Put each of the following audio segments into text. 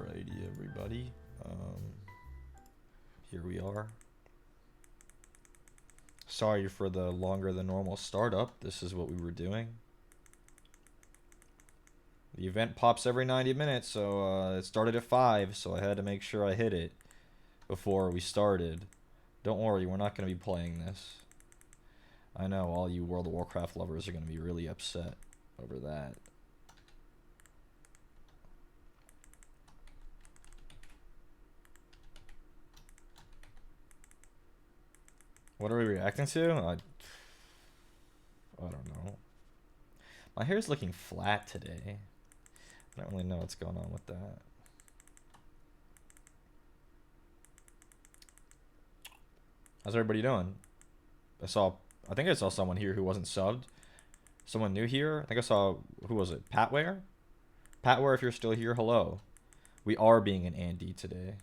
Alrighty, everybody. Here we are. Sorry for the longer than normal startup. This is what we were doing. The event pops every 90 minutes, so it started at 5, so I had to make sure I hit it before we started. Don't worry, we're not going to be playing this. I know all you World of Warcraft lovers are going to be really upset over that. What are we reacting to? I don't know. My hair's looking flat today. I don't really know what's going on with that. How's everybody doing? I think I saw someone here who wasn't subbed. Someone new here. I think I saw, who was it? Patware? Patware, if you're still here, hello. We are being an Andy today.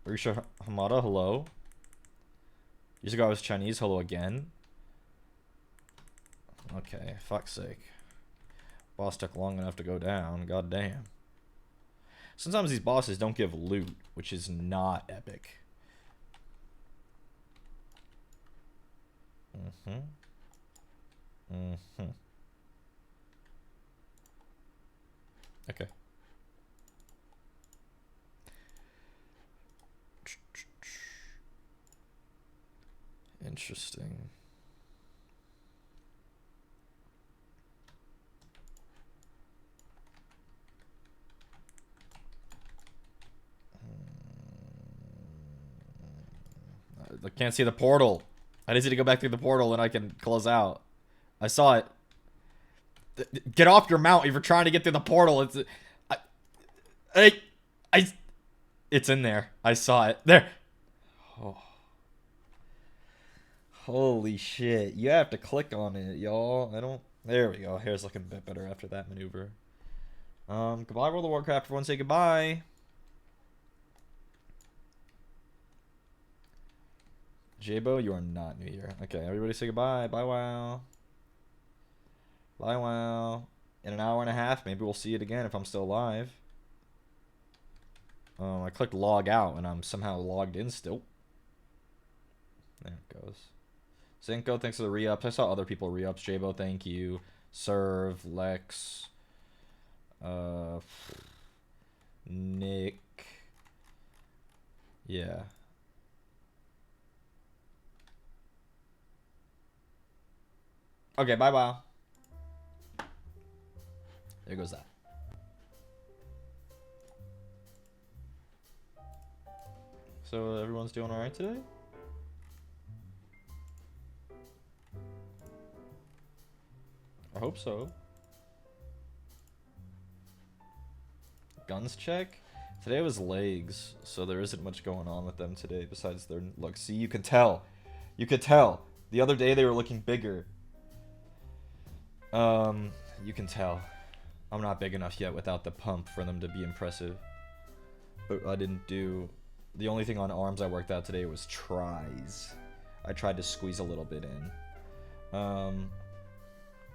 Risha Hamada, hello. Years ago I was Chinese, hello again. Okay, fuck's sake. Boss took long enough to go down, god damn. Sometimes these bosses don't give loot, which is not epic. Okay. Interesting. I can't see the portal. I just need to go back through the portal and I can close out. I saw it. Get off your mount if you're trying to get through the portal. It's in there. I saw it. There. Oh. Holy shit. You have to click on it, y'all. I don't... There we go. Hair's looking a bit better after that maneuver. Goodbye, World of Warcraft. Everyone say goodbye. Jabo, you are not new here. Okay, everybody say goodbye. Bye, WoW. Bye, WoW. In an hour and a half, maybe we'll see it again if I'm still alive. I clicked log out and I'm somehow logged in still. There it goes. Cinco, thanks for the re-ups. I saw other people re-ups. Jabo, thank you. Serve, Lex. Nick. Yeah. Okay, bye-bye. There goes that. So everyone's doing alright today? I hope so. Guns check? Today was legs, so there isn't much going on with them today besides their look. See, you can tell. You could tell. The other day they were looking bigger. You can tell. I'm not big enough yet without the pump for them to be impressive. But I didn't do... The only thing on arms I worked out today was tries. I tried to squeeze a little bit in.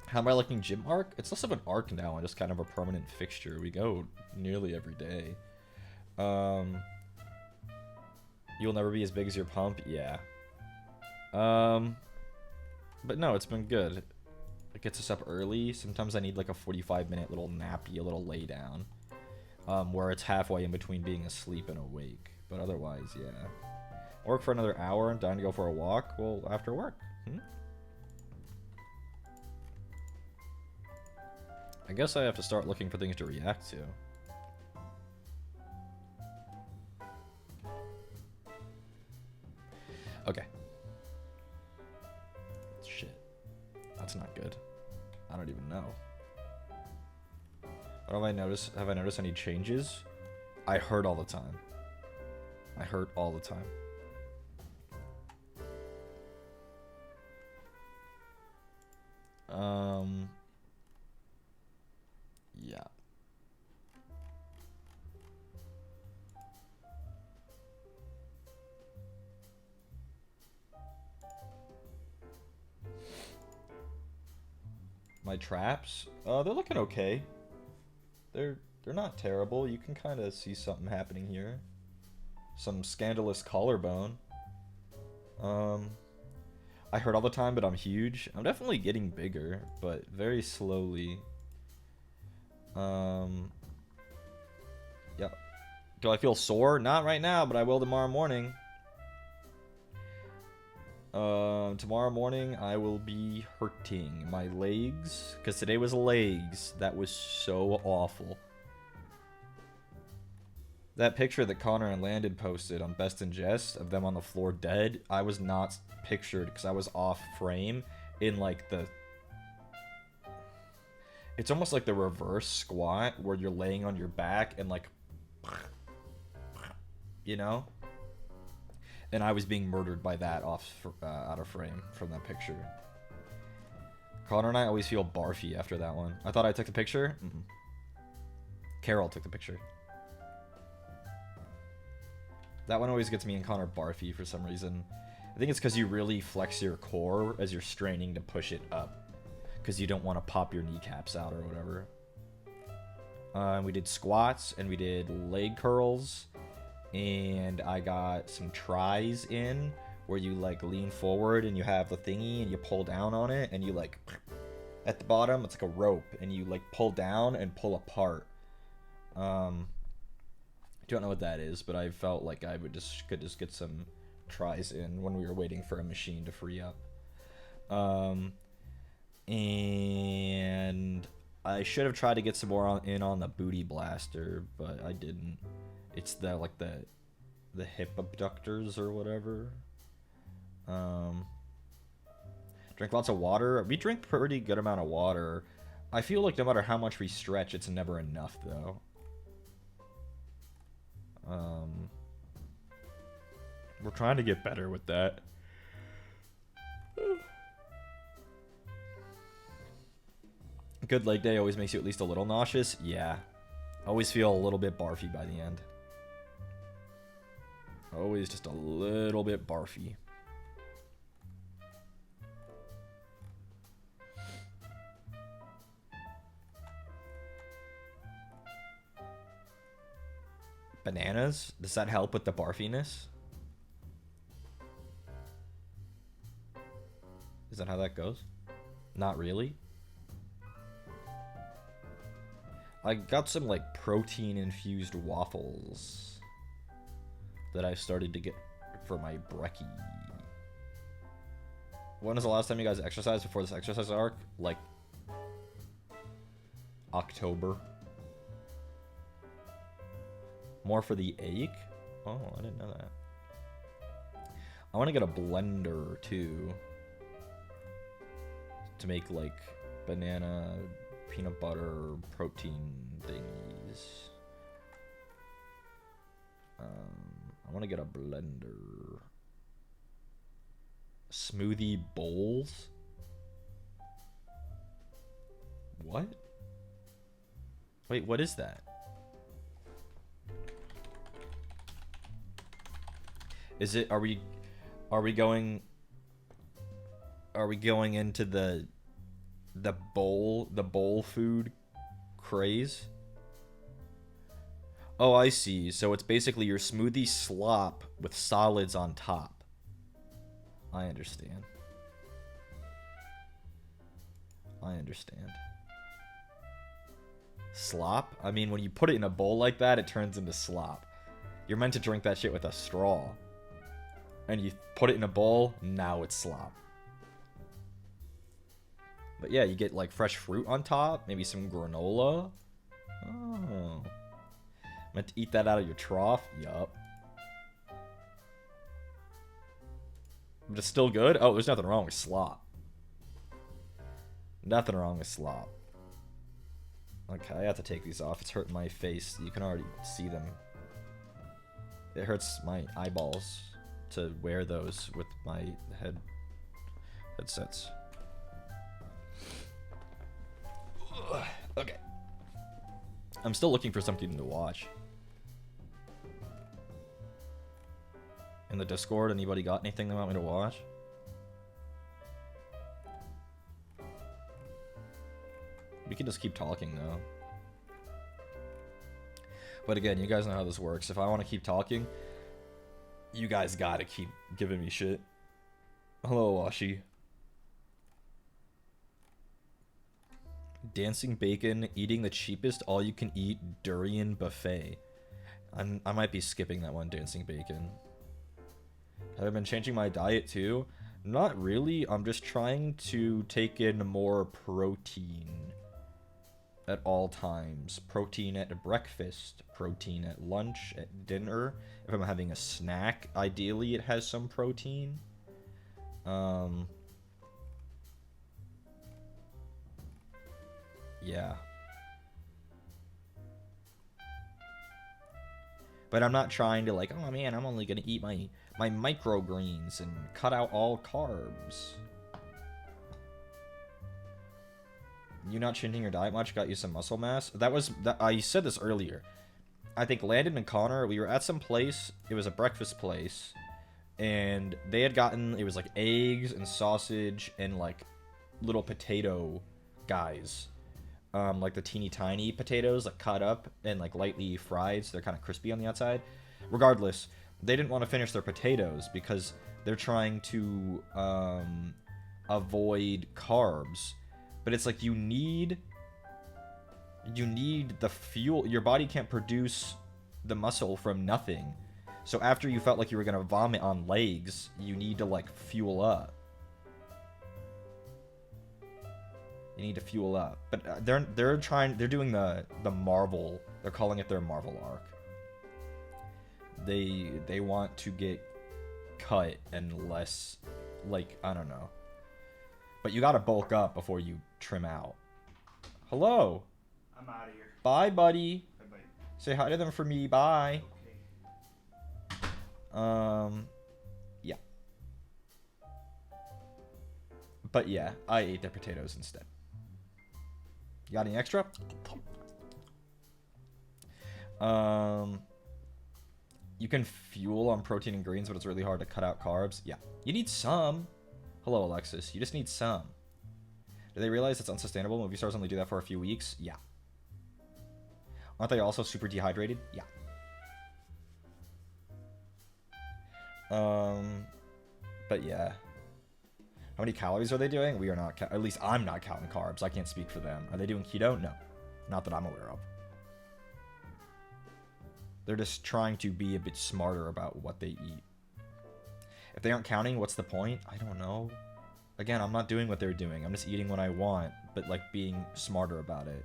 How am I liking gym arc? It's less of an arc now and just kind of a permanent fixture. We go nearly every day. You'll never be as big as your pump? Yeah. But no, it's been good. It gets us up early. Sometimes I need like a 45-minute little nappy, a little lay down. Where it's halfway in between being asleep and awake. But otherwise, yeah. Work for another hour and dying to go for a walk? Well, after work. I guess I have to start looking for things to react to. Okay. Shit. That's not good. I don't even know. What have I noticed? Have I noticed any changes? I hurt all the time. I hurt all the time. Yeah. My my traps. They're looking okay. They're not terrible. You can kind of see something happening here. Some scandalous collarbone. I heard all the time, but I'm huge. I'm definitely getting bigger, but very slowly. Yeah. Do I feel sore? Not right now, but I will tomorrow morning. Tomorrow morning I will be hurting my legs, because today was legs. That was so awful. That picture that Connor and Landon posted on Best in Jest of them on the floor dead, I was not pictured because I was off frame in like the... It's almost like the reverse squat where you're laying on your back and like... You know? And I was being murdered by that out of frame from that picture. Connor and I always feel barfy after that one. I thought I took the picture? Mm-hmm. Carol took the picture. That one always gets me and Connor barfy for some reason. I think it's because you really flex your core as you're straining to push it up. Because you don't want to pop your kneecaps out or whatever. We did squats and we did leg curls. And I got some tries in where you like lean forward and you have the thingy and you pull down on it. And you like, at the bottom, it's like a rope. And you like pull down and pull apart. Don't know what that is, but I felt like I could just get some tries in when we were waiting for a machine to free up. And I should have tried to get some more in on the booty blaster, but I didn't. It's the like the hip abductors or whatever. Drink lots of water. We drink pretty good amount of water. I feel like no matter how much we stretch, it's never enough though. We're trying to get better with that. Good leg day always makes you at least a little nauseous. Yeah. Always feel a little bit barfy by the end. Always just a little bit barfy. Bananas? Does that help with the barfiness? Is that how that goes? Not really. I got some like protein infused waffles that I started to get for my brekkie. When was the last time you guys exercised before this exercise arc? Like October. More for the ache? Oh, I didn't know that. I want to get a blender too. To make like banana, peanut butter, protein thingies. I want to get a blender. Smoothie bowls? What? Wait, what is that? Is it, are we going into the bowl food craze? Oh, I see. So it's basically your smoothie slop with solids on top. I understand. Slop? I mean, when you put it in a bowl like that, it turns into slop. You're meant to drink that shit with a straw. And you put it in a bowl, now it's slop. But yeah, you get like fresh fruit on top, maybe some granola. Oh. Meant to eat that out of your trough? Yup. But it's still good? Oh, there's nothing wrong with slop. Nothing wrong with slop. Okay, I have to take these off. It's hurting my face. You can already see them. It hurts my eyeballs to wear those with my headsets. Okay. I'm still looking for something to watch. In the Discord, anybody got anything they want me to watch? We can just keep talking, though. But again, you guys know how this works. If I want to keep talking, you guys gotta keep giving me shit. Hello, Washi. Dancing bacon, eating the cheapest all-you-can-eat durian buffet. I might be skipping that one, dancing bacon. Have I been changing my diet too? Not really. I'm just trying to take in more protein at all times. Protein at breakfast, protein at lunch, at dinner. If I'm having a snack, ideally it has some protein. Yeah. But I'm not trying to like, oh man, I'm only gonna eat my microgreens and cut out all carbs. You not changing your diet much got you some muscle mass? I said this earlier. I think Landon and Connor, we were at some place, it was a breakfast place, and they had gotten, it was like eggs and sausage and like little potato guys. Like the teeny tiny potatoes, like cut up and like lightly fried, so they're kind of crispy on the outside. Regardless, they didn't want to finish their potatoes because they're trying to avoid carbs. But it's like you need the fuel. Your body can't produce the muscle from nothing. So after you felt like you were gonna vomit on legs, you need to like fuel up. You need to fuel up. But they're doing the Marvel. They're calling it their Marvel arc. They want to get cut and less, like, I don't know. But you gotta bulk up before you trim out. Hello. I'm out of here. Bye, buddy. Bye-bye. Say hi to them for me. Bye. Okay. Yeah. But yeah, I ate their potatoes instead. You got any extra? You can fuel on protein and greens, but it's really hard to cut out carbs. Yeah. You need some. Hello, Alexis. You just need some. Do they realize it's unsustainable? Movie stars only do that for a few weeks? Yeah. Aren't they also super dehydrated? Yeah. But yeah. How many calories are they doing? We are not, at least I'm not counting carbs. I can't speak for them. Are they doing keto? No. Not that I'm aware of. They're just trying to be a bit smarter about what they eat. If they aren't counting, what's the point? I don't know. Again, I'm not doing what they're doing. I'm just eating what I want, but like being smarter about it.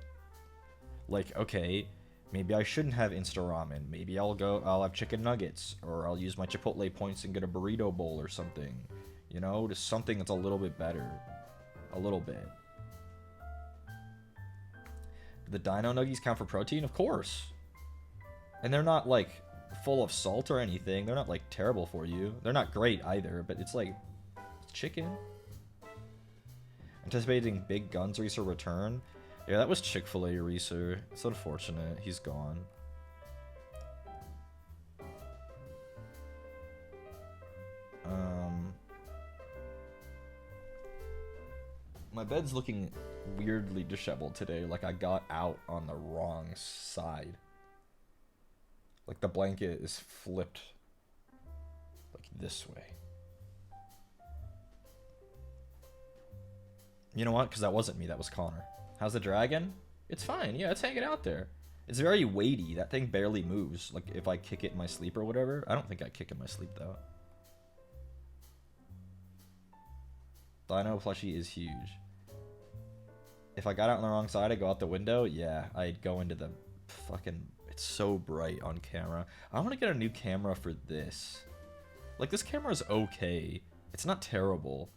Like, okay, maybe I shouldn't have Insta Ramen. Maybe I'll have chicken nuggets, or I'll use my Chipotle points and get a burrito bowl or something. You know, just something that's a little bit better. A little bit. Do the Dino Nuggies count for protein? Of course. And they're not, like, full of salt or anything. They're not, like, terrible for you. They're not great either, but it's, like, it's chicken. Anticipating Big Guns Reeser return? Yeah, that was Chick-fil-A Reeser. It's unfortunate. He's gone. My bed's looking weirdly disheveled today, like I got out on the wrong side. Like the blanket is flipped like this way. You know what? Because that wasn't me, that was Connor. How's the dragon? It's fine, yeah, it's hanging out there. It's very weighty, that thing barely moves. Like if I kick it in my sleep or whatever. I don't think I kick it in my sleep though. Dino plushie is huge. If I got out on the wrong side, I'd go out the window. Yeah, I'd go into the fucking... It's so bright on camera. I want to get a new camera for this. Like, this camera's okay. It's not terrible.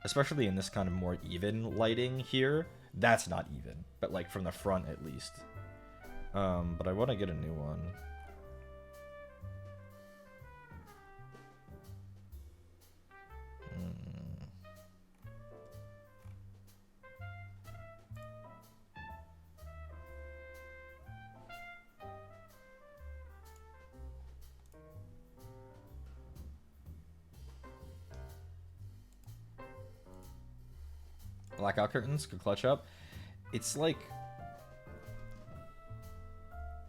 Especially in this kind of more even lighting here. That's not even. But, like, from the front, at least. But I want to get a new one. Blackout curtains could clutch up. It's like,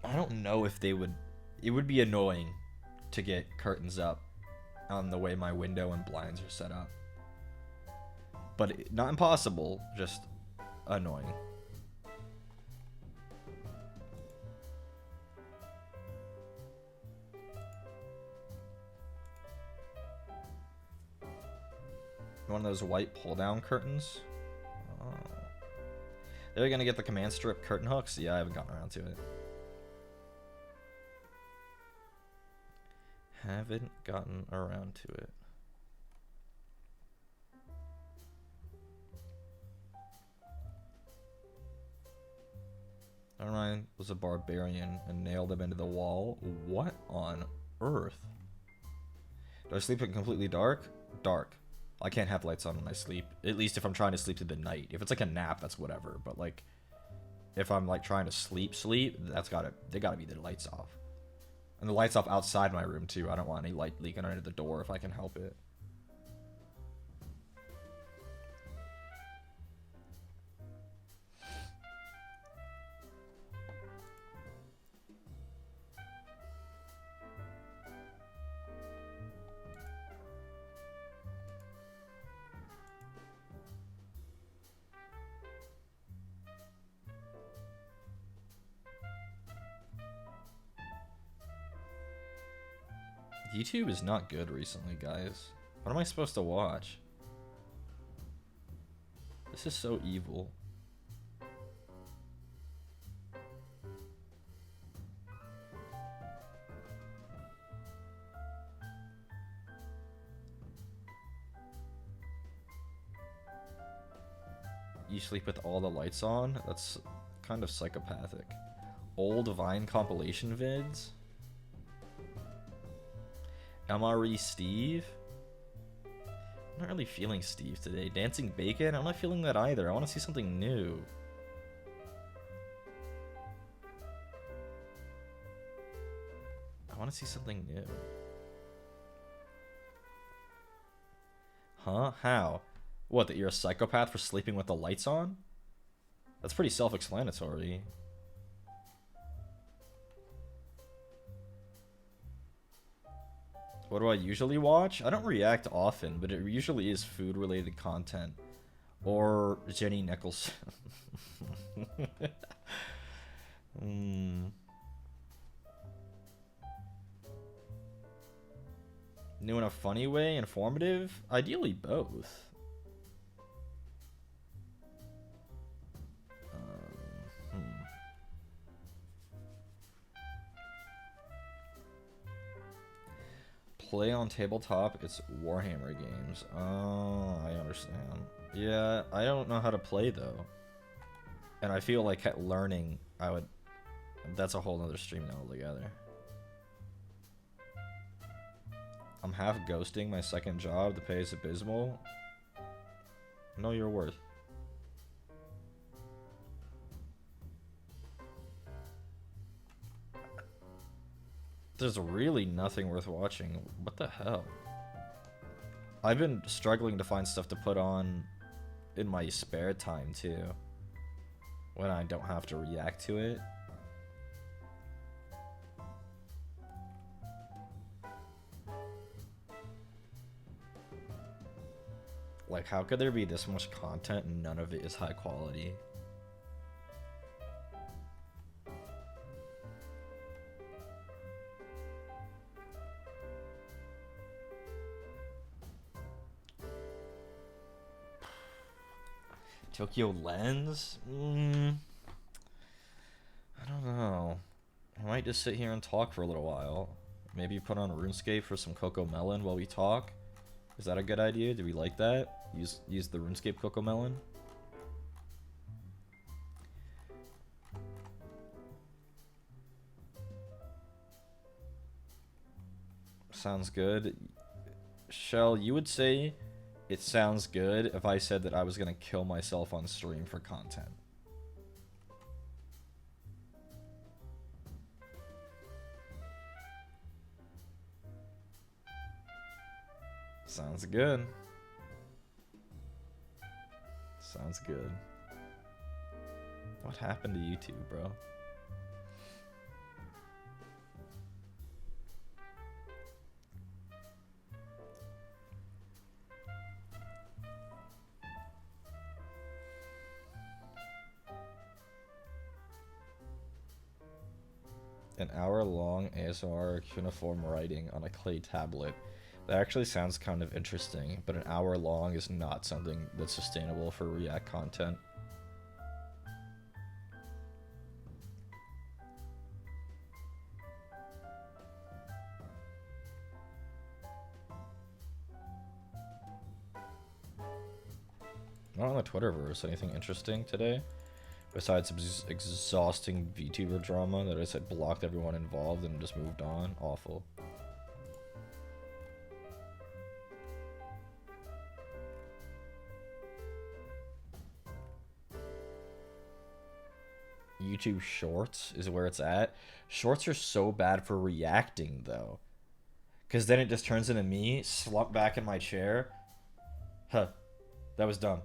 I don't know if they would. It would be annoying to get curtains up on the way my window and blinds are set up. But not impossible, just annoying. One of those white pull-down curtains. Oh. They're gonna get the command strip curtain hooks? Yeah, I haven't gotten around to it. Haven't gotten around to it. I was a barbarian and nailed him into the wall. What on earth? Do I sleep in completely dark? Dark. I can't have lights on when I sleep. At least if I'm trying to sleep through the night. If it's like a nap, that's whatever. But like, if I'm like trying to sleep, they gotta be the lights off. And the lights off outside my room too. I don't want any light leaking under the door if I can help it. YouTube is not good recently, guys. What am I supposed to watch? This is so evil. You sleep with all the lights on? That's kind of psychopathic. Old Vine compilation vids? MRE Steve? I'm not really feeling Steve today. Dancing Bacon? I'm not feeling that either. I want to see something new. I want to see something new. Huh? How? What, that you're a psychopath for sleeping with the lights on? That's pretty self-explanatory. What do I usually watch? I don't react often, but it usually is food-related content. Or Jenny Nicholson. New in a funny way? Informative? Ideally both. Play on tabletop, it's Warhammer games. Oh, I understand. Yeah, I don't know how to play though. And I feel like learning, that's a whole nother stream altogether. I'm half ghosting my second job, the pay is abysmal. Know your worth. There's really nothing worth watching. What the hell? I've been struggling to find stuff to put on in my spare time too, when I don't have to react to it. Like, how could there be this much content and none of it is high quality? Tokyo Lens? I don't know. I might just sit here and talk for a little while. Maybe put on RuneScape for some Coco Melon while we talk. Is that a good idea? Do we like that? Use the RuneScape Coco Melon? Sounds good. Shell, you would say it sounds good if I said that I was gonna kill myself on stream for content. Sounds good. Sounds good. What happened to YouTube, bro? An hour-long ASMR cuneiform writing on a clay tablet. That actually sounds kind of interesting, but an hour long is not something that's sustainable for React content. Not on the Twitterverse. Anything interesting today? Besides exhausting VTuber drama that I said blocked everyone involved and just moved on. Awful. YouTube Shorts is where it's at. Shorts are so bad for reacting, though. Because then it just turns into me, slumped back in my chair. Huh. That was dumb.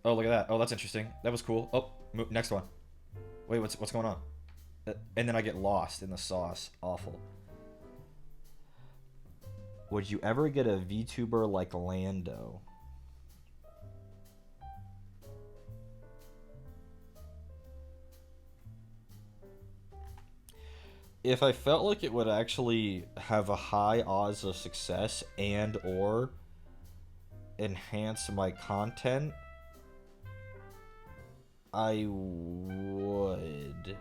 Oh, look at that. Oh, that's interesting. That was cool. Oh, next one. Wait, what's going on? And then I get lost in the sauce. Awful. Would you ever get a VTuber like Lando? If I felt like it would actually have a high odds of success and or enhance my content, I would.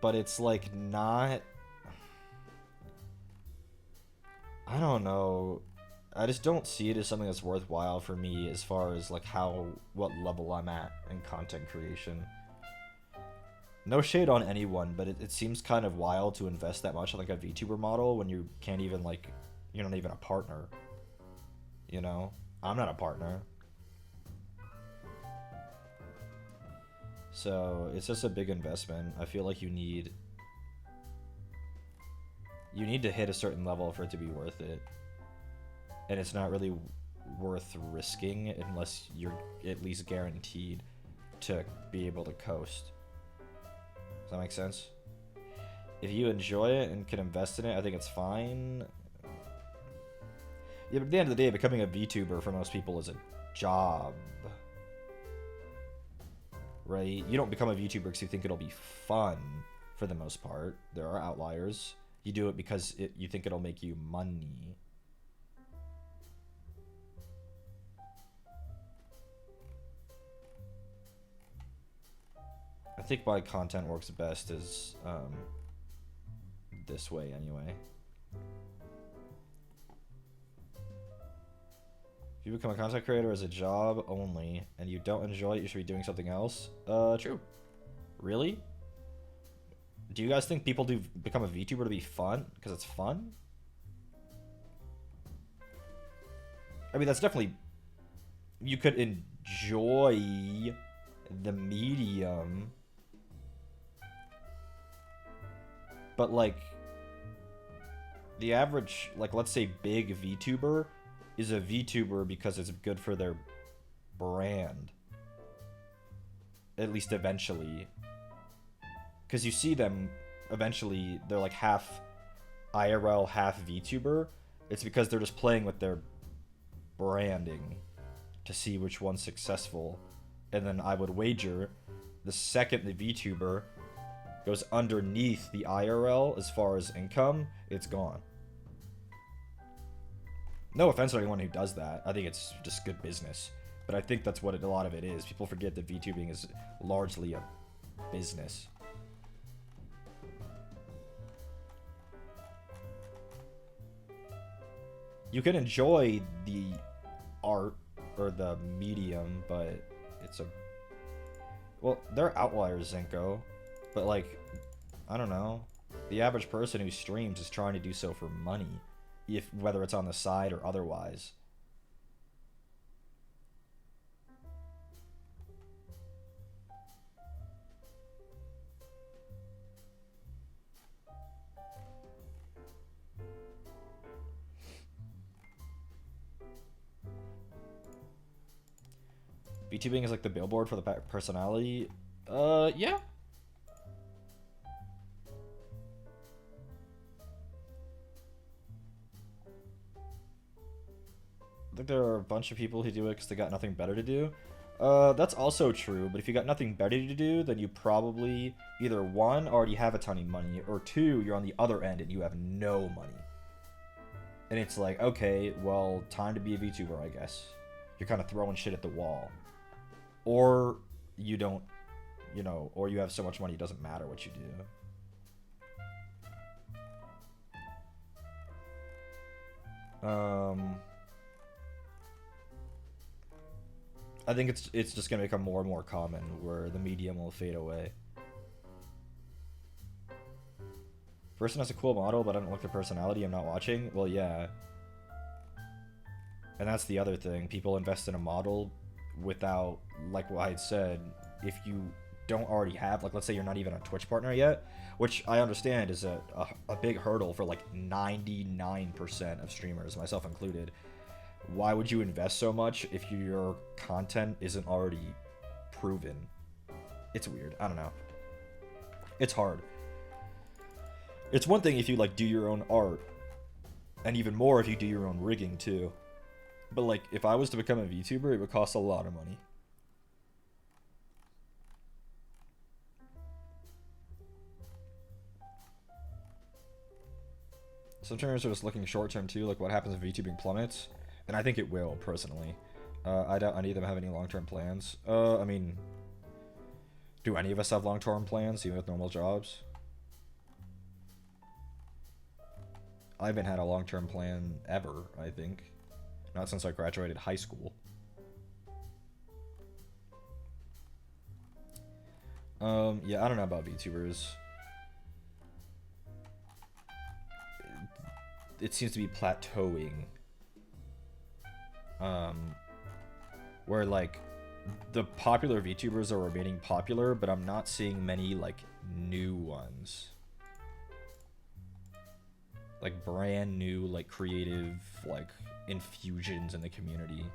But it's like not... I don't know. I just don't see it as something that's worthwhile for me as far as like what level I'm at in content creation. No shade on anyone, but it seems kind of wild to invest that much in like a VTuber model when you can't even like, you're not even a partner. You know? I'm not a partner. So it's just a big investment. I feel like you need to hit a certain level for it to be worth it. And it's not really worth risking unless you're at least guaranteed to be able to coast. Does that make sense? If you enjoy it and can invest in it, I think it's fine. Yeah, but at the end of the day, becoming a VTuber for most people is a job. Right? You don't become a VTuber because you think it'll be fun for the most part. There are outliers. You do it because you think it'll make you money. I think my content works best is this way anyway. If you become a content creator as a job only and you don't enjoy it, you should be doing something else. True. Really? Do you guys think people do become a VTuber to be fun? Because it's fun? I mean, that's definitely... You could enjoy the medium. But, like... The average, like, let's say big VTuber is a VTuber because it's good for their brand. At least eventually. Because you see them, eventually, they're like half IRL, half VTuber. It's because they're just playing with their branding to see which one's successful. And then I would wager the second the VTuber goes underneath the IRL as far as income, it's gone. No offense to anyone who does that. I think it's just good business. But I think that's what a lot of it is. People forget that VTubing is largely a business. You can enjoy the art or the medium, but it's a... Well, there are outliers, Zenko. But, like, I don't know. The average person who streams is trying to do so for money. Whether it's on the side or otherwise. VTubing is like the billboard for the personality. Yeah. I think there are a bunch of people who do it because they got nothing better to do. That's also true, but if you got nothing better to do, then you probably either one, already have a ton of money, or two, you're on the other end and you have no money. And it's like, okay, well, time to be a VTuber, I guess. You're kind of throwing shit at the wall. Or you don't, you know, or you have so much money it doesn't matter what you do. I think it's just gonna become more and more common where the medium will fade away. Person has a cool model, but I don't like their personality. I'm not watching. Well, yeah. And that's the other thing. People invest in a model without, like what I had said, if you don't already have, like, let's say you're not even a Twitch partner yet, which I understand is a big hurdle for like 99% of streamers, myself included. Why would you invest so much if your content isn't already proven? It's weird. I don't know. It's hard. It's one thing if you, like, do your own art, and even more if you do your own rigging, too. But, like, if I was to become a VTuber, it would cost a lot of money. Some streamers are just looking short-term, too, like what happens if VTubing plummets. And I think it will, personally. I doubt any of them have any long-term plans. I mean, do any of us have long-term plans, even with normal jobs? I haven't had a long-term plan ever, I think. Not since I graduated high school. Yeah, I don't know about VTubers. It seems to be plateauing. Where, like, the popular VTubers are remaining popular, but I'm not seeing many, like, new ones. Like, brand new, like, creative, like, infusions in the community.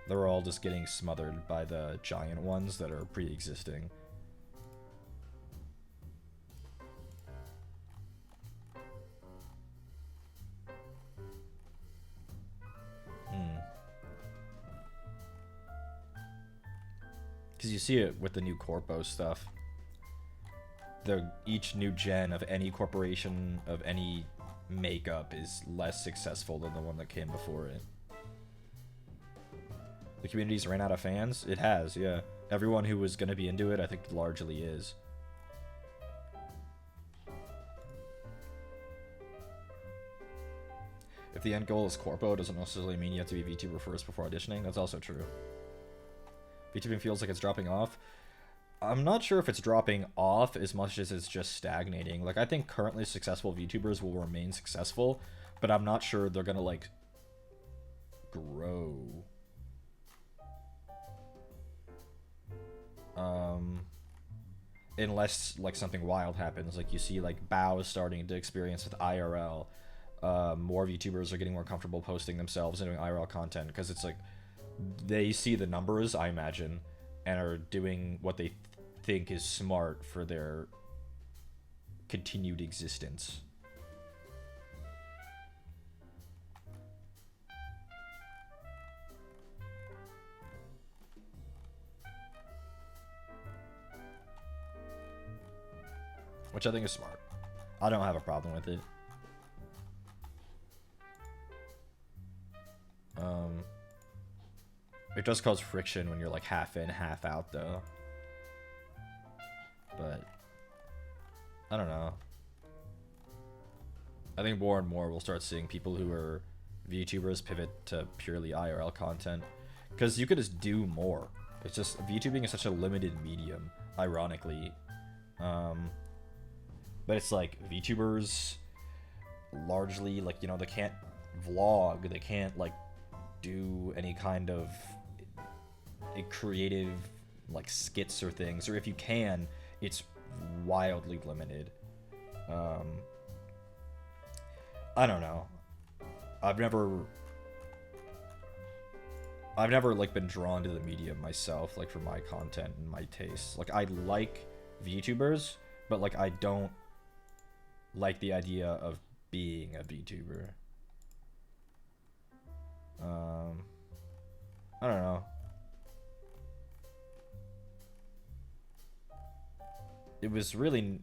They're all just getting smothered by the giant ones that are pre-existing. Because you see it with the new Corpo stuff. Each new gen of any corporation, of any makeup, is less successful than the one that came before it. The community's ran out of fans? It has, yeah. Everyone who was going to be into it, I think, largely is. If the end goal is Corpo, it doesn't necessarily mean you have to be VTuber first before auditioning. That's also true. VTubing feels like it's dropping off. I'm not sure if it's dropping off as much as it's just stagnating. Like, I think currently successful VTubers will remain successful, but I'm not sure they're gonna, like, grow. Unless, like, something wild happens. Like, you see, like, Bao is starting to experience with IRL. More VTubers are getting more comfortable posting themselves and doing IRL content, because it's like, they see the numbers, I imagine, and are doing what they think is smart for their continued existence. Which I think is smart. I don't have a problem with it. It does cause friction when you're like half in, half out, though. But I don't know. I think more and more we'll start seeing people who are VTubers pivot to purely IRL content, because you could just do more. It's just VTubing is such a limited medium, ironically. But it's like VTubers largely, like, you know, they can't vlog, they can't, like, do any kind of creative, like, skits or things, or if you can, it's wildly limited. I don't know. I've never I've never like been drawn to the medium myself, like for my content and my tastes. Like I like VTubers, but like I don't like the idea of being a VTuber. I don't know. It was really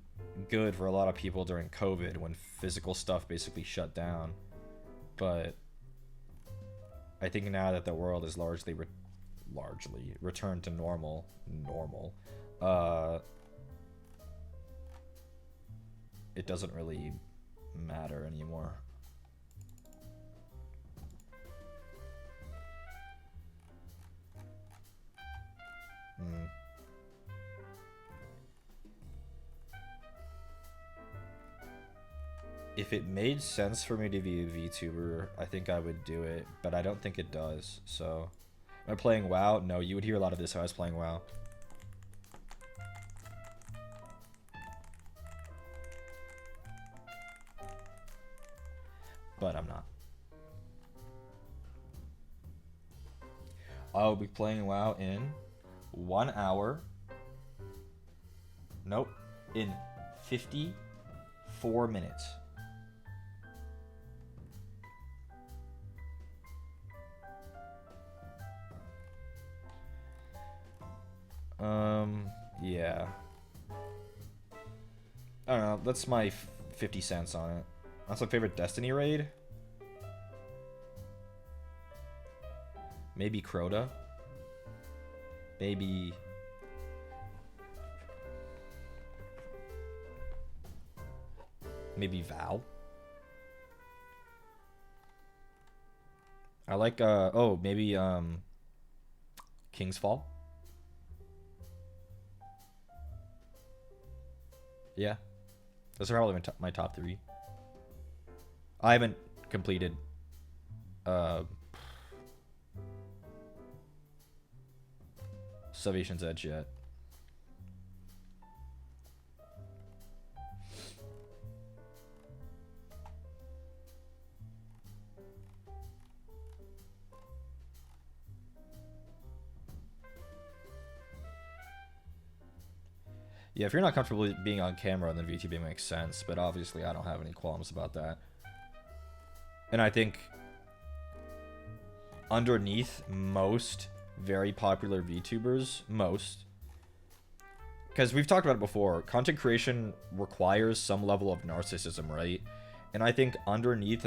good for a lot of people during COVID when physical stuff basically shut down. But I think now that the world is largely returned to normal, it doesn't really matter anymore. If it made sense for me to be a VTuber, I think I would do it, but I don't think it does, so... Am I playing WoW? No, you would hear a lot of this if I was playing WoW. But I'm not. I'll be playing WoW in 1 hour. Nope. In 54 minutes. Yeah. I don't know, that's my 50 cents on it. That's my favorite Destiny raid? Maybe Crota? Maybe... Maybe Val? I like, oh, maybe, King's Fall? Yeah. Those are probably my top 3. I haven't completed Salvation's Edge yet. Yeah, if you're not comfortable being on camera, then VTubing makes sense, but obviously I don't have any qualms about that. And I think underneath most very popular VTubers, because we've talked about it before, content creation requires some level of narcissism, right? And I think underneath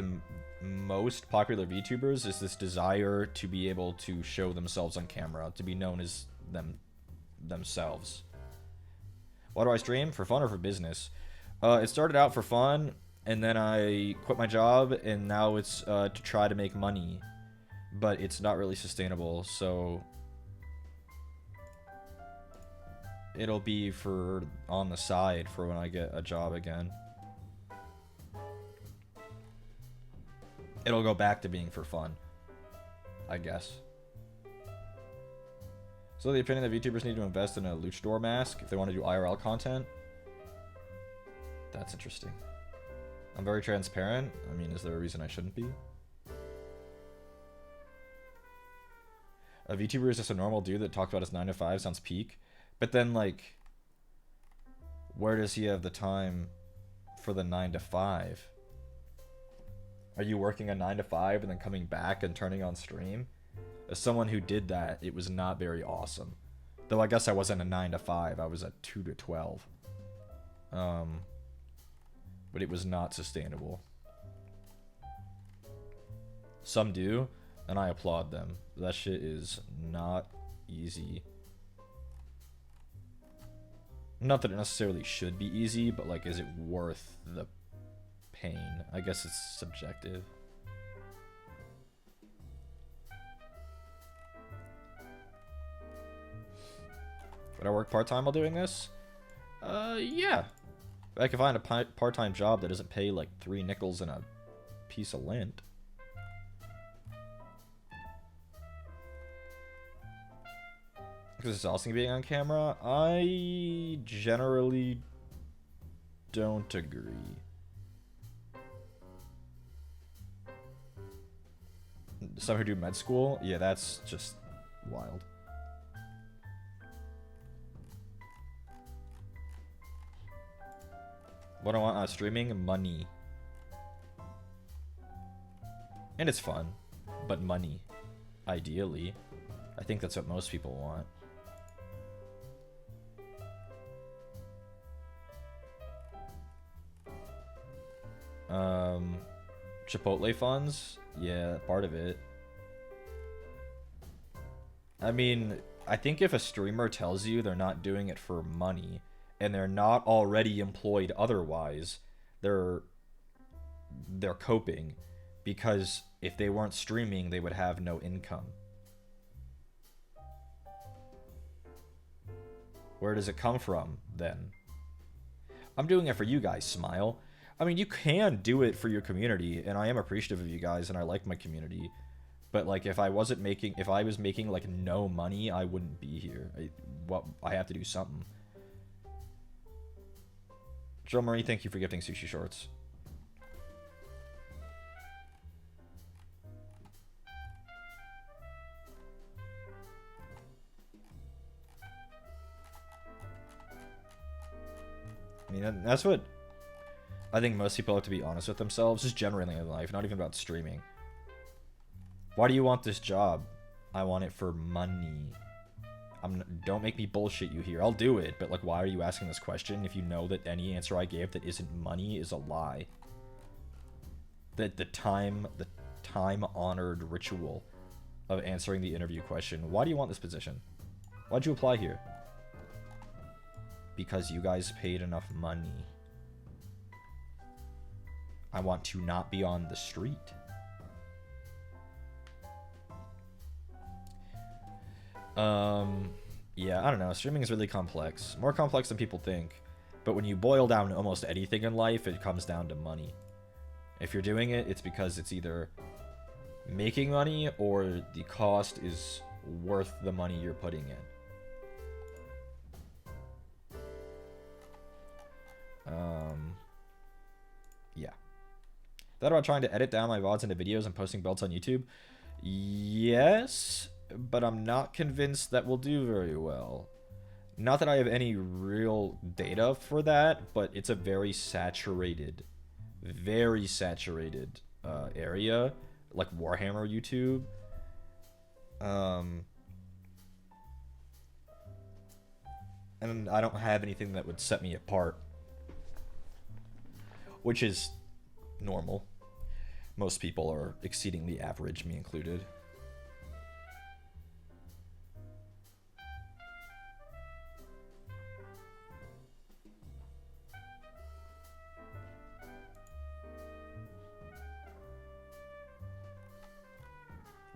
most popular VTubers is this desire to be able to show themselves on camera, to be known as themselves. Why do I stream? For fun or for business? It started out for fun, and then I quit my job, and now it's to try to make money. But it's not really sustainable, so... It'll be for on the side for when I get a job again. It'll go back to being for fun, I guess. So the opinion that VTubers need to invest in a luchador mask if they want to do IRL content? That's interesting. I'm very transparent. I mean, is there a reason I shouldn't be? A VTuber is just a normal dude that talks about his 9 to 5, sounds peak. But then, like, where does he have the time for the 9 to 5? Are you working a 9 to 5 and then coming back and turning on stream? As someone who did that, it was not very awesome. Though I guess I wasn't a 9 to 5, I was a 2 to 12. But it was not sustainable. Some do, and I applaud them. That shit is not easy. Not that it necessarily should be easy, but like, is it worth the pain? I guess it's subjective. Would I work part-time while doing this? Yeah. If I can find a part-time job that doesn't pay like 3 nickels and a piece of lint. Because it's exhausting being on camera? I generally don't agree. some who do med school, yeah, that's just wild. What do I want on streaming? Money. And it's fun, but money, ideally. I think that's what most people want. Chipotle funds? Yeah, part of it. I mean, I think if a streamer tells you they're not doing it for money, and they're not already employed otherwise, they're coping, because if they weren't streaming, they would have no income. Where does it come from, then? I'm doing it for you guys, Smile. I mean, you can do it for your community, and I am appreciative of you guys, and I like my community. But, like, if I was making, like, no money, I wouldn't be here. I have to do something. Joe Marie, thank you for gifting Sushi Shorts. I mean, that's what I think most people have to be honest with themselves, just generally in life, not even about streaming. Why do you want this job? I want it for money. Don't make me bullshit you here. I'll do it, but like, why are you asking this question if you know that any answer I gave that isn't money is a lie? That the time-honored ritual of answering the interview question. Why do you want this position? Why'd you apply here? Because you guys paid enough money. I want to not be on the street. Yeah, I don't know. Streaming is really complex. More complex than people think. But when you boil down almost anything in life, it comes down to money. If you're doing it, it's because it's either making money or the cost is worth the money you're putting in. Yeah. Thought about trying to edit down my VODs into videos and posting belts on YouTube. Yes, but I'm not convinced that will do very well. Not that I have any real data for that, but it's a very saturated area, like Warhammer YouTube. And I don't have anything that would set me apart, which is normal. Most people are exceedingly average, me included.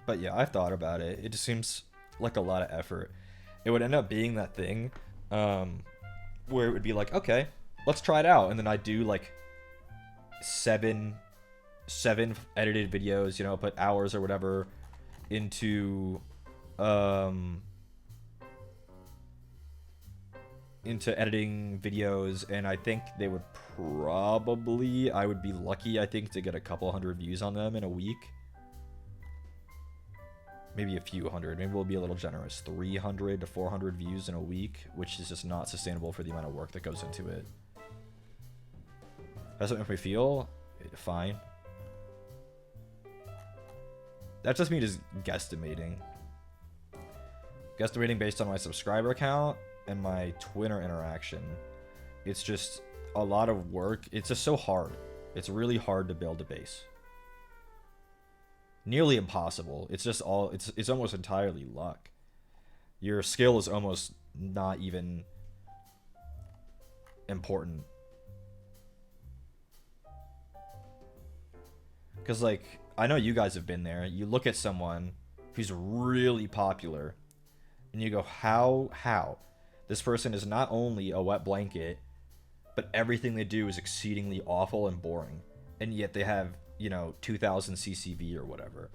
But yeah, I've thought about it. It just seems like a lot of effort. It would end up being that thing where it would be like, okay, let's try it out. And then I do like seven edited videos, you know, put hours or whatever into editing videos, and I think they would I would be lucky, I think, to get a couple hundred views on them in a week. Maybe a few hundred. Maybe we'll be a little generous. 300 to 400 views in a week, which is just not sustainable for the amount of work that goes into it. That's what makes me feel fine. That's just me just guesstimating. Guesstimating based on my subscriber count and my Twitter interaction. It's just a lot of work. It's just so hard. It's really hard to build a base. Nearly impossible. It's just it's almost entirely luck. Your skill is almost not even important. Because, like, I know you guys have been there. You look at someone who's really popular, and you go, how? This person is not only a wet blanket, but everything they do is exceedingly awful and boring. And yet they have, you know, 2,000 CCV or whatever.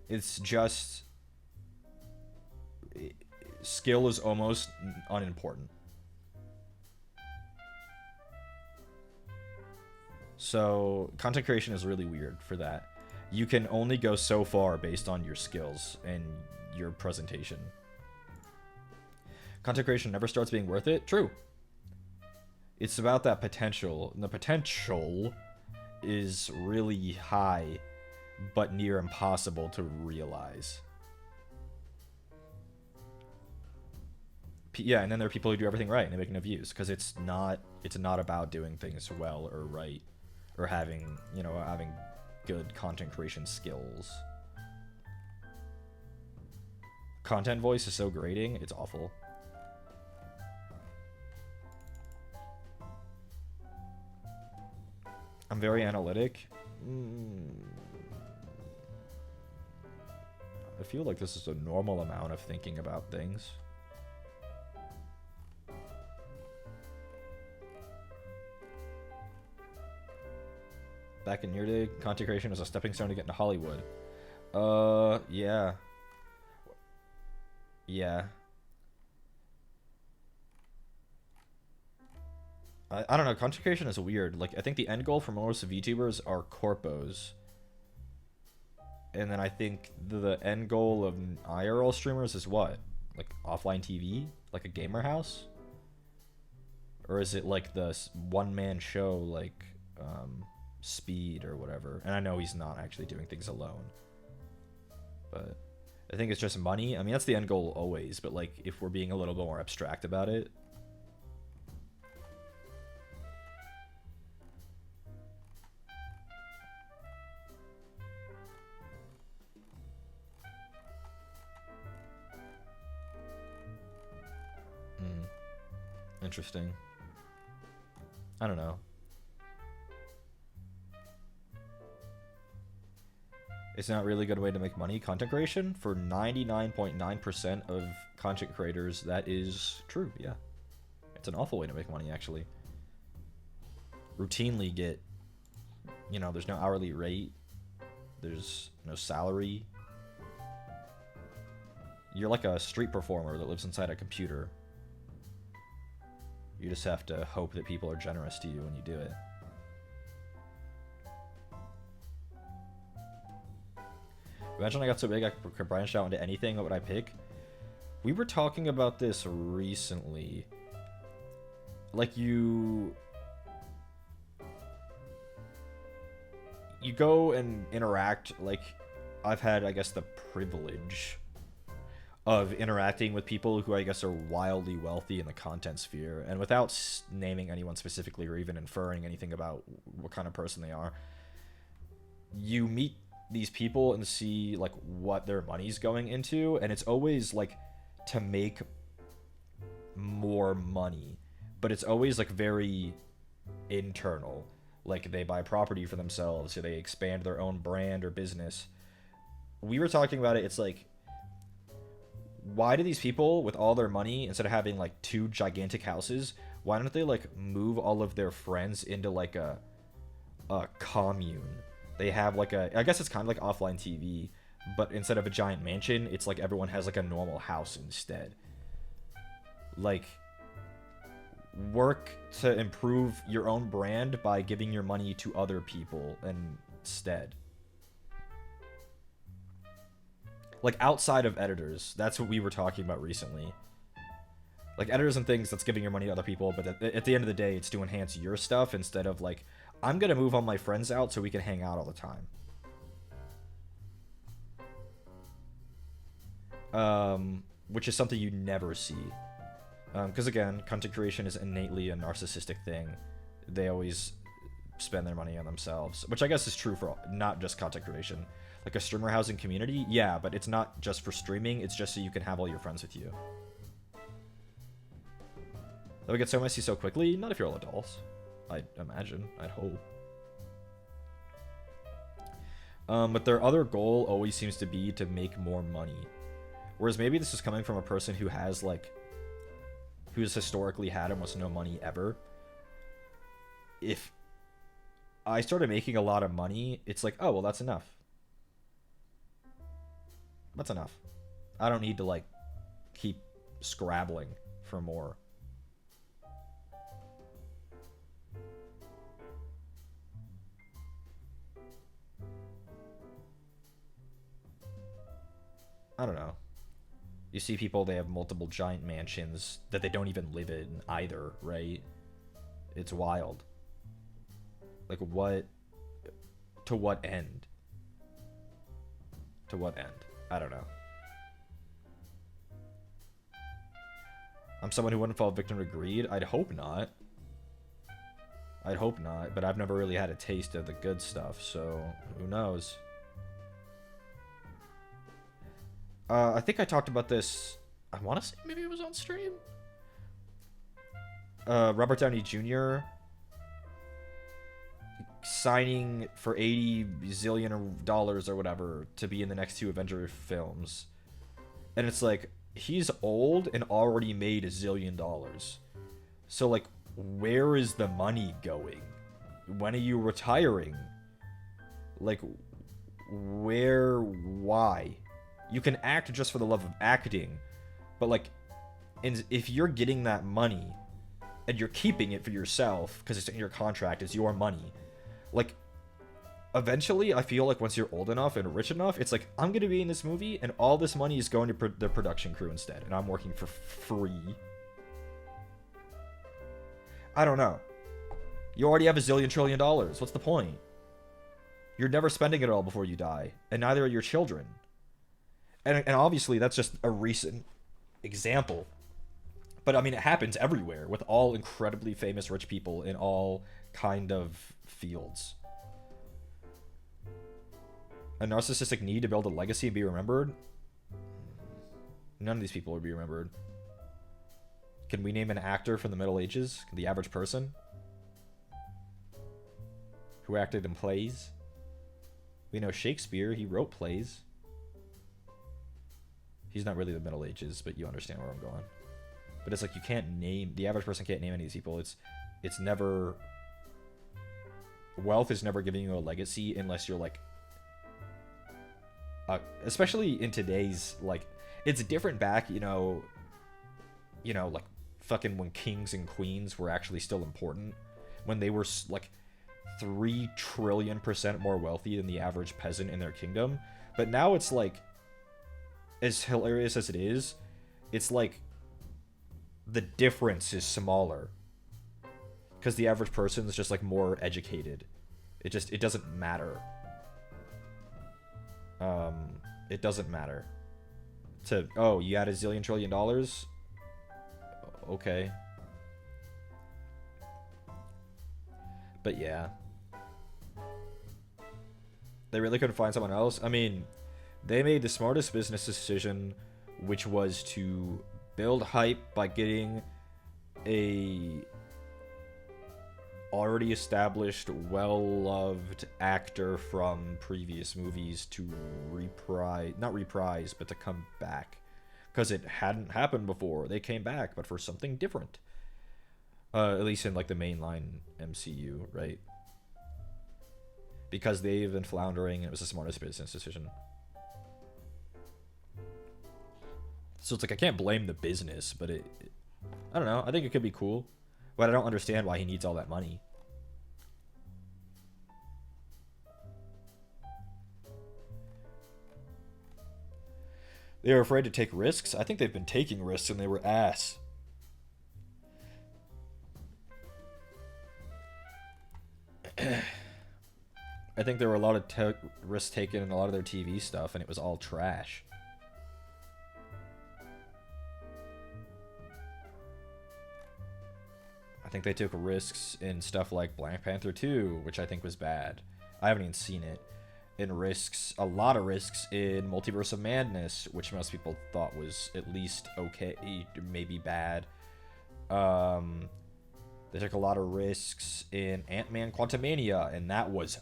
It's just... skill is almost unimportant. So, content creation is really weird for that. You can only go so far based on your skills and your presentation. Content creation never starts being worth it. True. It's about that potential, and the potential is really high, but near impossible to realize. Yeah, and then there are people who do everything right and they make no views because it's not about doing things well or right or having good content creation skills. Content voice is so grating, it's awful. I'm very analytic. I feel like this is a normal amount of thinking about things. Back in your day, content creation was a stepping stone to get into Hollywood. Yeah. Yeah. I don't know, content creation is weird. Like, I think the end goal for most VTubers are corpos. And then I think the end goal of IRL streamers is what? Like, offline TV? Like a gamer house? Or is it like the one-man show, like, Speed or whatever? And I know he's not actually doing things alone. But I think it's just money. I mean, that's the end goal always, but, like, if we're being a little bit more abstract about it, interesting. I don't know. It's not really a good way to make money. Content creation, for 99.9% of content creators, that is true, yeah. It's an awful way to make money, actually. Routinely get, there's no hourly rate. There's no salary. You're like a street performer that lives inside a computer. You just have to hope that people are generous to you when you do it. Imagine I got so big I could branch out into anything. What would I pick? We were talking about this recently. Like, you go and interact. Like, I've had, I guess, the privilege of interacting with people who I guess are wildly wealthy in the content sphere, and without naming anyone specifically or even inferring anything about what kind of person they are, you meet these people and see like what their money's going into, and it's always like to make more money, but it's always like very internal. Like, they buy property for themselves, or they expand their own brand or business. We were talking about it. It's like, why do these people with all their money, instead of having like 2 gigantic houses, why don't they like move all of their friends into like a commune? They have like I guess it's kind of like offline TV, but instead of a giant mansion, it's like everyone has like a normal house instead. Like, work to improve your own brand by giving your money to other people instead. Like, outside of editors, that's what we were talking about recently. Like, editors and things, that's giving your money to other people, but at the end of the day, it's to enhance your stuff instead of, like, I'm gonna move all my friends out so we can hang out all the time. Which is something you never see. Because, again, content creation is innately a narcissistic thing. They always spend their money on themselves, which I guess is true for not just content creation. Like a streamer housing community, yeah, but it's not just for streaming, it's just so you can have all your friends with you. That would get so messy so quickly? Not if you're all adults. I'd imagine. I'd hope. But their other goal always seems to be to make more money. Whereas maybe this is coming from a person who has, like, who's historically had almost no money ever. If I started making a lot of money, it's like, oh, well, that's enough. That's enough. I don't need to, like, keep scrabbling for more. I don't know. You see people, they have multiple giant mansions that they don't even live in either, right? It's wild. Like, what? To what end? To what end? I don't know. I'm someone who wouldn't fall victim to greed? I'd hope not. I'd hope not, but I've never really had a taste of the good stuff, so who knows? I think I talked about this, I want to say maybe it was on stream? Robert Downey Jr. signing for $80 zillion or whatever to be in the next 2 Avenger films. And it's like, he's old and already made $1 zillion. So, like, where is the money going? When are you retiring? Like, where, why? You can act just for the love of acting, but, like, if you're getting that money and you're keeping it for yourself because it's in your contract, it's your money, like, eventually I feel like once you're old enough and rich enough, it's like, I'm gonna be in this movie and all this money is going to the production crew instead, and I'm working for free. I don't know. You already have $1 zillion trillion. What's the point? You're never spending it all before you die, and neither are your children. And obviously that's just a recent example. But I mean, it happens everywhere with all incredibly famous rich people in all kind of fields. A narcissistic need to build a legacy and be remembered? None of these people would be remembered. Can we name an actor from the Middle Ages? The average person? Who acted in plays? We know Shakespeare, he wrote plays. He's not really the Middle Ages, but you understand where I'm going. But it's like, you can't name, the average person can't name any of these people. It's never, wealth is never giving you a legacy unless you're like, especially in today's, like, it's different back, you know, like, fucking when kings and queens were actually still important. When they were, like, 3 trillion% more wealthy than the average peasant in their kingdom. But now it's like, as hilarious as it is, it's like, the difference is smaller. Because the average person is just, like, more educated. It doesn't matter. It doesn't matter. Oh, you had $1 zillion trillion? Okay. But yeah. They really couldn't find someone else? I mean, they made the smartest business decision, which was to build hype by getting a already established, well-loved actor from previous movies to not reprise, but to come back. Because it hadn't happened before. They came back, but for something different. At least in, like, the mainline MCU, right? Because they've been floundering, it was the smartest business decision. So it's like, I can't blame the business, but I don't know, I think it could be cool. But I don't understand why he needs all that money. They were afraid to take risks? I think they've been taking risks and they were ass. I think there were a lot of risks taken in a lot of their TV stuff, and it was all trash. I think they took risks in stuff like Black Panther 2, which I think was bad. I haven't even seen it. In risks, a lot of risks in Multiverse of Madness, which most people thought was at least okay, maybe bad. They took a lot of risks in Ant-Man Quantumania, and that was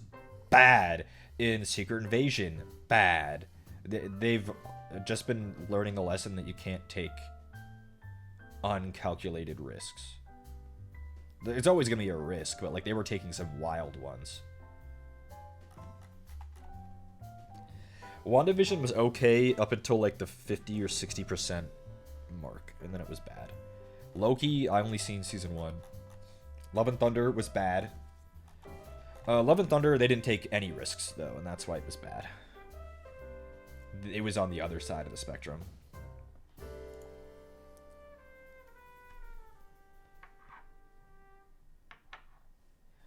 bad. In Secret Invasion, bad. They've just been learning a lesson that you can't take uncalculated risks. It's always going to be a risk, but, like, they were taking some wild ones. WandaVision was okay up until, like, the 50 or 60% mark, and then it was bad. Loki, I only seen season 1. Love and Thunder was bad. Love and Thunder, they didn't take any risks, though, and that's why it was bad. it was on the other side of the spectrum.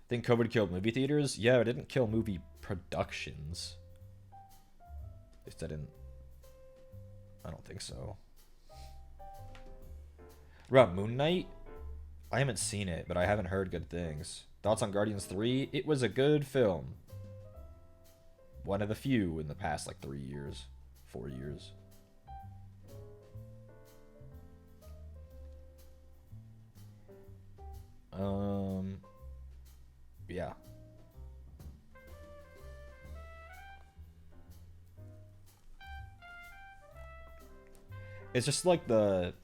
Think COVID killed movie theaters? Yeah, it didn't kill movie productions. At least I don't think so. About Moon Knight? I haven't seen it, but I haven't heard good things. Thoughts on Guardians 3? It was a good film. One of the few in the past, like, 3 years. 4 years. Yeah. It's just like the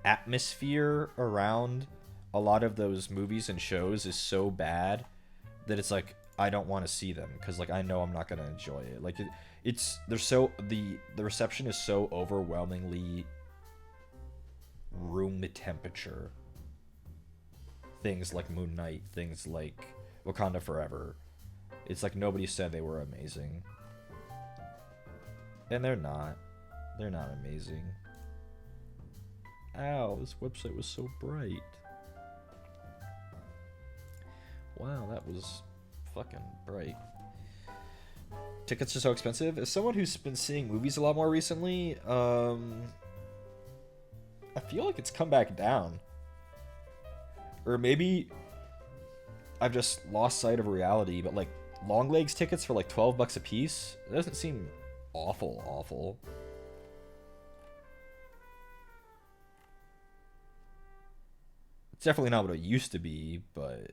atmosphere around a lot of those movies and shows is so bad that it's like I don't want to see them because like I know I'm not gonna enjoy it. Like the reception is so overwhelmingly room temperature. Things like Moon Knight, things like Wakanda Forever. It's like nobody said they were amazing. And they're not. They're not amazing. Ow, this website was so bright. Wow, that was fucking bright. Tickets are so expensive. As someone who's been seeing movies a lot more recently, I feel like it's come back down. Or maybe I've just lost sight of reality, but like Longlegs tickets for like 12 bucks a piece, it doesn't seem awful. It's definitely not what it used to be, but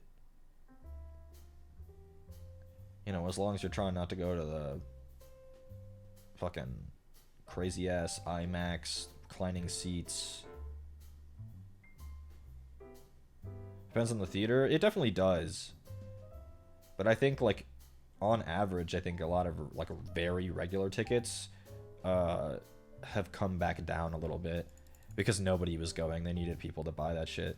you know, as long as you're trying not to go to the fucking crazy ass IMAX reclining seats. Depends on the theater. It definitely does. But I think like on average, I think a lot of like very regular tickets have come back down a little bit because nobody was going. They needed people to buy that shit.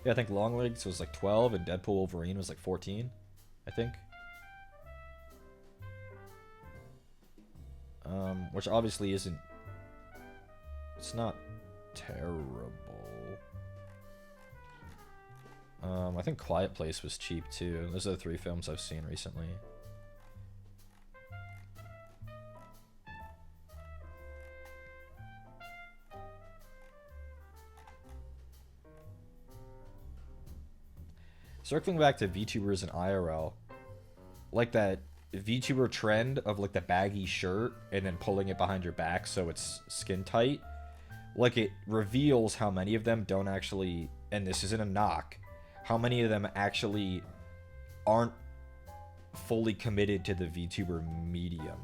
Yeah, I think Longlegs was like 12 and Deadpool Wolverine was like 14, I think. Which obviously isn't... It's not terrible. I think Quiet Place was cheap too. Those are the 3 films I've seen recently. Circling back to VTubers and IRL, like that VTuber trend of like the baggy shirt and then pulling it behind your back so it's skin tight, like it reveals how many of them don't actually, and this isn't a knock, how many of them actually aren't fully committed to the VTuber medium.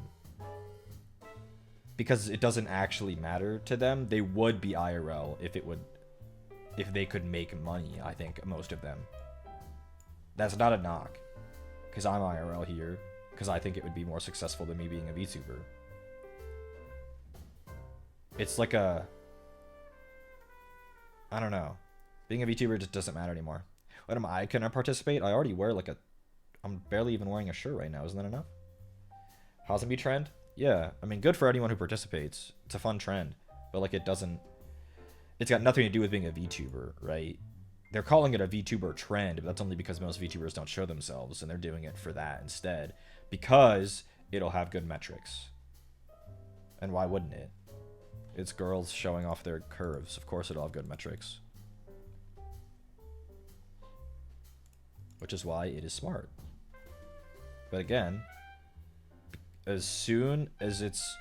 Because it doesn't actually matter to them. They would be IRL if they could make money, I think, most of them. That's not a knock. Because I'm IRL here. Because I think it would be more successful than me being a VTuber. It's like a... I don't know. Being a VTuber just doesn't matter anymore. What am I? Can I participate? I already wear like a... I'm barely even wearing a shirt right now. Isn't that enough? Hazami trend? Yeah. I mean, good for anyone who participates. It's a fun trend. But like it doesn't... It's got nothing to do with being a VTuber, right? They're calling it a VTuber trend, but that's only because most VTubers don't show themselves, and they're doing it for that instead. Because it'll have good metrics. And why wouldn't it? It's girls showing off their curves. Of course it'll have good metrics. Which is why it is smart. But again, as soon as it's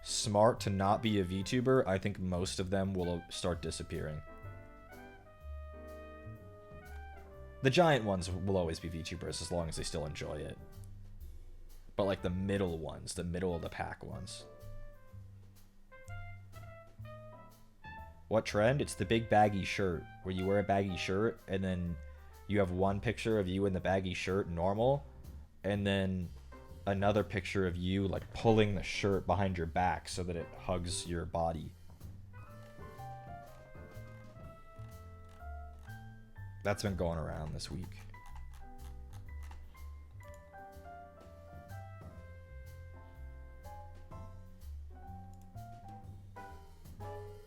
smart to not be a VTuber, I think most of them will start disappearing. The giant ones will always be VTubers as long as they still enjoy it. But like the middle ones, the middle of the pack ones. What trend? It's the big baggy shirt, where you wear a baggy shirt and then you have one picture of you in the baggy shirt normal, and then another picture of you like pulling the shirt behind your back so that it hugs your body. That's been going around this week.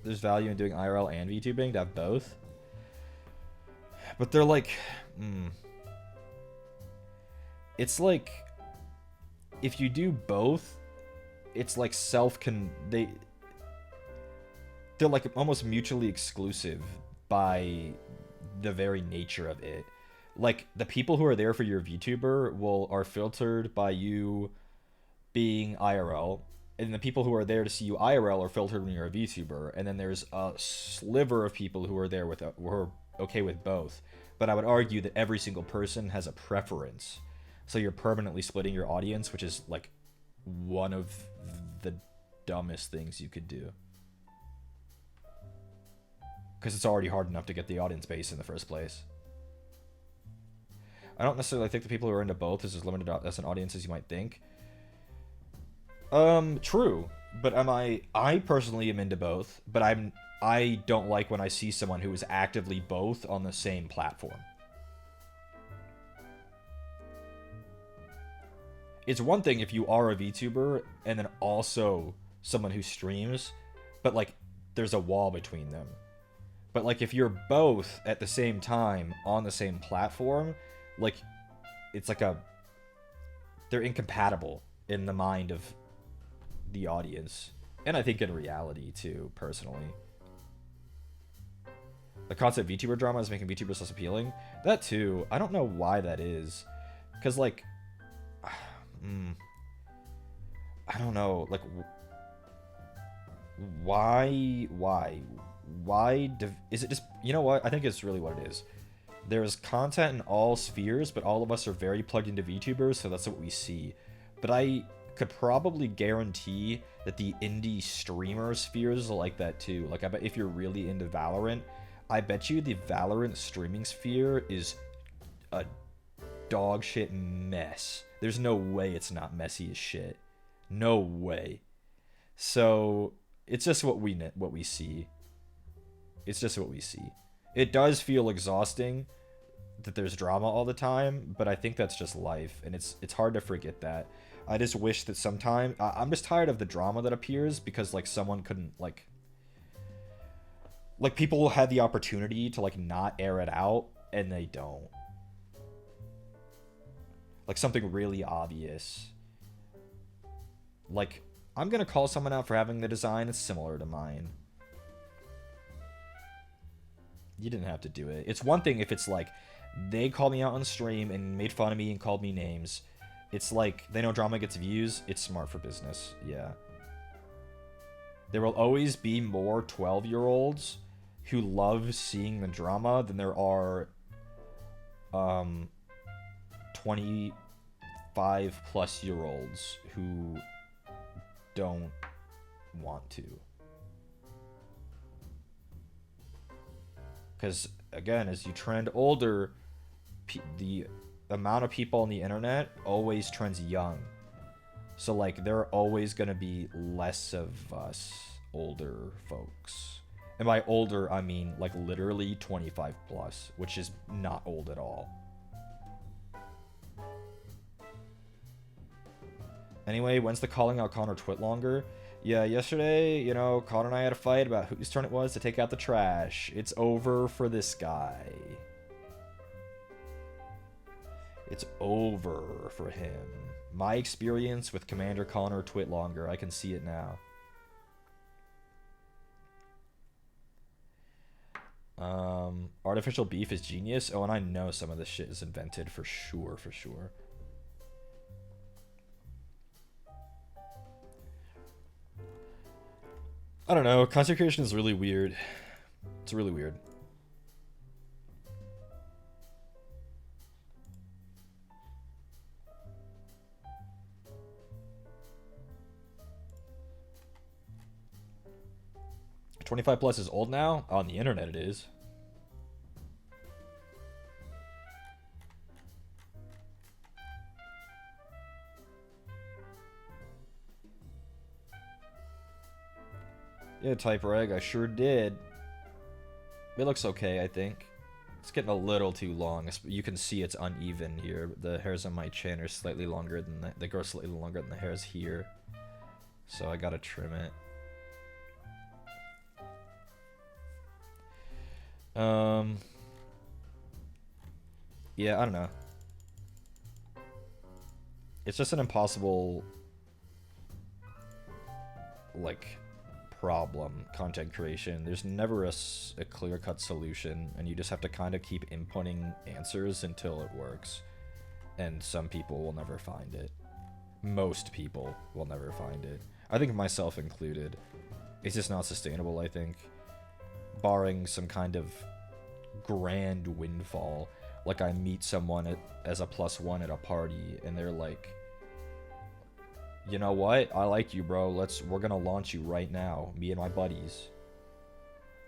There's value in doing IRL and VTubing to have both. But they're like... It's like... If you do both, it's like they're like almost mutually exclusive by the very nature of it. Like, the people who are there for your VTuber are filtered by you being IRL, and the people who are there to see you IRL are filtered when you're a VTuber, and then there's a sliver of people who are there who are okay with both. But I would argue that every single person has a preference. So you're permanently splitting your audience, which is like one of the dumbest things you could do. Because it's already hard enough to get the audience base in the first place. I don't necessarily think the people who are into both is as limited as an audience as you might think. True. But I personally am into both, but I don't like when I see someone who is actively both on the same platform. It's one thing if you are a VTuber and then also someone who streams, but like there's a wall between them. But like if you're both at the same time on the same platform, like it's like they're incompatible in the mind of the audience. And I think in reality too, personally. The concept of VTuber drama is making VTubers less appealing. That too. I don't know why that is. Because like... I don't know, like, why, is it just, you know what, I think it's really what it is. There's content in all spheres, but all of us are very plugged into VTubers, so that's what we see. But I could probably guarantee that the indie streamer spheres are like that too. Like, I bet if you're really into Valorant, I bet you the Valorant streaming sphere is a dog shit mess. There's no way it's not messy as shit. No way. So it's just what we see. It's just what we see. It does feel exhausting that there's drama all the time, but I think that's just life, and it's hard to forget that. I just wish that sometime I'm just tired of the drama that appears because like someone couldn't like people had the opportunity to like not air it out and they don't. Like something really obvious. Like, I'm gonna call someone out for having the design that's similar to mine. You didn't have to do it. It's one thing if it's like, they called me out on stream and made fun of me and called me names. It's like, they know drama gets views. It's smart for business. Yeah. There will always be more 12-year-olds who love seeing the drama than there are 25-plus-year-olds who don't want to. Because, again, as you trend older, the amount of people on the internet always trends young. So, like, there are always going to be less of us older folks. And by older, I mean, like, literally 25 plus, which is not old at all. Anyway, when's the calling out Connor twit longer? Yeah, yesterday, you know, Connor and I had a fight about whose turn it was to take out the trash. It's over for this guy. It's over for him. My experience with Commander Connor twit longer. I can see it now. Artificial beef is genius. Oh, and I know some of this shit is invented for sure, for sure. I don't know. Content creation is really weird. It's really weird. $25 plus is old now? On the internet it is. Yeah, type reg, I sure did. It looks okay, I think. It's getting a little too long. You can see it's uneven here. The hairs on my chin are slightly longer than they grow slightly longer than the hairs here. So I gotta trim it. Yeah, I don't know. It's just an impossible, like, problem, content creation. There's never a clear-cut solution, and you just have to kind of keep inputting answers until it works. And some people will never find it. Most people will never find it. I think myself included. It's just not sustainable, I think. Barring some kind of grand windfall. Like I meet someone as a +1 at a party, and they're like, you know what? I like you, bro. We're gonna launch you right now. Me and my buddies.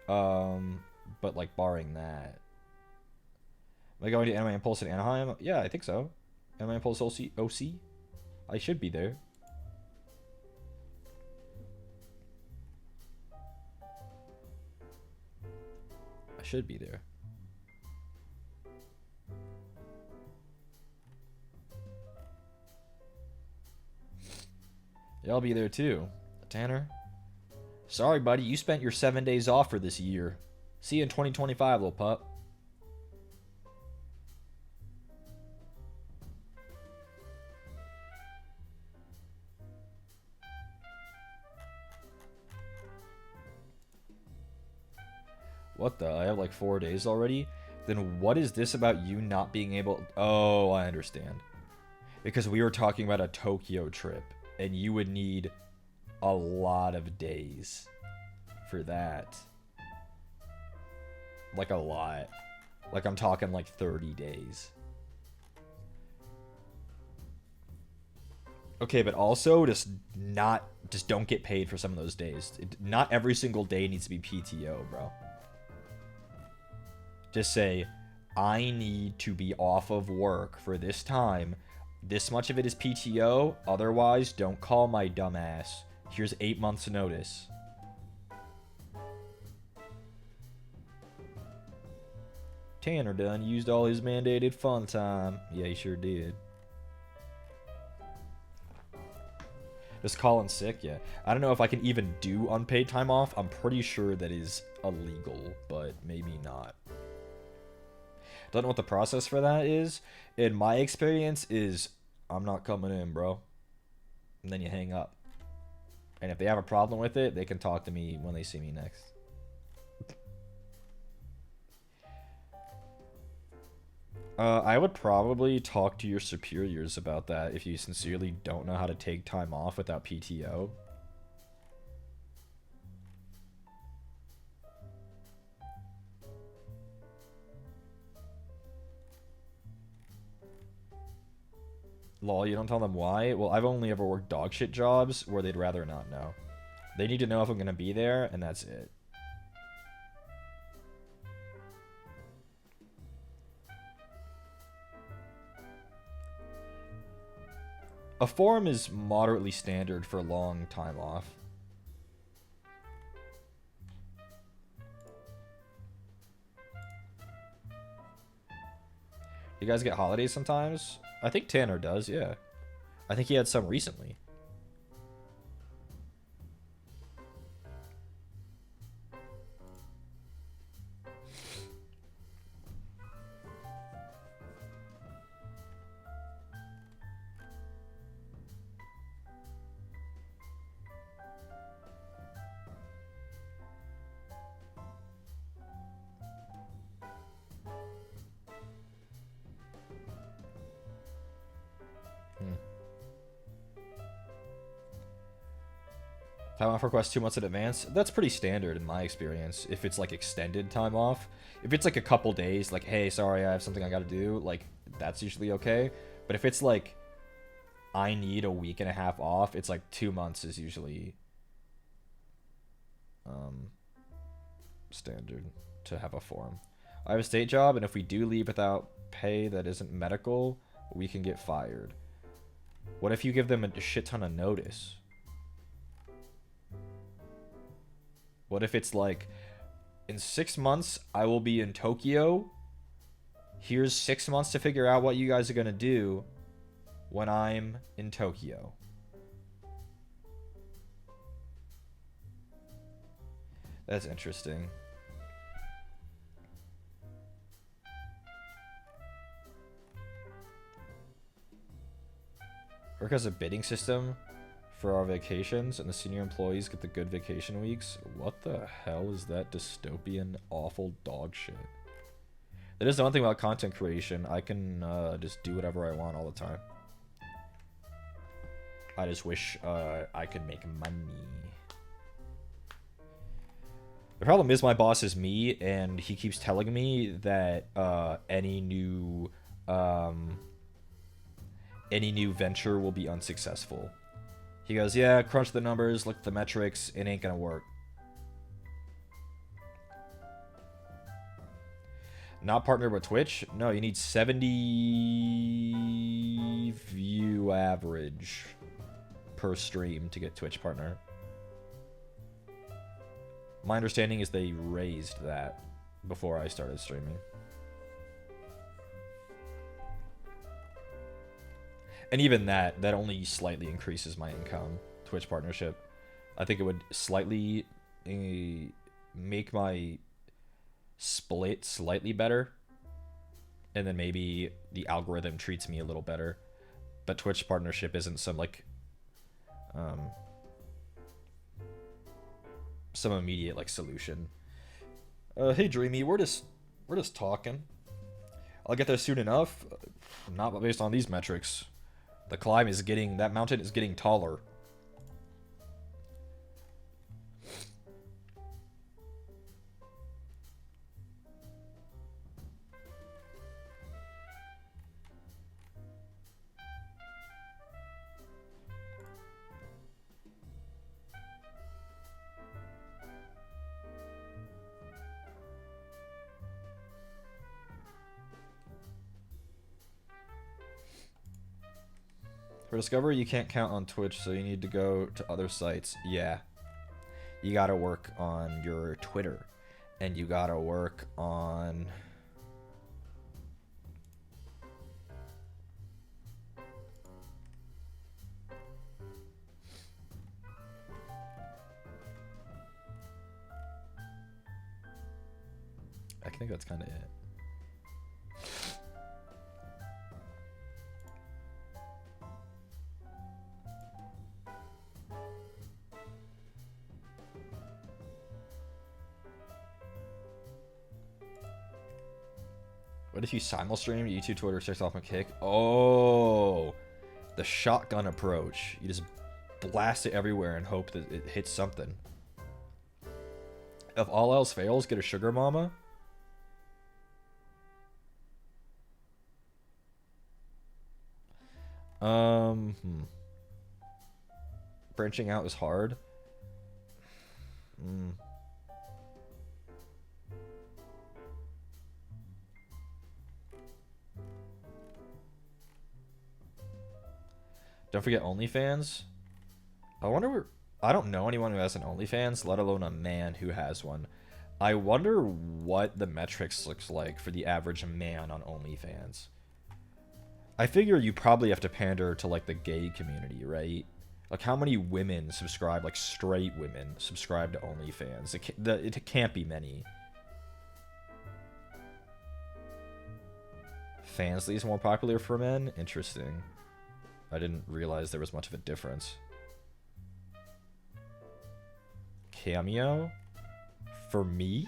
But like barring that. Am I going to Anime Impulse in Anaheim? Yeah, I think so. Anime Impulse OC? I should be there. I should be there. Yeah, I'll be there too. Tanner? Sorry, buddy. You spent your 7 days off for this year. See you in 2025, little pup. What the? I have like 4 days already? Then what is this about you not being able... Oh, I understand. Because we were talking about a Tokyo trip, and you would need a lot of days for that. Like a lot. Like I'm talking like 30 days. Okay, but also just don't get paid for some of those days. Not every single day needs to be PTO, bro. Just say, I need to be off of work for this time. This much of it is PTO. Otherwise, don't call my dumb ass. Here's 8 months notice. Tanner done used all his mandated fun time. Yeah, he sure did. Just calling sick? Yeah. I don't know if I can even do unpaid time off. I'm pretty sure that is illegal, but maybe not. Don't know what the process for that is. In my experience is, I'm not coming in, bro. And then you hang up. And if they have a problem with it, they can talk to me when they see me next. I would probably talk to your superiors about that if you sincerely don't know how to take time off without PTO. Lol, you don't tell them why? Well, I've only ever worked dog shit jobs where they'd rather not know. They need to know if I'm going to be there, and that's it. A forum is moderately standard for long time off. You guys get holidays sometimes? I think Tanner does, yeah. I think he had some recently. Time off request 2 months in advance. That's pretty standard in my experience. If it's like extended time off, if it's like a couple days, like, hey, sorry, I have something I gotta do, like, that's usually okay. But if it's like, I need a week and a half off, it's like 2 months is usually standard to have a forum. I have a state job, and if we do leave without pay that isn't medical, we can get fired. What if you give them a shit ton of notice? What if it's like, in 6 months, I will be in Tokyo, Here's 6 months to figure out what you guys are gonna do when I'm in Tokyo. That's interesting. Work has a bidding system for our vacations, and the senior employees get the good vacation weeks. What the hell is that dystopian, awful dog shit? That is the one thing about content creation. I can just do whatever I want all the time. I just wish I could make money. The problem is my boss is me, and he keeps telling me that any new venture will be unsuccessful. He goes, yeah, crunch the numbers, look at the metrics, it ain't gonna work. Not partnered with Twitch? No, you need 70 view average per stream to get Twitch partner. My understanding is they raised that before I started streaming. And even that only slightly increases my income, Twitch partnership. I think it would slightly make my split slightly better. And then maybe the algorithm treats me a little better. But Twitch partnership isn't some, like, some immediate, like, solution. Hey, Dreamy, we're just talking. I'll get there soon enough. Not based on these metrics. The climb is getting... That mountain is getting taller. For Discovery, you can't count on Twitch, so you need to go to other sites. Yeah. You gotta work on your Twitter. And you gotta work on... I think that's kind of it. What if you simul-stream YouTube, Twitter, TikTok, and Kick? Oh, the shotgun approach. You just blast it everywhere and hope that it hits something. If all else fails, get a sugar mama. Branching out is hard. Don't forget OnlyFans. I don't know anyone who has an OnlyFans, let alone a man who has one. I wonder what the metrics looks like for the average man on OnlyFans. I figure you probably have to pander to, like, the gay community, right? Like, how many women subscribe, like, straight women subscribe to OnlyFans? It can't be many. Fansly is more popular for men? Interesting. I didn't realize there was much of a difference. Cameo? For me?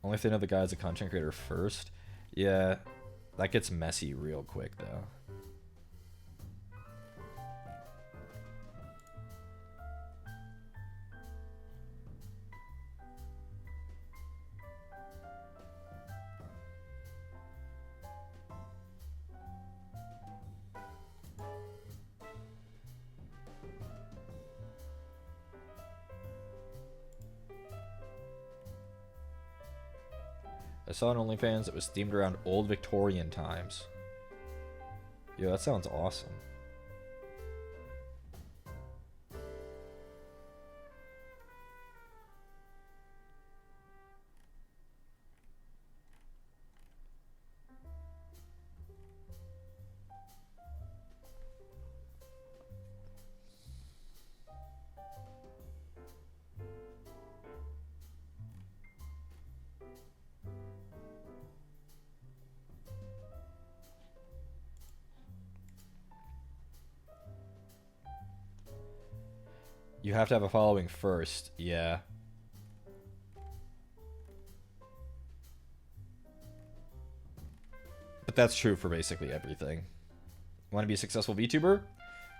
Only if they know the guy's a content creator first. Yeah, that gets messy real quick, though. I saw on OnlyFans that was themed around old Victorian times. Yo, that sounds awesome. You have to have a following first, yeah. But that's true for basically everything. Want to be a successful VTuber?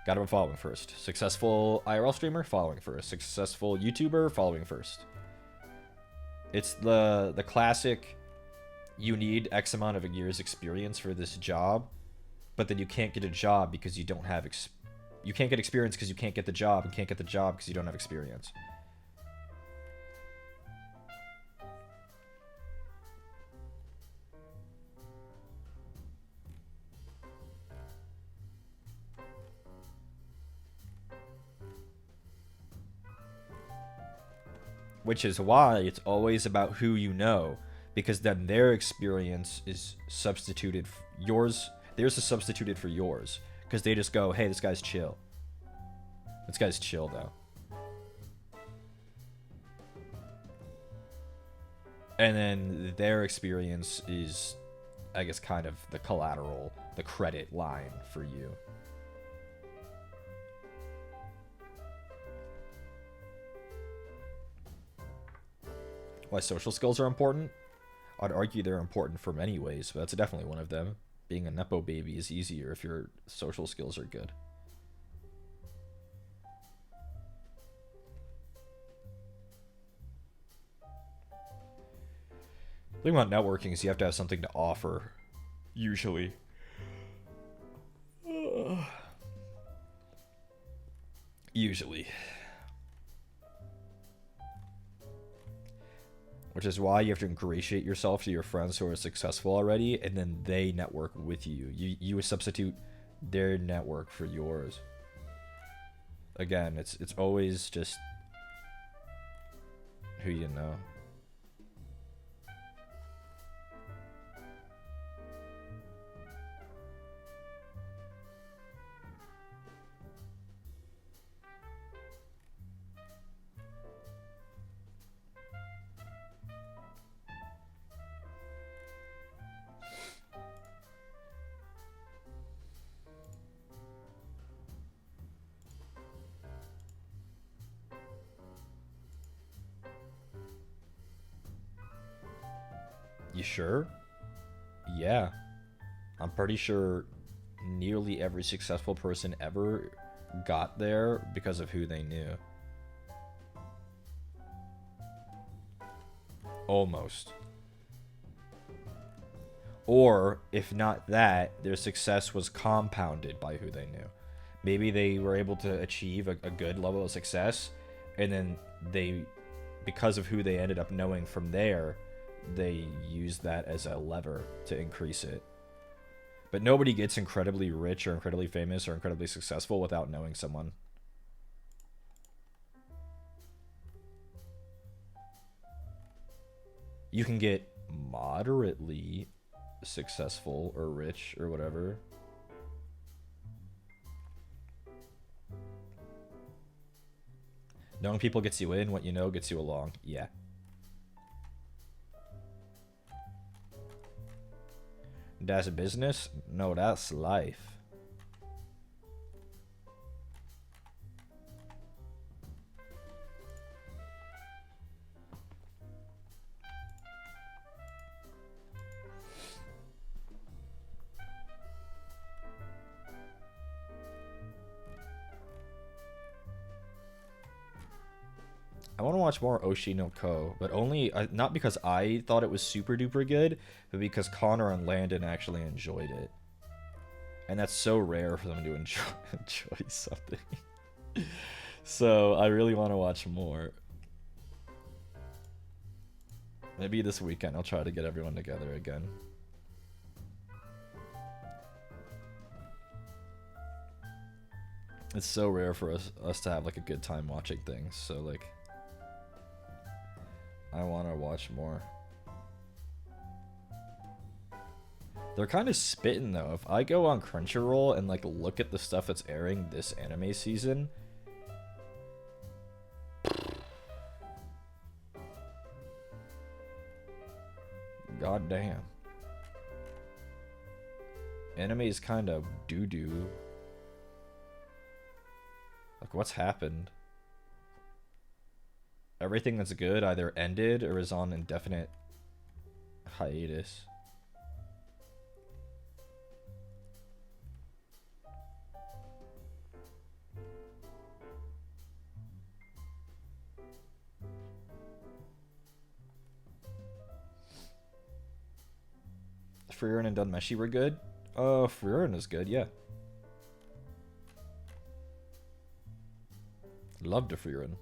Gotta have a following first. Successful IRL streamer? Following first. Successful YouTuber? Following first. It's the classic, you need X amount of years experience for this job, but then you can't get a job because you don't have you can't get experience because you can't get the job, and can't get the job because you don't have experience. Which is why it's always about who you know, because then their experience is substituted yours. Theirs is substituted for yours, because they just go, hey, this guy's chill. This guy's chill, though. And then their experience is, I guess, kind of the collateral, the credit line for you. Why social skills are important? I'd argue they're important for many ways, but that's definitely one of them. Being a Nepo baby is easier if your social skills are good. The thing about networking is you have to have something to offer, usually. Usually. Which is why you have to ingratiate yourself to your friends who are successful already, and then they network with you. You substitute their network for yours. Again, it's always just who you know. You sure? Yeah. I'm pretty sure nearly every successful person ever got there because of who they knew. Almost. Or, if not that, their success was compounded by who they knew. Maybe they were able to achieve a good level of success, and then they, because of who they ended up knowing from there, they use that as a lever to increase it. But nobody gets incredibly rich or incredibly famous or incredibly successful without knowing someone. You can get moderately successful or rich or whatever. Knowing people gets you in, what you know gets you along. Yeah. That's a business? No, that's life. I want to watch more Oshi no Ko, but only not because I thought it was super duper good, but because Connor and Landon actually enjoyed it. And that's so rare for them to enjoy something. So I really want to watch more. Maybe this weekend I'll try to get everyone together again. It's so rare for us to have like a good time watching things, so like I want to watch more. They're kind of spitting though. If I go on Crunchyroll and like look at the stuff that's airing this anime season, god damn. Anime is kind of doo-doo. Like, what's happened? everything that's good either ended or is on indefinite hiatus. Frieren and Dunmeshi were good. Frieren is good, yeah. Loved a Frieren.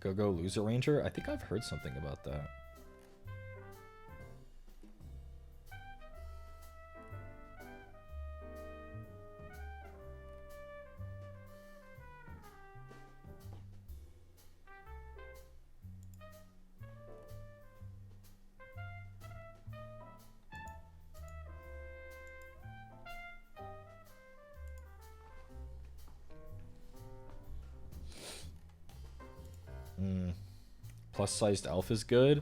Go Loser Ranger? I think I've heard something about that. Plus-sized elf is good.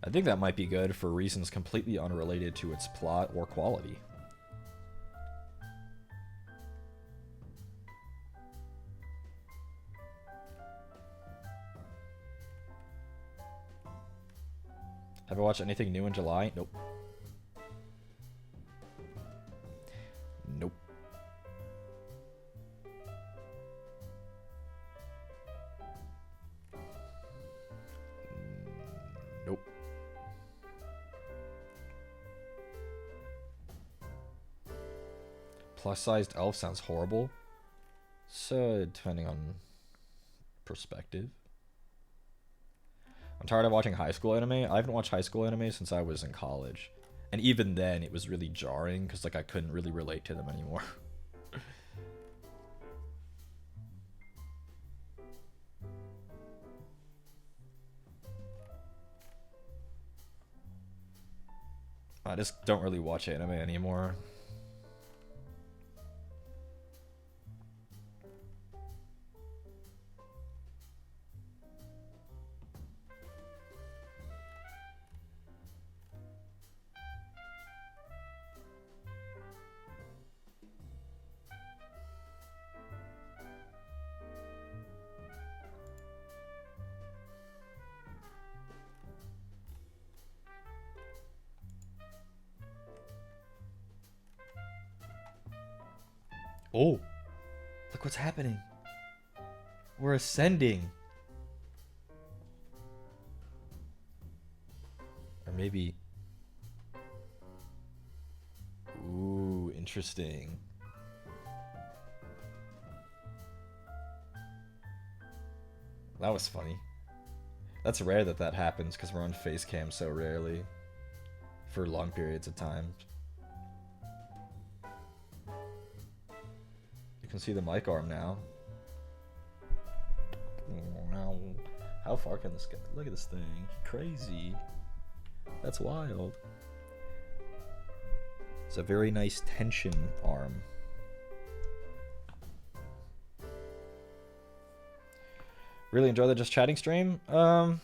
I think that might be good for reasons completely unrelated to its plot or quality. Have I watched anything new in July? Nope. Nope. Nope. Plus-sized elf sounds horrible. So, depending on perspective. I'm tired of watching high school anime. I haven't watched high school anime since I was in college. And even then, it was really jarring because like I couldn't really relate to them anymore. I just don't really watch anime anymore. Oh, look what's happening. We're ascending. Or maybe... Ooh, interesting. That was funny. That's rare that that happens because we're on face cam so rarely. For long periods of time. You can see the mic arm now. How far can this get? Look at this thing. Crazy. That's wild. It's a very nice tension arm. Really enjoy the Just Chatting stream. Glad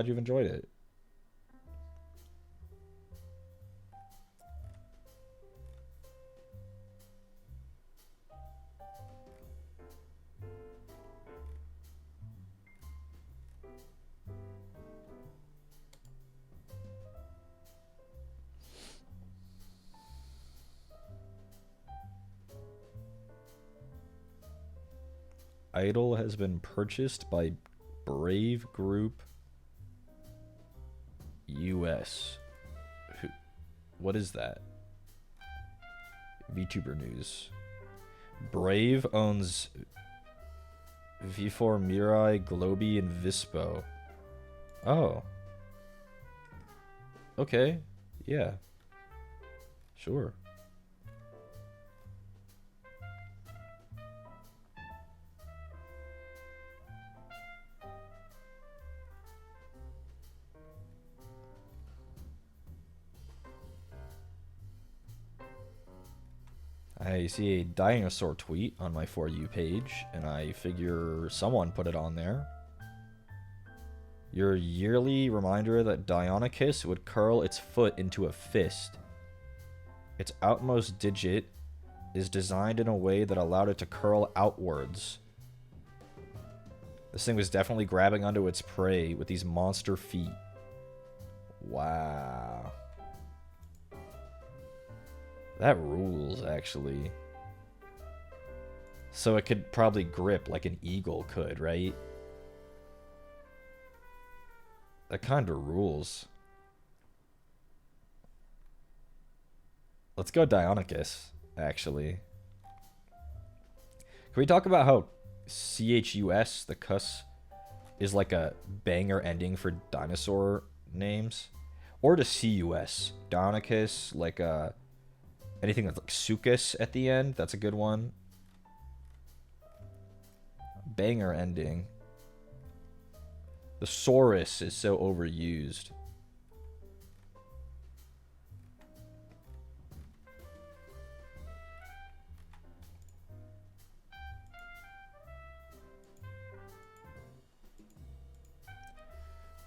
you've enjoyed it. Idol has been purchased by Brave Group US. What is that? VTuber news. Brave owns V4 Mirai, Globy, and Vispo. Oh. Okay. Yeah. Sure. I see a dinosaur tweet on my For You page, and I figure someone put it on there. Your yearly reminder that Deinonychus would curl its foot into a fist. Its outmost digit is designed in a way that allowed it to curl outwards. This thing was definitely grabbing onto its prey with these monster feet. Wow. That rules, actually. So it could probably grip like an eagle could, right? That kind of rules. Let's go Deinonychus, actually. Can we talk about how CHUS, the cuss, is like a banger ending for dinosaur names? Or to CUS, Deinonychus, like anything that's like Sucus at the end, that's a good one. Banger ending. The Saurus is so overused.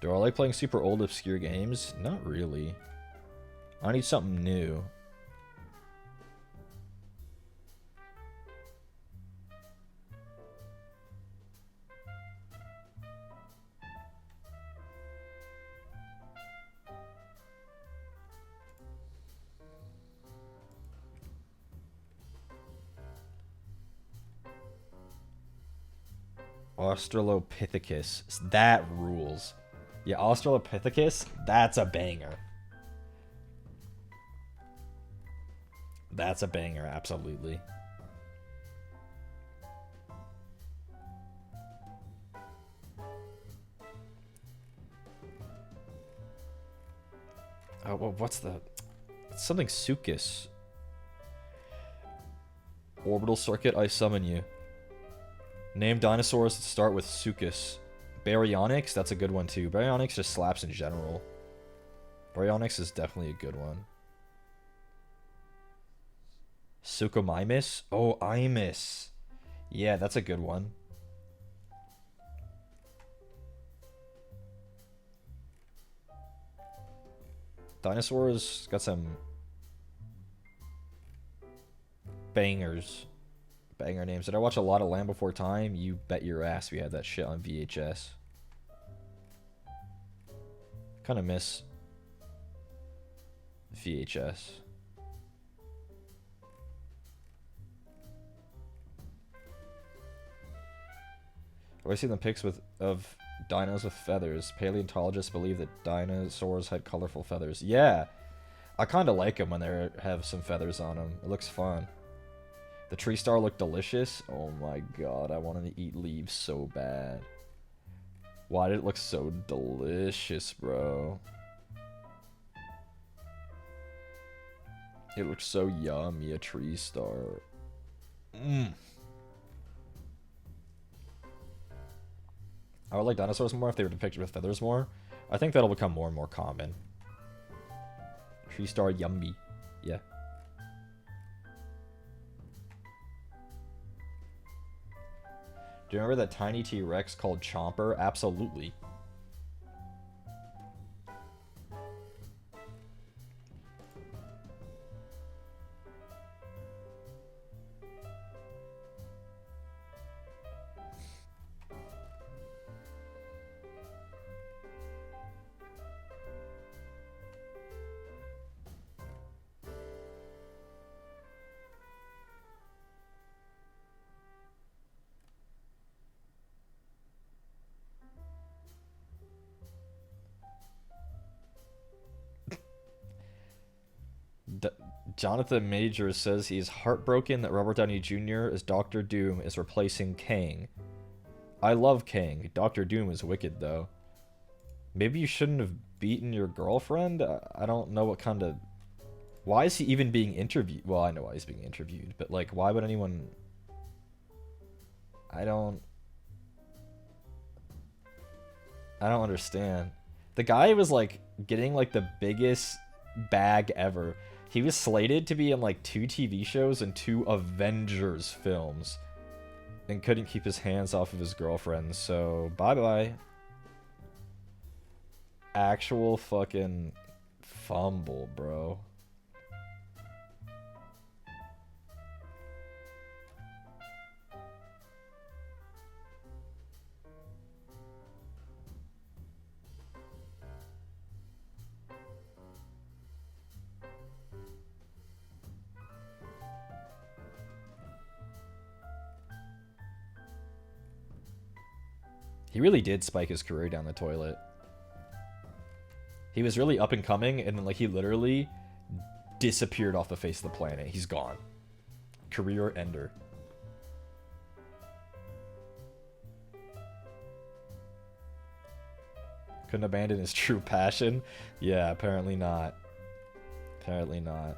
Do I like playing super old obscure games? Not really. I need something new. Australopithecus. That rules. Yeah, Australopithecus, that's a banger. That's a banger, absolutely. Oh, well, what's the... It's something Sucus. Orbital circuit, I summon you. Name dinosaurs that start with Sucus. Baryonyx, that's a good one too. Baryonyx just slaps in general. Baryonyx is definitely a good one. Suchomimus? Oh, Imus. Yeah, that's a good one. Dinosaurs got some bangers. Banger names. Did I watch a lot of Land Before Time? You bet your ass we had that shit on VHS. Kind of miss VHS. Have I seen the pics of dinos with feathers? Paleontologists believe that dinosaurs had colorful feathers. Yeah, I kind of like them when they have some feathers on them. It looks fun. The tree star looked delicious. Oh my god, I wanted to eat leaves so bad. Why did it look so delicious, bro? It looked so yummy, a tree star. Mmm. I would like dinosaurs more if they were depicted with feathers more. I think that'll become more and more common. Tree star yummy. Yeah. Do you remember that tiny T-Rex called Chomper? Absolutely. Jonathan Majors says he's heartbroken that Robert Downey Jr. as Doctor Doom is replacing Kang. I love Kang. Doctor Doom is wicked, though. Maybe you shouldn't have beaten your girlfriend? I don't know what kind of... Why is he even being interviewed? Well, I know why he's being interviewed, but, like, why would anyone... I don't understand. The guy was, like, getting, like, the biggest bag ever. He was slated to be in like 2 TV shows and 2 Avengers films. And couldn't keep his hands off of his girlfriend, so bye-bye. Actual fucking fumble, bro. He really did spike his career down the toilet. He was really up and coming, and then like he literally disappeared off the face of the planet. He's gone. Career ender. Couldn't abandon his true passion? Yeah, apparently not. Apparently not.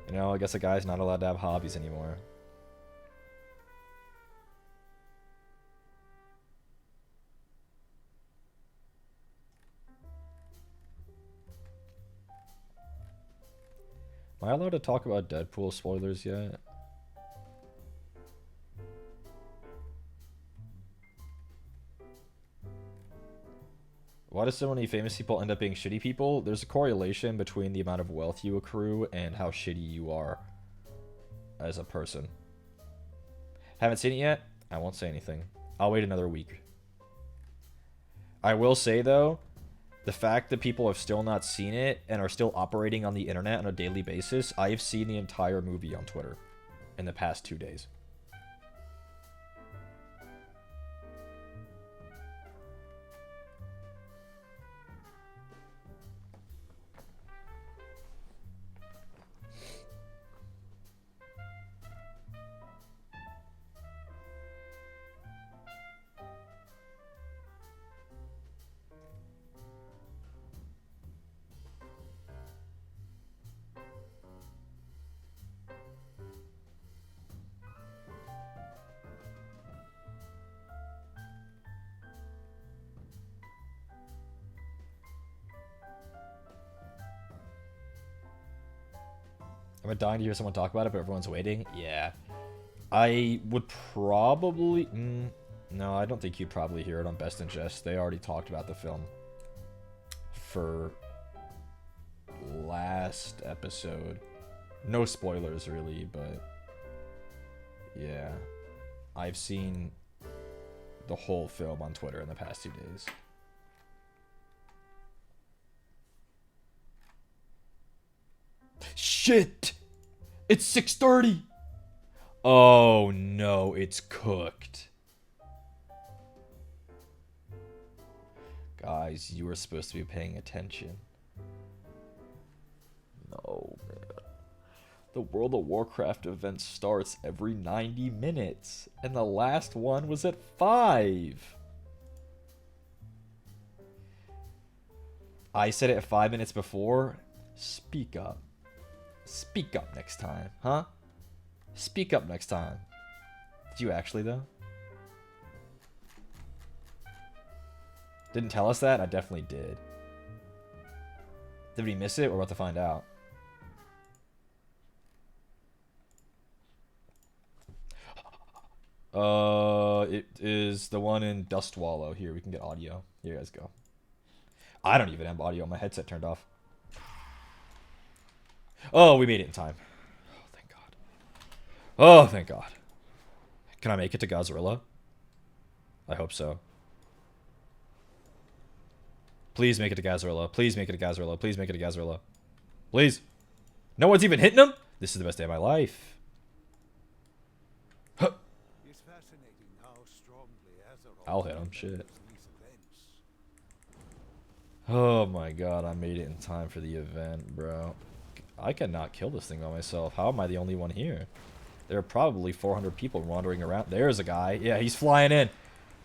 You know, I guess a guy's not allowed to have hobbies anymore. Am I allowed to talk about Deadpool spoilers yet? Why do so many famous people end up being shitty people? There's a correlation between the amount of wealth you accrue and how shitty you are as a person. Haven't seen it yet? I won't say anything. I'll wait another week. I will say, though, the fact that people have still not seen it and are still operating on the internet on a daily basis, I've seen the entire movie on Twitter in the past 2 days. I'm dying to hear someone talk about it, but everyone's waiting. Yeah. I would probably... no, I don't think you'd probably hear it on Best in Jest. They already talked about the film for last episode. No spoilers, really, but... yeah. I've seen the whole film on Twitter in the past 2 days. Shit! It's 6:30! Oh no, it's cooked. Guys, you were supposed to be paying attention. No, man. The World of Warcraft event starts every 90 minutes, and the last one was at 5. I said it 5 minutes before. Speak up. Speak up next time, huh? Speak up next time. Did you actually, though? Didn't tell us that? I definitely did. Did we miss it? We're about to find out. It is the one in Dustwallow. Here, we can get audio. Here you guys go. I don't even have audio. My headset turned off. Oh, we made it in time. Oh, thank God. Oh, thank God. Can I make it to Gazrilla? I hope so. Please make it to Gazrilla. Please make it to Gazrilla. Please make it to Gazrilla. Please. No one's even hitting him? This is the best day of my life. Huh. It's fascinating how strongly Azeroth I'll hit him. Shit. Oh my God, I made it in time for the event, bro. I cannot kill this thing by myself. How am I the only one here? There are probably 400 people wandering around. There's a guy. Yeah, he's flying in.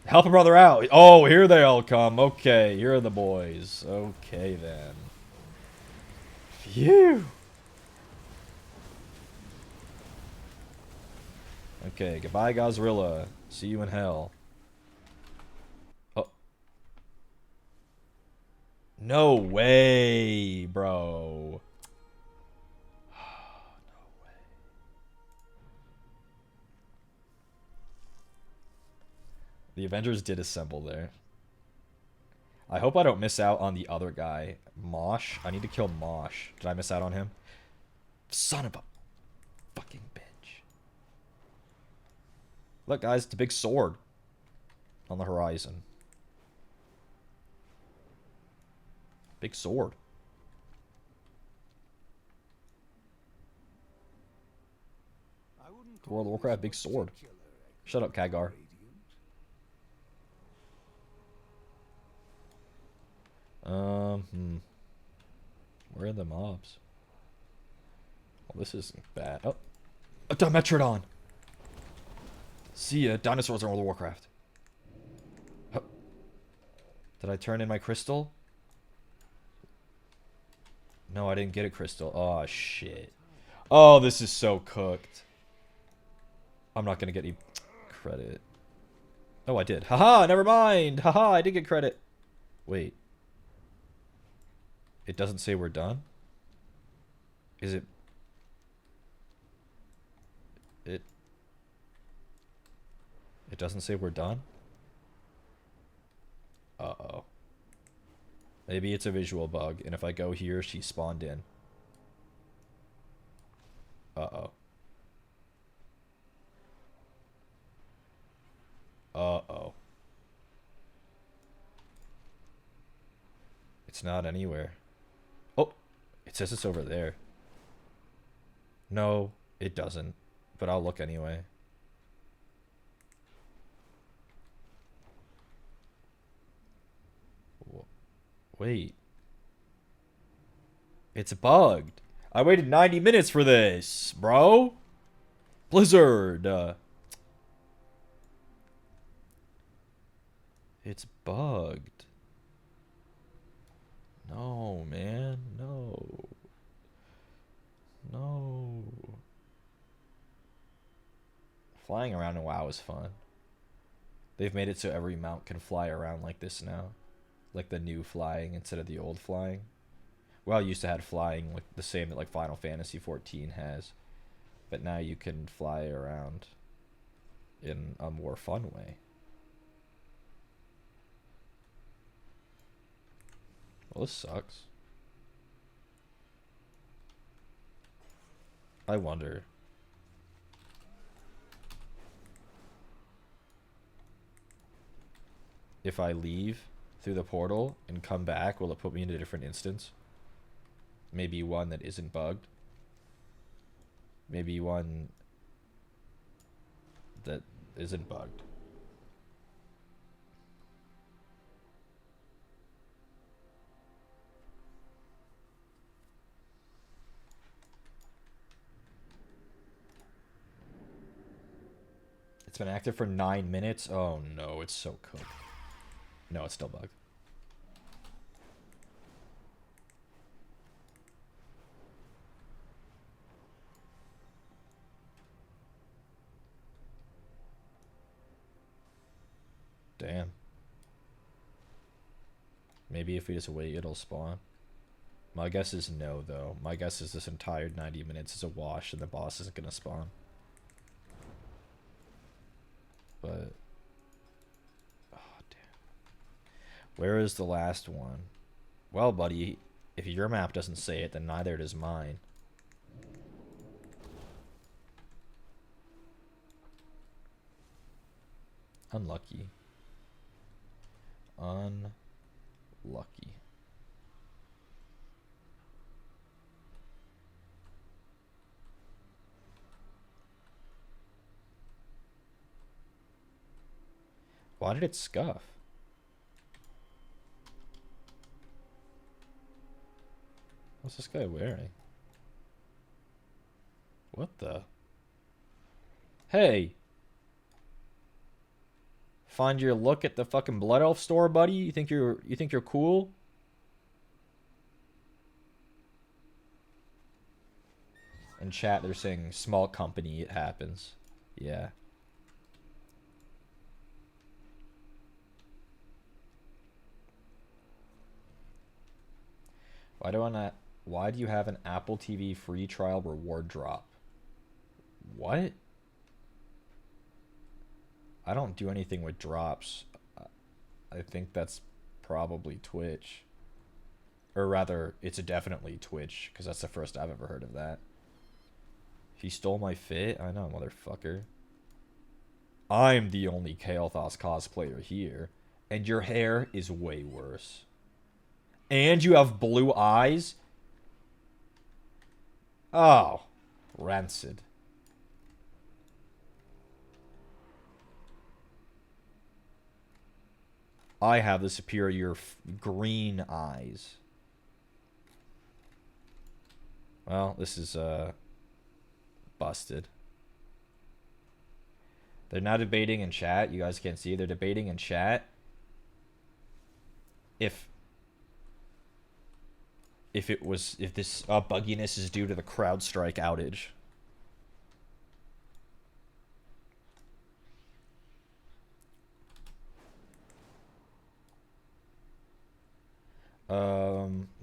Help a brother out. Oh, here they all come. Okay, here are the boys. Okay, then. Phew. Okay, goodbye, Gazrilla. See you in hell. Oh. No way, bro. The Avengers did assemble there. I hope I don't miss out on the other guy. Mosh. I need to kill Mosh. Did I miss out on him? Son of a fucking bitch. Look, guys, it's a big sword on the horizon. Big sword. World of Warcraft, big sword. Shut up, Khadgar. Where are the mobs? Well, this isn't bad. Oh, a Dimetrodon! See ya, dinosaurs in World of Warcraft. Huh. Did I turn in my crystal? No, I didn't get a crystal. Oh, shit. Oh, this is so cooked. I'm not gonna get any credit. Oh, I did. Haha, never mind. Haha, I did get credit. Wait. It doesn't say we're done? Is it... It doesn't say we're done? Uh-oh. Maybe it's a visual bug, and if I go here, she spawned in. Uh-oh. Uh-oh. It's not anywhere. Oh! It says it's over there. No, it doesn't. But I'll look anyway. Wait. It's bugged. I waited 90 minutes for this, bro. Blizzard. It's bugged. No, man. No. No. Flying around in WoW is fun. They've made it so every mount can fly around like this now. Like the new flying instead of the old flying. WoW used to have flying like the same that like Final Fantasy 14 has. But now you can fly around in a more fun way. Well, this sucks. I wonder. If I leave through the portal and come back, will it put me in a different instance? Maybe one that isn't bugged. Maybe one that isn't bugged. It's been active for 9 minutes. Oh no, it's so cooked. No, it's still bugged. Damn. Maybe if we just wait, it'll spawn. My guess is no, though. My guess is this entire 90 minutes is a wash and the boss isn't gonna spawn. But... oh, damn. Where is the last one? Well, buddy, if your map doesn't say it, then neither does mine. Unlucky. Unlucky. Why did it scuff? What's this guy wearing? What the? Hey! Find your look at the fucking Blood Elf store, buddy? You think you're cool? In chat, they're saying small company, it happens. Yeah. Why do you have an Apple TV free trial reward drop? What? I don't do anything with drops. I think that's probably Twitch. Or rather, it's definitely Twitch, because that's the first I've ever heard of that. He stole my fit? I know, motherfucker. I'm the only Kael'thas cosplayer here, and your hair is way worse. And you have blue eyes? Oh, rancid. I have the superior green eyes. Well, this is busted. They're now debating in chat. You guys can't see. They're debating in chat if this bugginess is due to the CrowdStrike outage.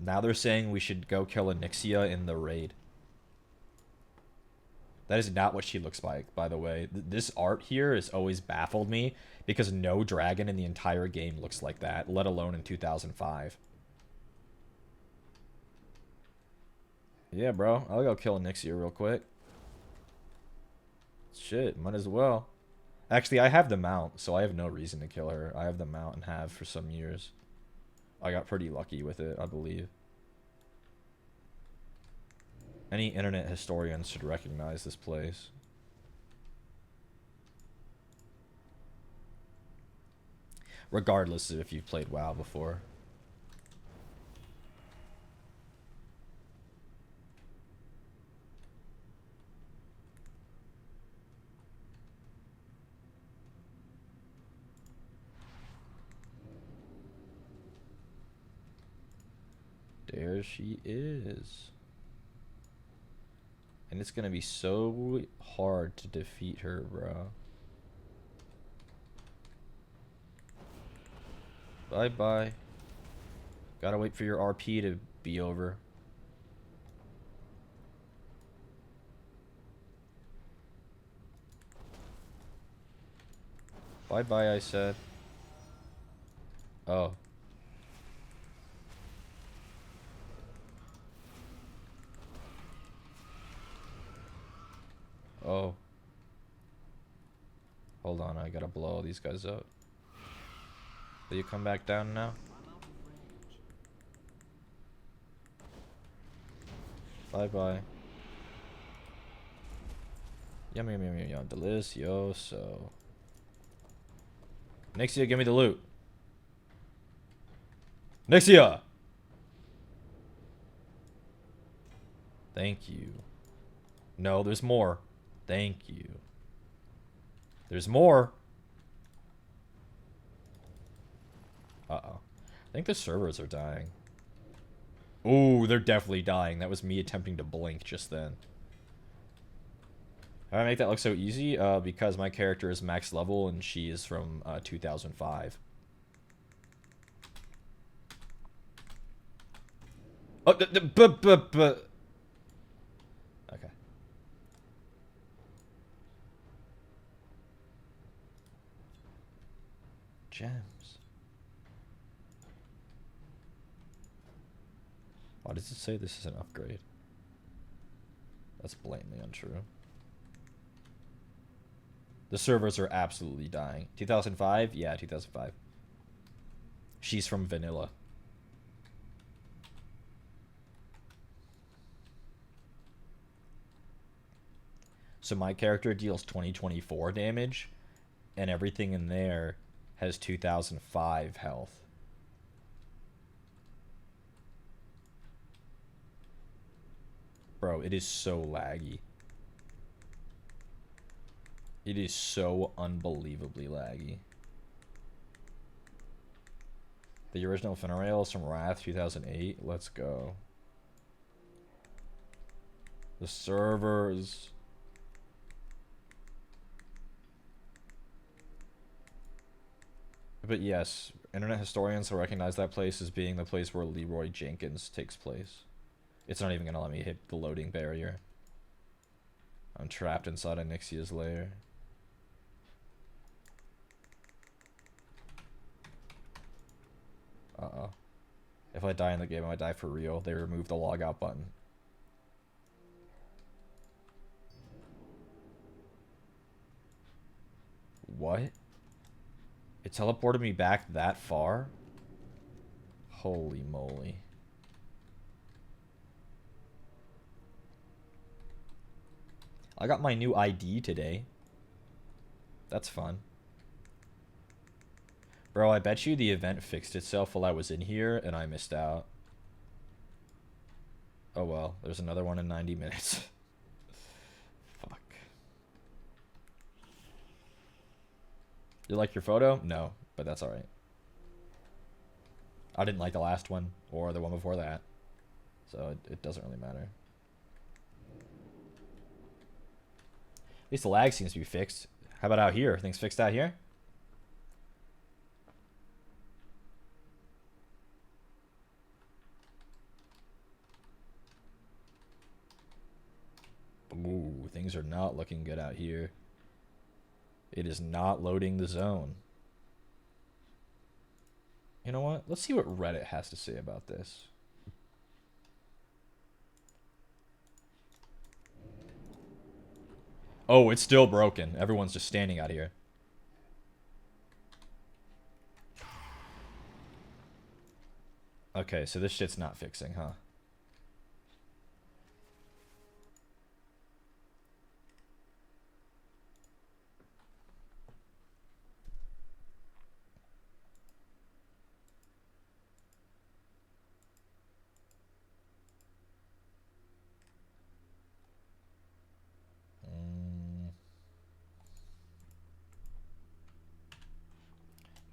Now they're saying we should go kill Onyxia in the raid. That is not what she looks like, by the way. This art here has always baffled me because no dragon in the entire game looks like that, let alone in 2005. Yeah, bro. I'll go kill Onyxia real quick. Shit, might as well. Actually, I have the mount, so I have no reason to kill her. I have the mount and have for some years. I got pretty lucky with it, I believe. Any internet historians should recognize this place. Regardless of if you've played WoW before. There she is. And it's gonna be so hard to defeat her, bro. Bye-bye. Gotta wait for your RP to be over. Bye-bye, I said. Oh. Oh. Hold on, I gotta blow all these guys up. Will you come back down now? Bye-bye. Yum, yum, yum, yum, yum. Delicioso. Nixia, give me the loot. Nixia! Thank you. No, there's more. Thank you. There's more. Uh-oh. I think the servers are dying. Ooh, they're definitely dying. That was me attempting to blink just then. How do I make that look so easy? Because my character is max level and she is from 2005. Oh, okay. Gems. Why does it say this is an upgrade? That's blatantly untrue. The servers are absolutely dying. 2005? Yeah, 2005. She's from vanilla. So my character deals 2024 damage, and everything in there has 2005 health. Bro, it is so laggy. It is so unbelievably laggy. The original Fenrir is from Wrath 2008. Let's go. The servers. But yes, internet historians will recognize that place as being the place where Leroy Jenkins takes place. It's not even gonna let me hit the loading barrier. I'm trapped inside Onyxia's lair. Uh-oh. If I die in the game, I might die for real. They removed the logout button. What? It teleported me back that far? Holy moly. I got my new ID today. That's fun. Bro, I bet you the event fixed itself while I was in here and I missed out. Oh well, there's another one in 90 minutes. Fuck. You like your photo? No, but that's alright. I didn't like the last one or the one before that. So it doesn't really matter. At least the lag seems to be fixed. How about out here? Things fixed out here? Ooh, things are not looking good out here. It is not loading the zone. You know what? Let's see what Reddit has to say about this. Oh, it's still broken. Everyone's just standing out here. Okay, so this shit's not fixing, huh?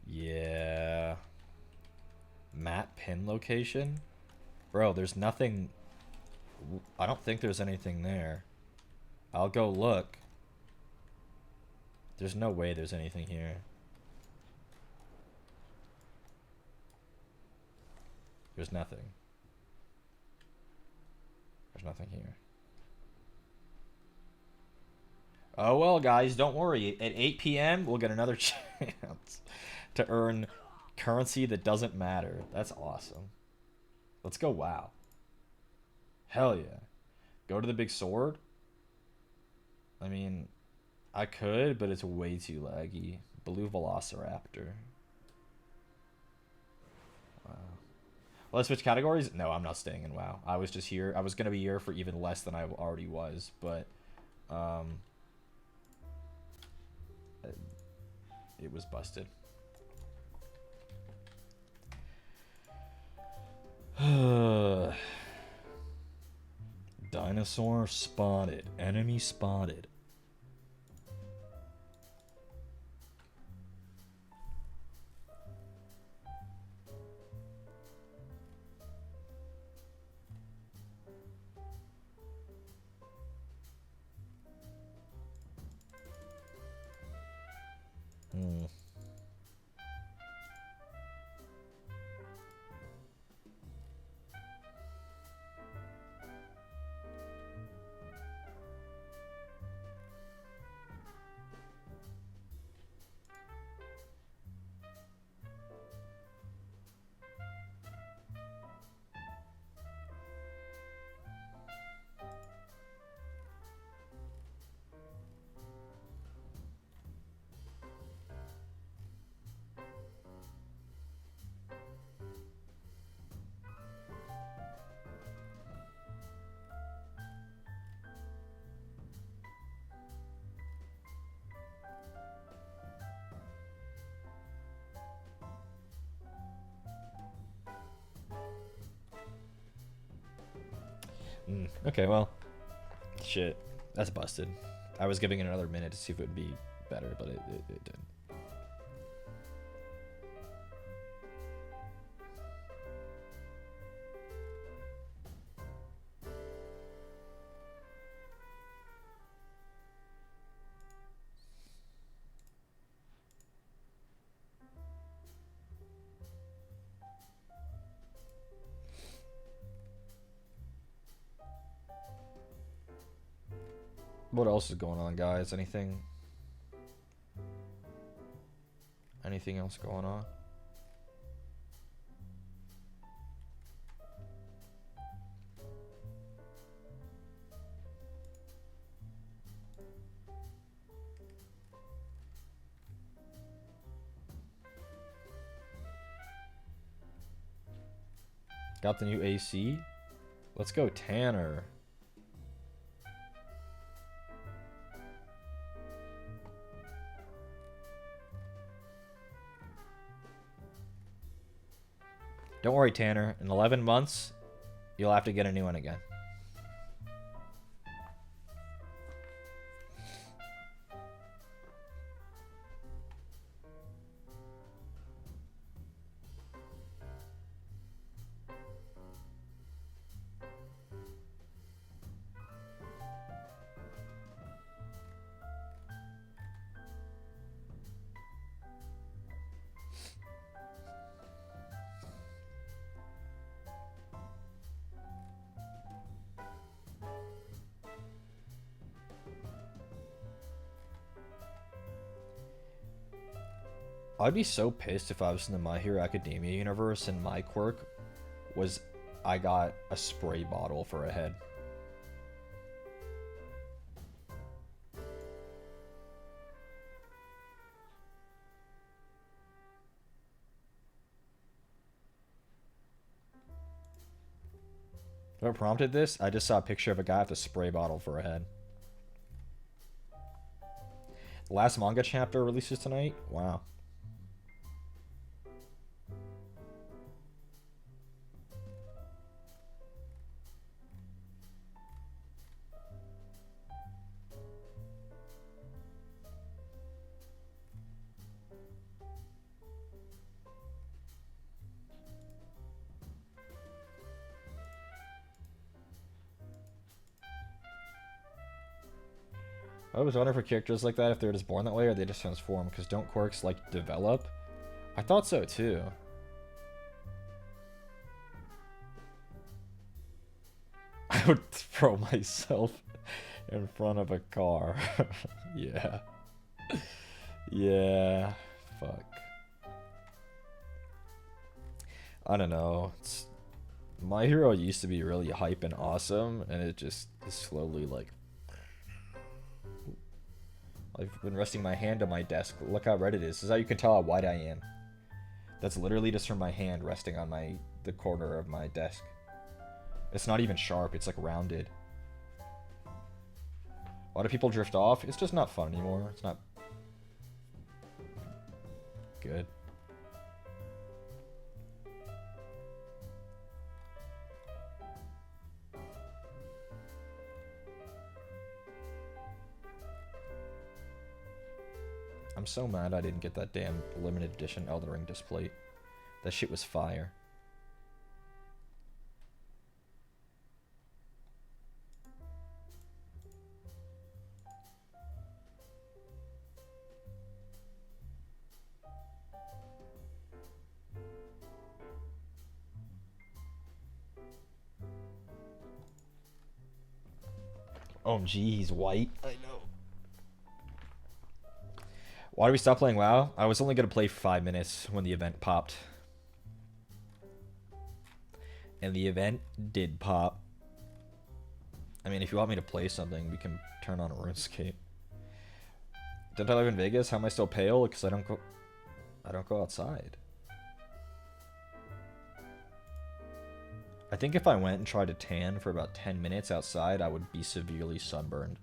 Yeah. Map pin location? Bro, there's nothing. I don't think there's anything there. I'll go look. There's no way there's anything here. There's nothing. There's nothing here. Oh well, guys, don't worry. At 8 p.m., we'll get another chance to earn currency that doesn't matter. That's awesome. Let's go WoW. Hell yeah. Go to the big sword? I mean, I could, but it's way too laggy. Blue Velociraptor. Wow. Well, let's switch categories? No, I'm not staying in WoW. I was just here. I was going to be here for even less than I already was, but it was busted. Dinosaur spotted. Enemy spotted. Okay, well, shit. That's busted. I was giving it another minute to see if it would be better, but it didn't. What else is going on, guys? Anything else going on? Got the new AC? Let's go, Tanner. Don't worry, Tanner. In 11 months, you'll have to get a new one again. I'd be so pissed if I was in the My Hero Academia universe and my quirk was I got a spray bottle for a head. What prompted this? I just saw a picture of a guy with a spray bottle for a head. The last manga chapter releases tonight? Wow. I was wondering for characters like that if they're just born that way or they just transform, because don't quirks like develop? I thought so too. I would throw myself in front of a car. Yeah. Yeah. Fuck. I don't know. My Hero used to be really hype and awesome, and it just is slowly like... I've been resting my hand on my desk. Look how red it is. This is how you can tell how wide I am. That's literally just from my hand resting on the corner of my desk. It's not even sharp. It's like rounded. Why do people drift off? It's just not fun anymore. It's not good. I'm so mad I didn't get that damn limited edition Elden Ring display. That shit was fire. OMG, he's white. I know. Why did we stop playing WoW? I was only going to play 5 minutes when the event popped. And the event did pop. I mean, if you want me to play something, we can turn on RuneScape. Don't I live in Vegas? How am I still pale? Because I don't go outside. I think if I went and tried to tan for about 10 minutes outside, I would be severely sunburned.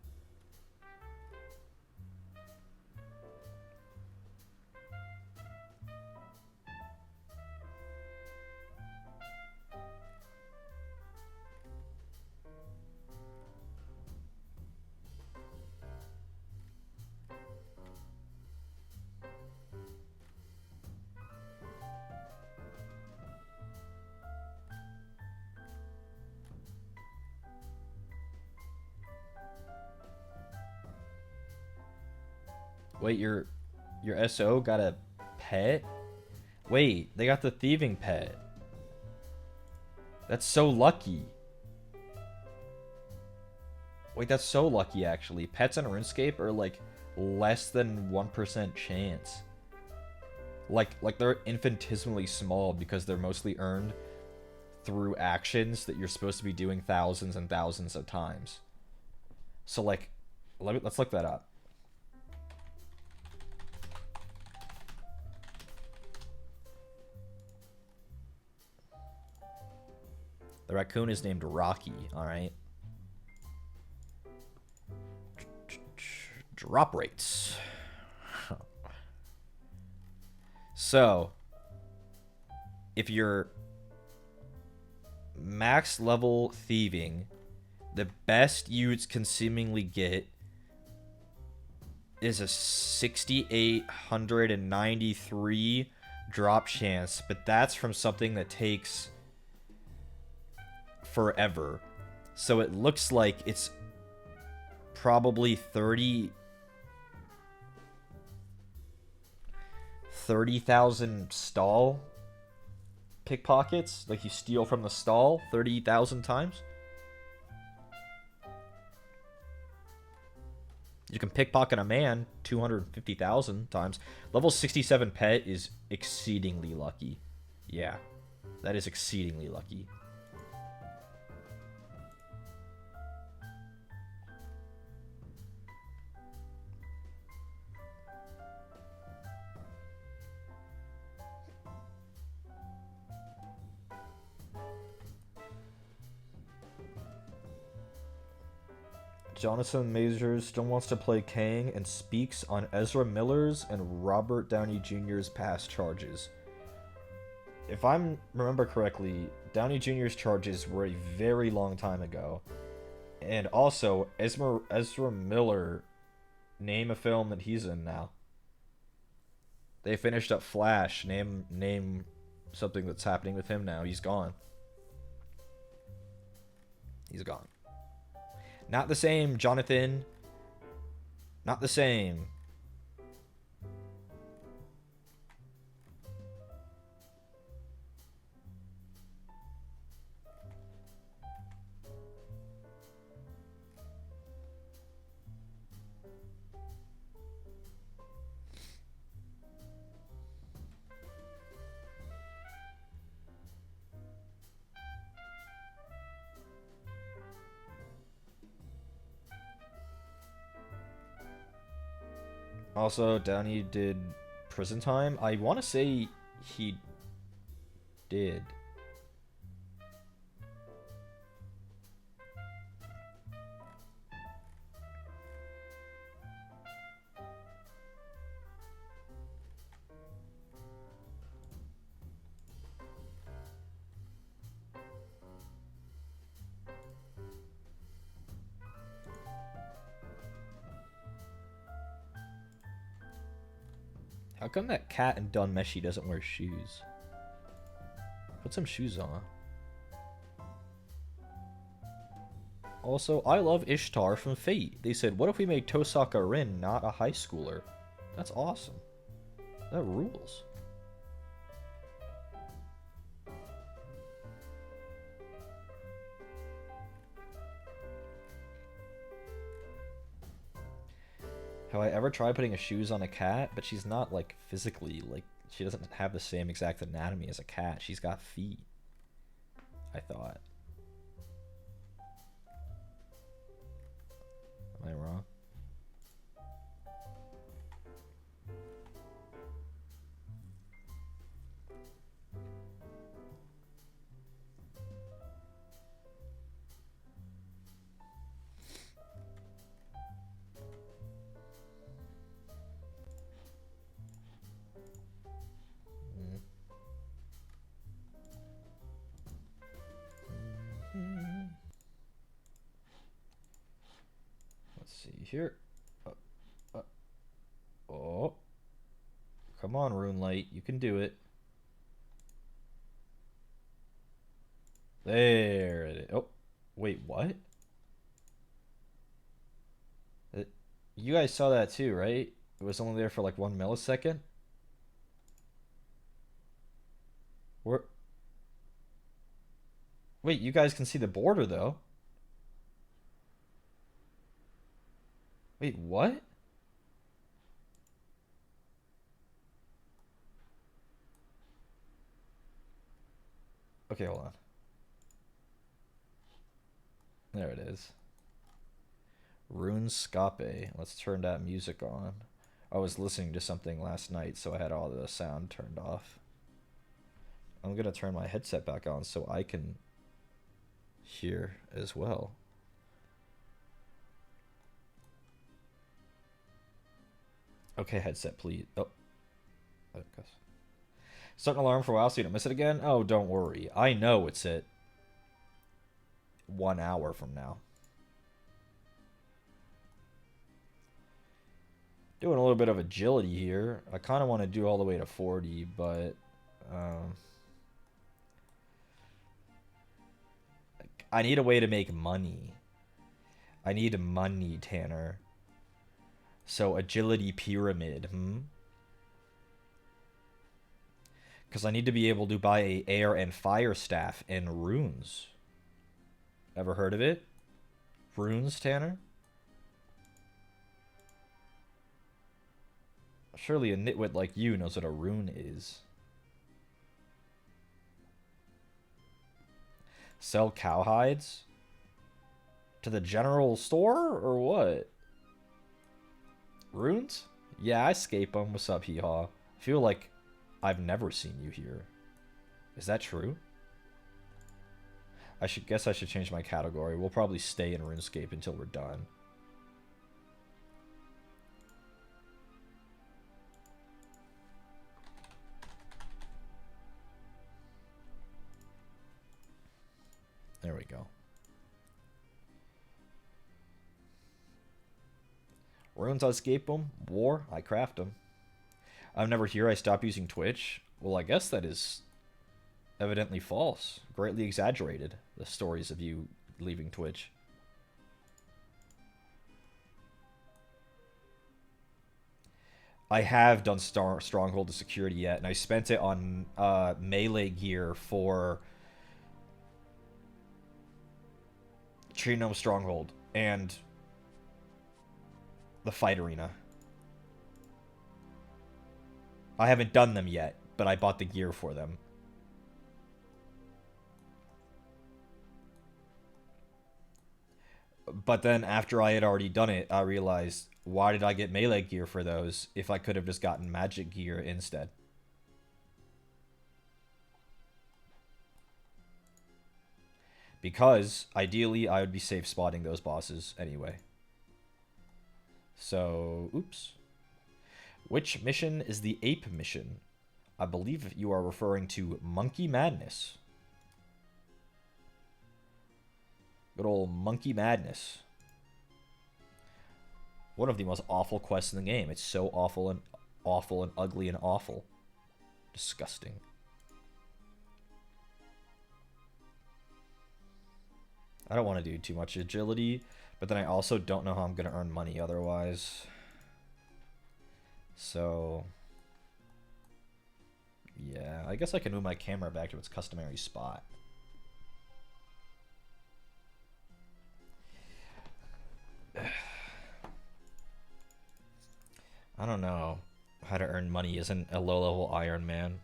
Wait, your SO got a pet? Wait, they got the thieving pet. That's so lucky. Wait, that's so lucky actually. Pets in RuneScape are like less than 1% chance. Like they're infinitesimally small because they're mostly earned through actions that you're supposed to be doing thousands and thousands of times. So like, let's look that up. The raccoon is named Rocky, alright? Drop rates. So, if you're max level thieving, the best you can seemingly get is a 6,893 drop chance, but that's from something that takes forever. So it looks like it's probably 30,000 stall pickpockets. Like you steal from the stall 30,000 times. You can pickpocket a man 250,000 times. Level 67 pet is exceedingly lucky. Yeah, that is exceedingly lucky. Jonathan Majors still wants to play Kang and speaks on Ezra Miller's and Robert Downey Jr.'s past charges. If I remember correctly, Downey Jr.'s charges were a very long time ago. And also, Ezra Miller, name a film that he's in now. They finished up Flash. Name something that's happening with him now. He's gone. He's gone. Not the same, Jonathan. Not the same. Also, Downey did prison time. I want to say he did. How come that cat in Don Meshi doesn't wear shoes? Put some shoes on. Also, I love Ishtar from Fate. They said, what if we made Tosaka Rin not a high schooler? That's awesome. That rules. Have I ever tried putting shoes on a cat? But she's not, like, physically, like, she doesn't have the same exact anatomy as a cat. She's got feet, I thought. Am I wrong? Here. Oh. Come on, Runelight. You can do it. There it is. Oh. Wait, what? You guys saw that too, right? It was only there for like 1 millisecond. Where? Wait, you guys can see the border though. Wait, what? Okay, hold on. There it is. RuneScape. Let's turn that music on. I was listening to something last night, so I had all the sound turned off. I'm gonna turn my headset back on so I can hear as well. Okay, headset, please. Oh. Set an alarm for a while so you don't miss it again? Oh, don't worry. I know it's it. 1 hour from now. Doing a little bit of agility here. I kind of want to do all the way to 40, but I need a way to make money. I need money, Tanner. So agility pyramid, Because I need to be able to buy a air and fire staff and runes. Ever heard of it? Runes, Tanner? Surely a nitwit like you knows what a rune is. Sell cowhides? To the general store, or what? Runes? Yeah, I escape them. What's up, hee-haw? I feel like I've never seen you here. Is that true? I guess I should change my category. We'll probably stay in RuneScape until we're done. There we go. Runes, I escape them. War, I craft them. I'm never here. I stop using Twitch. Well, I guess that is evidently false. Greatly exaggerated, the stories of you leaving Twitch. I have done Stronghold to security yet, and I spent it on melee gear for Tree Gnome Stronghold and the fight arena. I haven't done them yet, but I bought the gear for them. But then after I had already done it, I realized, why did I get melee gear for those if I could have just gotten magic gear instead? Because, ideally, I would be safe spotting those bosses anyway. So, oops. Which mission is the ape mission? I believe you are referring to Monkey Madness. Good old Monkey Madness. One of the most awful quests in the game. It's so awful and ugly and awful. Disgusting. I don't want to do too much agility, but then I also don't know how I'm going to earn money otherwise. So, yeah, I guess I can move my camera back to its customary spot. I don't know how to earn money isn't a low-level Iron Man.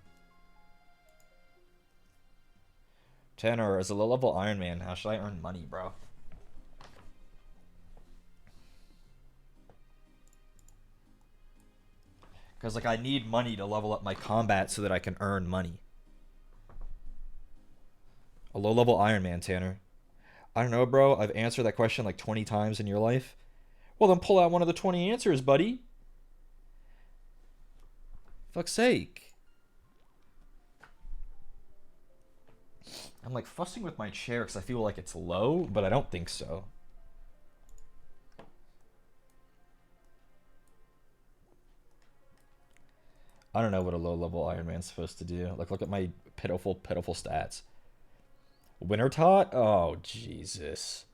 Tanner, as a low-level Iron Man, how should I earn money, bro? Because, like, I need money to level up my combat so that I can earn money. A low-level Iron Man, Tanner. I don't know, bro. I've answered that question like 20 times in your life. Well, then pull out one of the 20 answers, buddy. Fuck's sake. I'm, like, fussing with my chair because I feel like it's low, but I don't think so. I don't know what a low-level Iron Man's supposed to do. Like, look at my pitiful, pitiful stats. Wintertot? Oh, Jesus.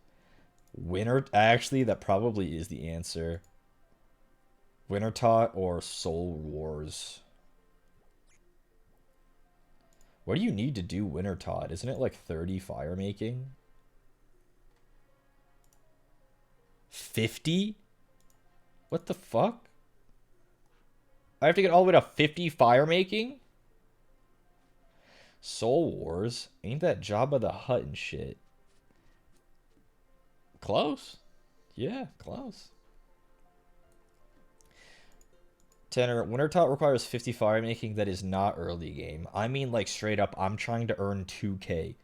Actually, that probably is the answer. Wintertot or Soul Wars? What do you need to do Wintertot? Isn't it like 30 fire making? 50? What the fuck? I have to get all the way to 50 fire making? Soul Wars? Ain't that Jabba the Hutt and shit? Close. Yeah, close. Tanner, Wintertot requires 50 fire making that is not early game. I mean, like, straight up, I'm trying to earn 2k.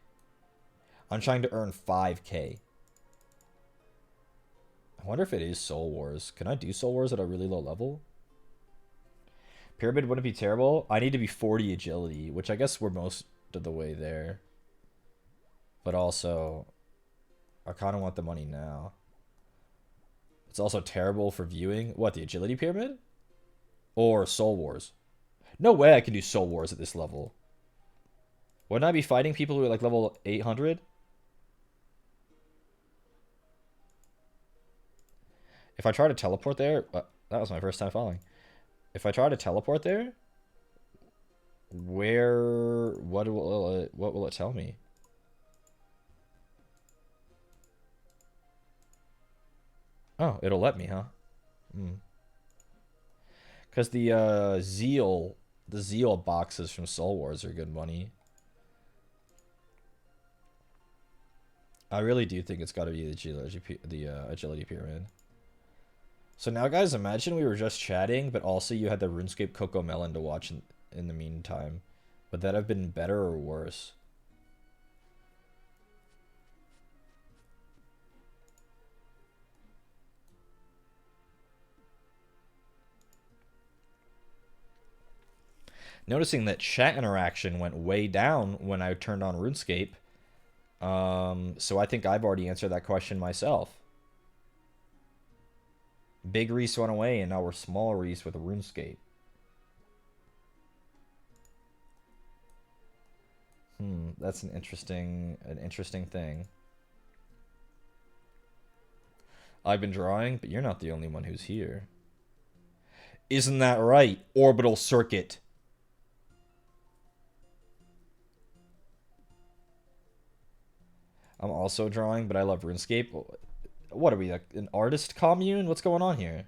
I'm trying to earn 5k. I wonder if it is Soul Wars. Can I do Soul Wars at a really low level? Pyramid wouldn't be terrible. I need to be 40 agility, which I guess we're most of the way there. But also, I kind of want the money now. It's also terrible for viewing. What, the Agility Pyramid? Or Soul Wars? No way I can do Soul Wars at this level. Wouldn't I be fighting people who are like level 800? If I try to teleport there... that was my first time falling. If I try to teleport there... What will it tell me? Oh, it'll let me, huh? Because the Zeal boxes from Soul Wars are good money. I really do think it's got to be the Agility Pyramid. So now, guys, imagine we were just chatting, but also you had the RuneScape CoComelon to watch in the meantime. Would that have been better or worse? Noticing that chat interaction went way down when I turned on RuneScape. So I think I've already answered that question myself. Big Reese went away, and now we're small Reese with RuneScape. That's an interesting thing. I've been drawing, but you're not the only one who's here. Isn't that right? Orbital Circuit. I'm also drawing, but I love RuneScape. What are we, like, an artist commune? What's going on here?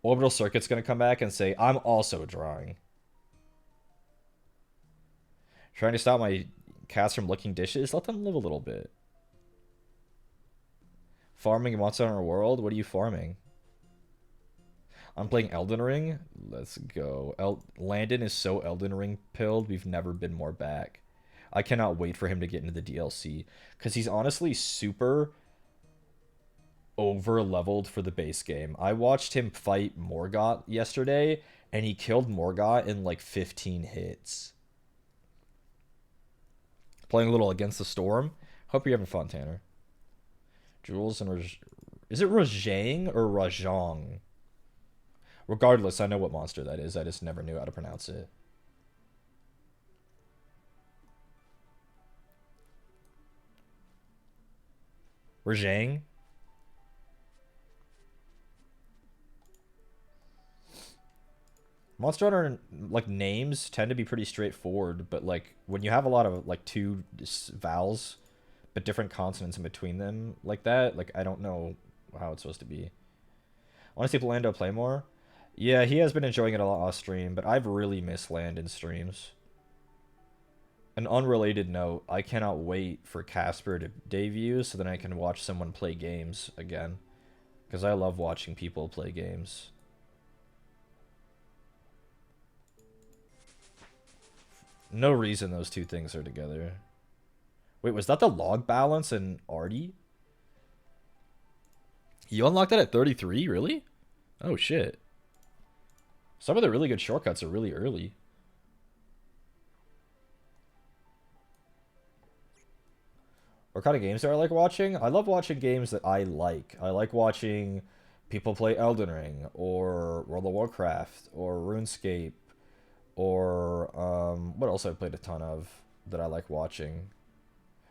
Orbital Circuit's gonna come back and say, I'm also drawing. Trying to stop my cats from licking dishes? Let them live a little bit. Farming Monster Hunter World? What are you farming? I'm playing Elden Ring? Let's go. Landon is so Elden Ring pilled, we've never been more back. I cannot wait for him to get into the DLC. Because he's honestly super over-leveled for the base game. I watched him fight Morgott yesterday, and he killed Morgott in like 15 hits. Playing a little Against the Storm. Hope you're having fun, Tanner. Jules and is it Rajang or Rajang? Regardless, I know what monster that is. I just never knew how to pronounce it. Rajang? Monster Hunter, like, names tend to be pretty straightforward, but, like, when you have a lot of, like, two vowels, but different consonants in between them, like that, like, I don't know how it's supposed to be. I want to see Lando play more. Yeah, he has been enjoying it a lot off stream, but I've really missed Landon streams. An unrelated note, I cannot wait for Casper to debut so then I can watch someone play games again. Because I love watching people play games. No reason those two things are together. Wait, was that the log balance in Artie? You unlocked that at 33? Really? Oh, shit. Some of the really good shortcuts are really early. What kind of games do I like watching? I love watching games that I like. I like watching people play Elden Ring, or World of Warcraft, or RuneScape, or what else I've played a ton of that I like watching.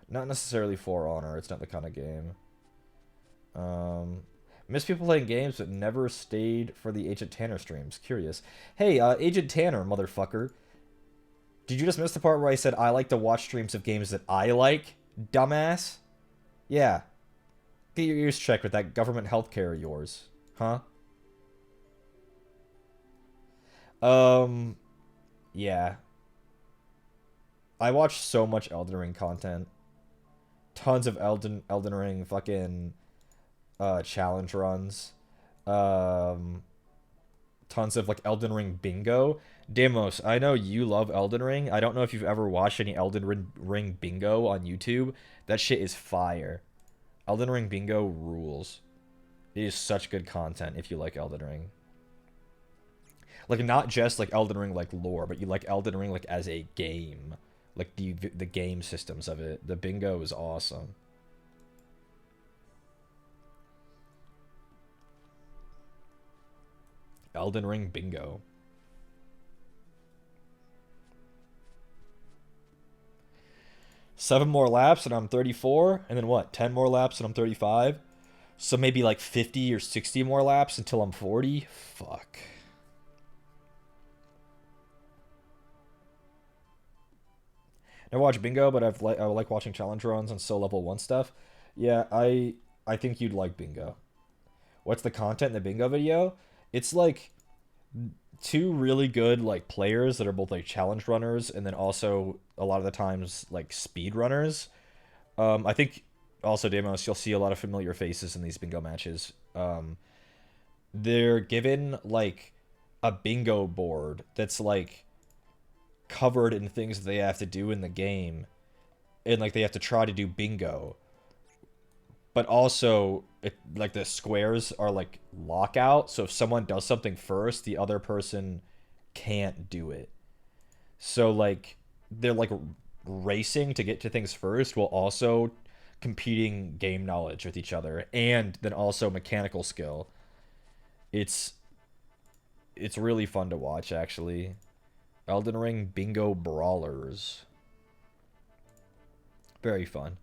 Not necessarily For Honor, it's not the kind of game. Miss people playing games but never stayed for the Agent Tanner streams. Curious. Hey, Agent Tanner, motherfucker. Did you just miss the part where I said I like to watch streams of games that I like? Dumbass? Yeah. Get your ears checked with that government healthcare of yours. Huh? Yeah. I watch so much Elden Ring content. Tons of Elden Ring fucking challenge runs. Tons of like Elden Ring bingo. Demos, I know you love Elden Ring. I don't know if you've ever watched any Elden Ring bingo on YouTube. That shit is fire. Elden Ring bingo rules. It is such good content if you like Elden Ring. Like, not just like Elden Ring like lore, but you like Elden Ring like as a game. Like the game systems of it. The bingo is awesome. Elden Ring bingo. Seven more laps and I'm 34, and then what? 10 more laps and I'm 35. So maybe like 50 or 60 more laps until I'm 40. Fuck. Never watched bingo, but I like watching challenge runs and so level 1 stuff. Yeah, I think you'd like bingo. What's the content in the bingo video? It's like two really good like players that are both like challenge runners and then also a lot of the times like speed runners. I think also Demos, you'll see a lot of familiar faces in these bingo matches. They're given like a bingo board that's like covered in things that they have to do in the game, and like they have to try to do bingo, but also like the squares are like lockout, so if someone does something first the other person can't do it. So like they're like racing to get to things first while also competing game knowledge with each other and then also mechanical skill. it's it's really fun to watch, actually. Elden Ring bingo brawlers, very fun.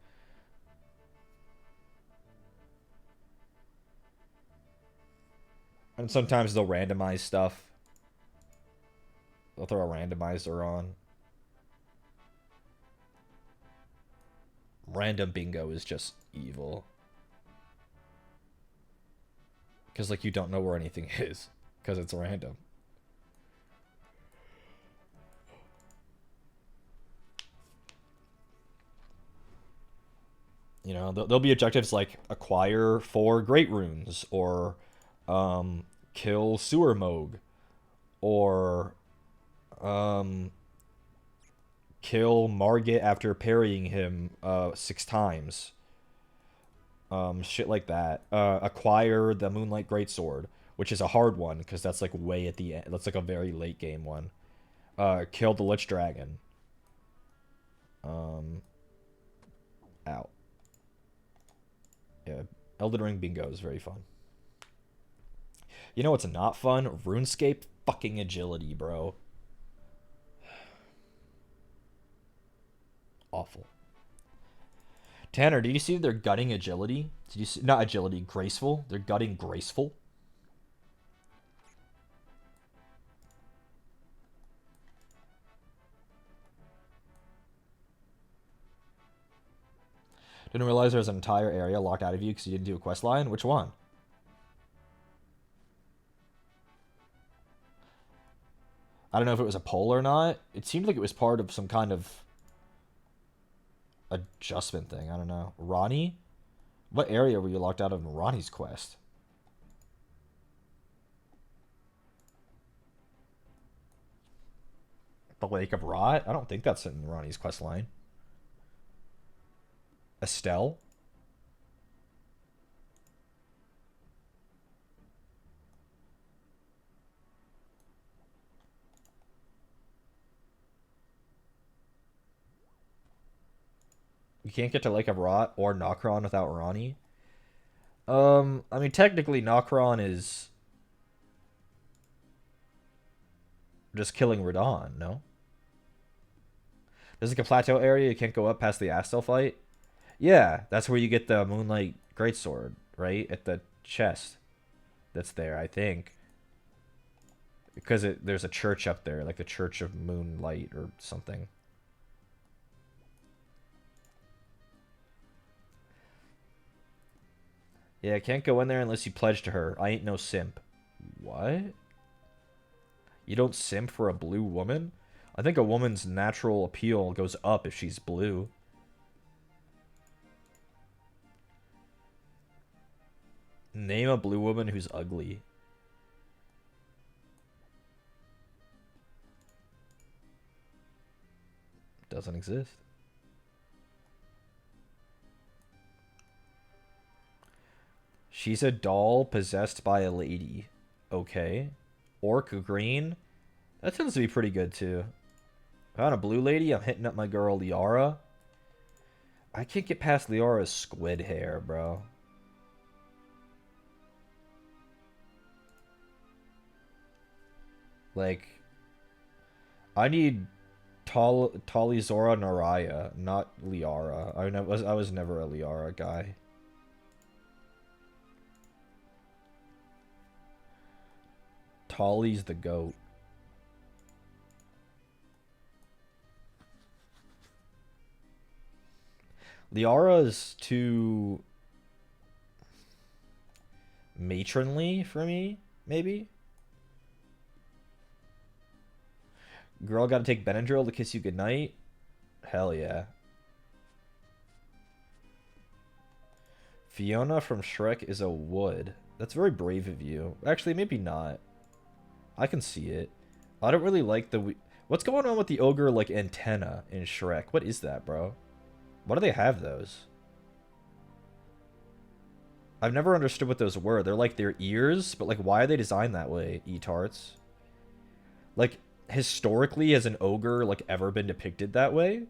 And sometimes they'll randomize stuff. They'll throw a randomizer on. Random bingo is just evil. Because, like, you don't know where anything is. Because it's random. You know, there'll be objectives like acquire 4 great runes, or kill sewer moog, or kill Margit after parrying him 6 times. Shit like that. Acquire the Moonlight Greatsword, which is a hard one because that's like way at the end. That's like a very late game one. Kill the Lich Dragon. Out. Yeah, Elden Ring bingo is very fun. You know what's not fun? RuneScape fucking agility, bro. Awful. Tanner, did you see they're gutting agility? Did you see, not agility, graceful? They're gutting graceful. Didn't realize there was an entire area locked out of you because you didn't do a quest line. Which one? I don't know if it was a poll or not. It seemed like it was part of some kind of adjustment thing. I don't know. Ronnie? What area were you locked out of in Ronnie's quest? The Lake of Rot? I don't think that's in Ronnie's quest line. Estelle? You can't get to Lake of Rot or Nokron without Ronnie? I mean, technically Nokron is just killing Radon, no? There's like a plateau area you can't go up past the Astel fight. Yeah, that's where you get the Moonlight Greatsword, right? At the chest that's there, I think. Because there's a church up there, like the Church of Moonlight or something. Yeah, I can't go in there unless you pledge to her. I ain't no simp. What? You don't simp for a blue woman? I think a woman's natural appeal goes up if she's blue. Name a blue woman who's ugly. Doesn't exist. She's a doll possessed by a lady. Okay. Orc green? That tends to be pretty good too. If I found a blue lady, I'm hitting up my girl Liara. I can't get past Liara's squid hair, bro. Like, I need Talizora Naraya, not Liara. I was never a Liara guy. Tali's the goat. Liara's too matronly for me, maybe? Girl gotta take Benadryl to kiss you goodnight? Hell yeah. Fiona from Shrek is a wood. That's very brave of you. Actually, maybe not. I can see it. I don't really like the... What's going on with the ogre, like, antenna in Shrek? What is that, bro? Why do they have those? I've never understood what those were. They're like their ears, but like why are they designed that way, E-tarts? Like, historically, has an ogre like ever been depicted that way?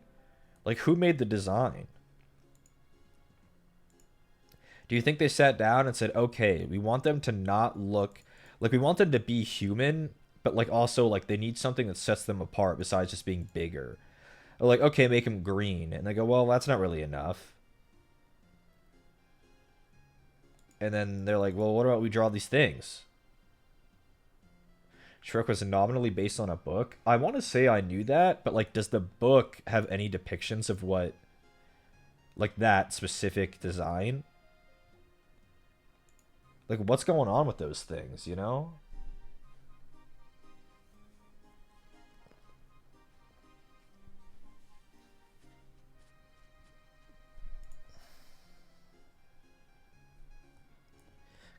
Like, who made the design? Do you think they sat down and said, okay, we want them to not look... Like, we want them to be human, but like also like they need something that sets them apart besides just being bigger. Or like, okay, make them green. And they go, well, that's not really enough. And then they're like, well, what about we draw these things? Shrek was nominally based on a book. I want to say I knew that, but like, does the book have any depictions of what, like, that specific design? Like, what's going on with those things, you know?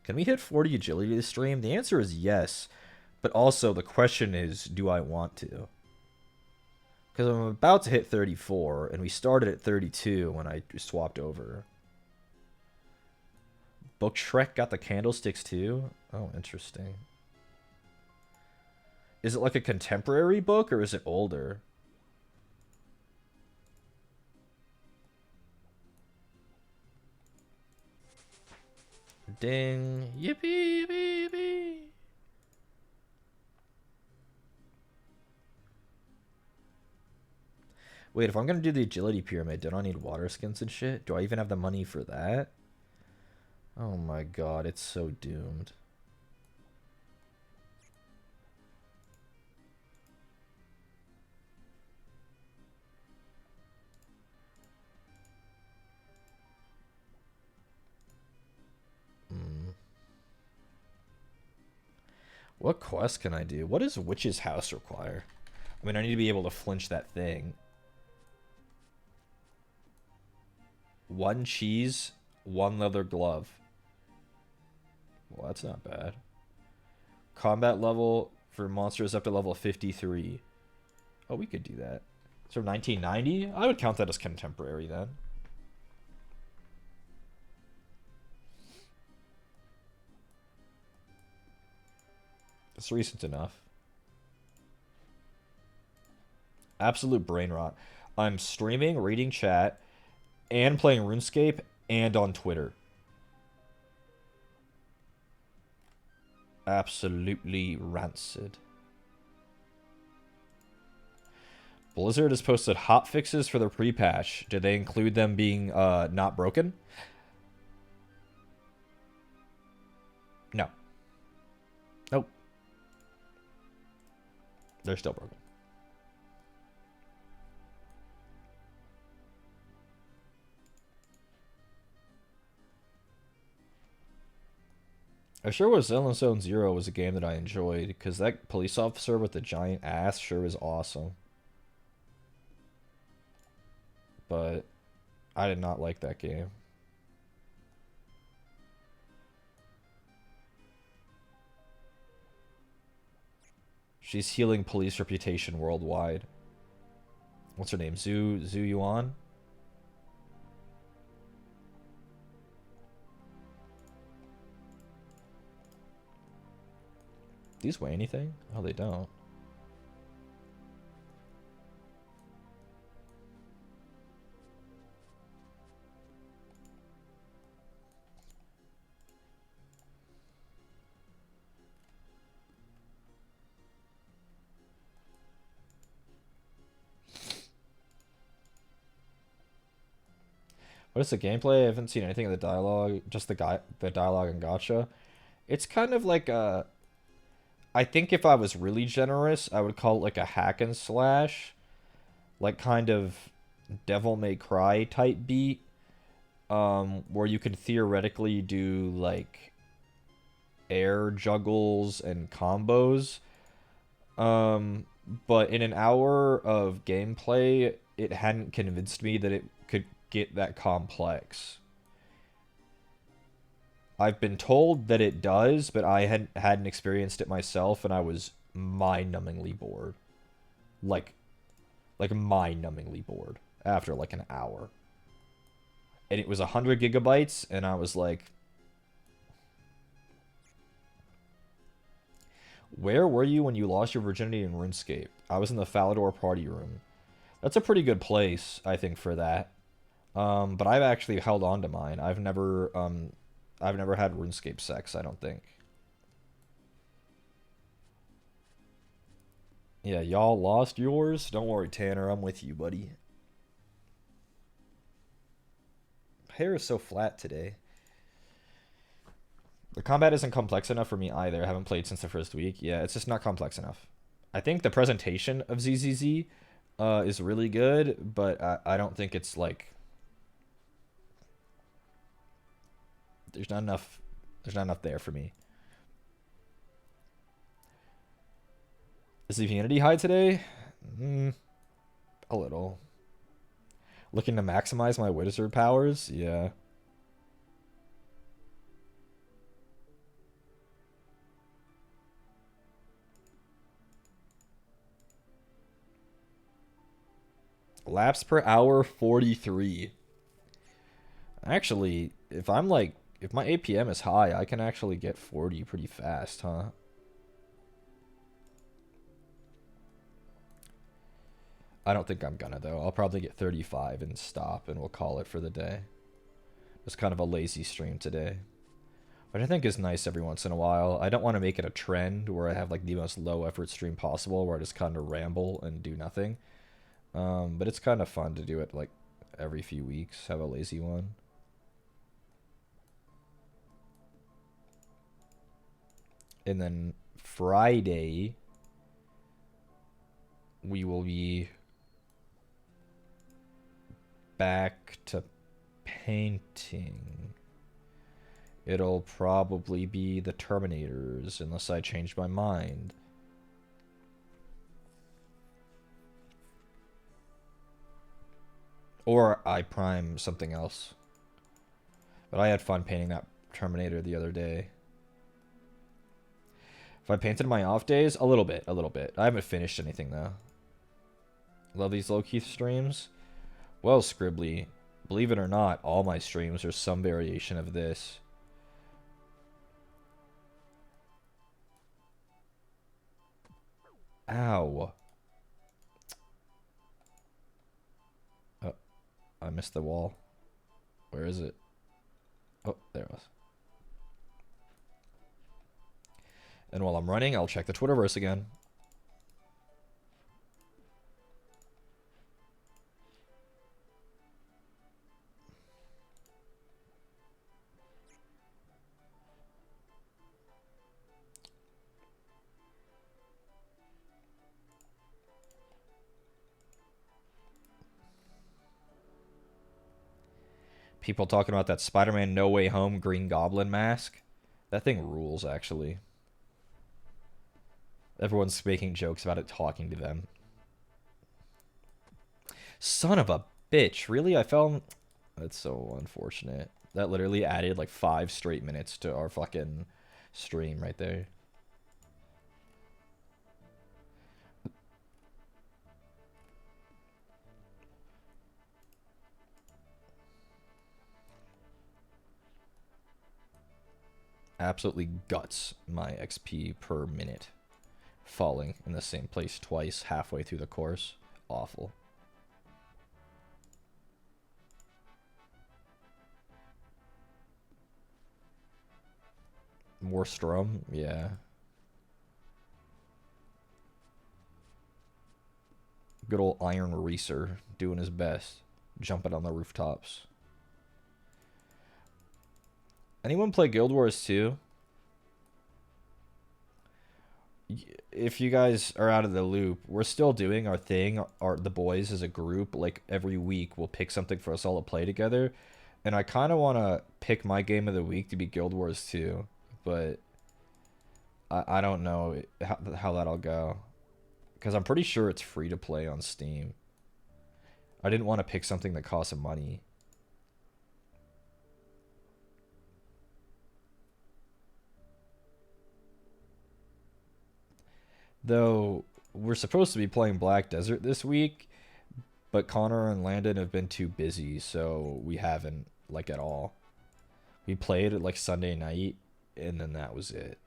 Can we hit 40 agility this stream? The answer is yes. But also, the question is, do I want to? Because I'm about to hit 34, and we started at 32 when I swapped over. Book Shrek got the candlesticks too? Oh, interesting. Is it like a contemporary book, or is it older? Ding. Yippee, yippee. Wait, if I'm gonna do the agility pyramid, don't I need water skins and shit? Do I even have the money for that? Oh my god, it's so doomed. What quest can I do? What does Witch's House require? I mean, I need to be able to flinch that thing. 1 cheese, 1 leather glove. Well, that's not bad. Combat level for monsters up to level 53. Oh, we could do that. So 1990? I would count that as contemporary then. It's recent enough. Absolute brain rot. I'm streaming, reading chat, and playing RuneScape, and on Twitter. Absolutely rancid. Blizzard has posted hot fixes for their pre-patch. Did they include them being not broken? No. Nope. They're still broken. I sure was Ellen Zone Zero was a game that I enjoyed, because that police officer with the giant ass sure was awesome. But I did not like that game. She's healing police reputation worldwide. What's her name? Zhu Yuan? These weigh anything? Oh, they don't. What is the gameplay? I haven't seen anything of the dialogue. Just the dialogue and gotcha. It's kind of like a. I think if I was really generous, I would call it like a hack and slash, like kind of Devil May Cry type beat, where you can theoretically do like air juggles and combos. But in an hour of gameplay, it hadn't convinced me that it could get that complex. I've been told that it does, but I hadn't experienced it myself, and I was mind-numbingly bored. Like, mind-numbingly bored after like an hour. And it was 100 gigabytes, and I was like, where were you when you lost your virginity in RuneScape? I was in the Falador party room. That's a pretty good place, I think, for that. But I've actually held on to mine. I've never had RuneScape sex, I don't think. Yeah, y'all lost yours? Don't worry, Tanner, I'm with you, buddy. Hair is so flat today. The combat isn't complex enough for me either. I haven't played since the first week. Yeah, it's just not complex enough. I think the presentation of ZZZ is really good, but I don't think it's like there's not enough. There's not enough there for me. Is the Unity high today? A little. Looking to maximize my wizard powers? Yeah. Laps per hour 43. Actually, if my APM is high, I can actually get 40 pretty fast, huh? I don't think I'm gonna though. I'll probably get 35 and stop, and we'll call it for the day. It's kind of a lazy stream today, which I think is nice every once in a while. I don't want to make it a trend where I have like the most low effort stream possible, where I just kind of ramble and do nothing. But it's kind of fun to do it like every few weeks, have a lazy one. And then Friday, we will be back to painting. It'll probably be the Terminators, unless I change my mind. Or I prime something else. But I had fun painting that Terminator the other day. If I painted my off days, a little bit. I haven't finished anything though. Love these low-key streams. Well, Scribbly, believe it or not, all my streams are some variation of this. Ow. Oh, I missed the wall. Where is it? Oh, there it was. And while I'm running, I'll check the Twitterverse again. People talking about that Spider-Man No Way Home Green Goblin mask. That thing rules, actually. Everyone's making jokes about it talking to them. Son of a bitch. Really? I fell... That's so unfortunate. That literally added like 5 straight minutes to our fucking stream right there. Absolutely guts my XP per minute. Falling in the same place twice halfway through the course. Awful. More Strum? Yeah. Good old Iron Reeser doing his best. Jumping on the rooftops. Anyone play Guild Wars 2? If you guys are out of the loop, we're still doing our thing. The boys as a group, like every week, we'll pick something for us all to play together. And I kind of want to pick my game of the week to be Guild Wars 2, but I don't know how that'll go. Because I'm pretty sure it's free to play on Steam. I didn't want to pick something that costs money. Though, we're supposed to be playing Black Desert this week, but Connor and Landon have been too busy, so we haven't, like, at all. We played it, like, Sunday night, and then that was it.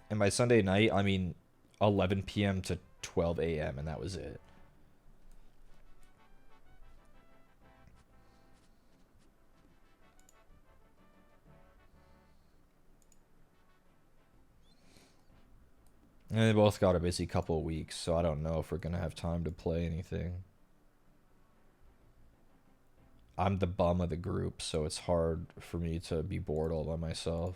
And by Sunday night, I mean 11 p.m. to 12 a.m., and that was it. And they both got a busy couple of weeks, so I don't know if we're going to have time to play anything. I'm the bum of the group, so it's hard for me to be bored all by myself.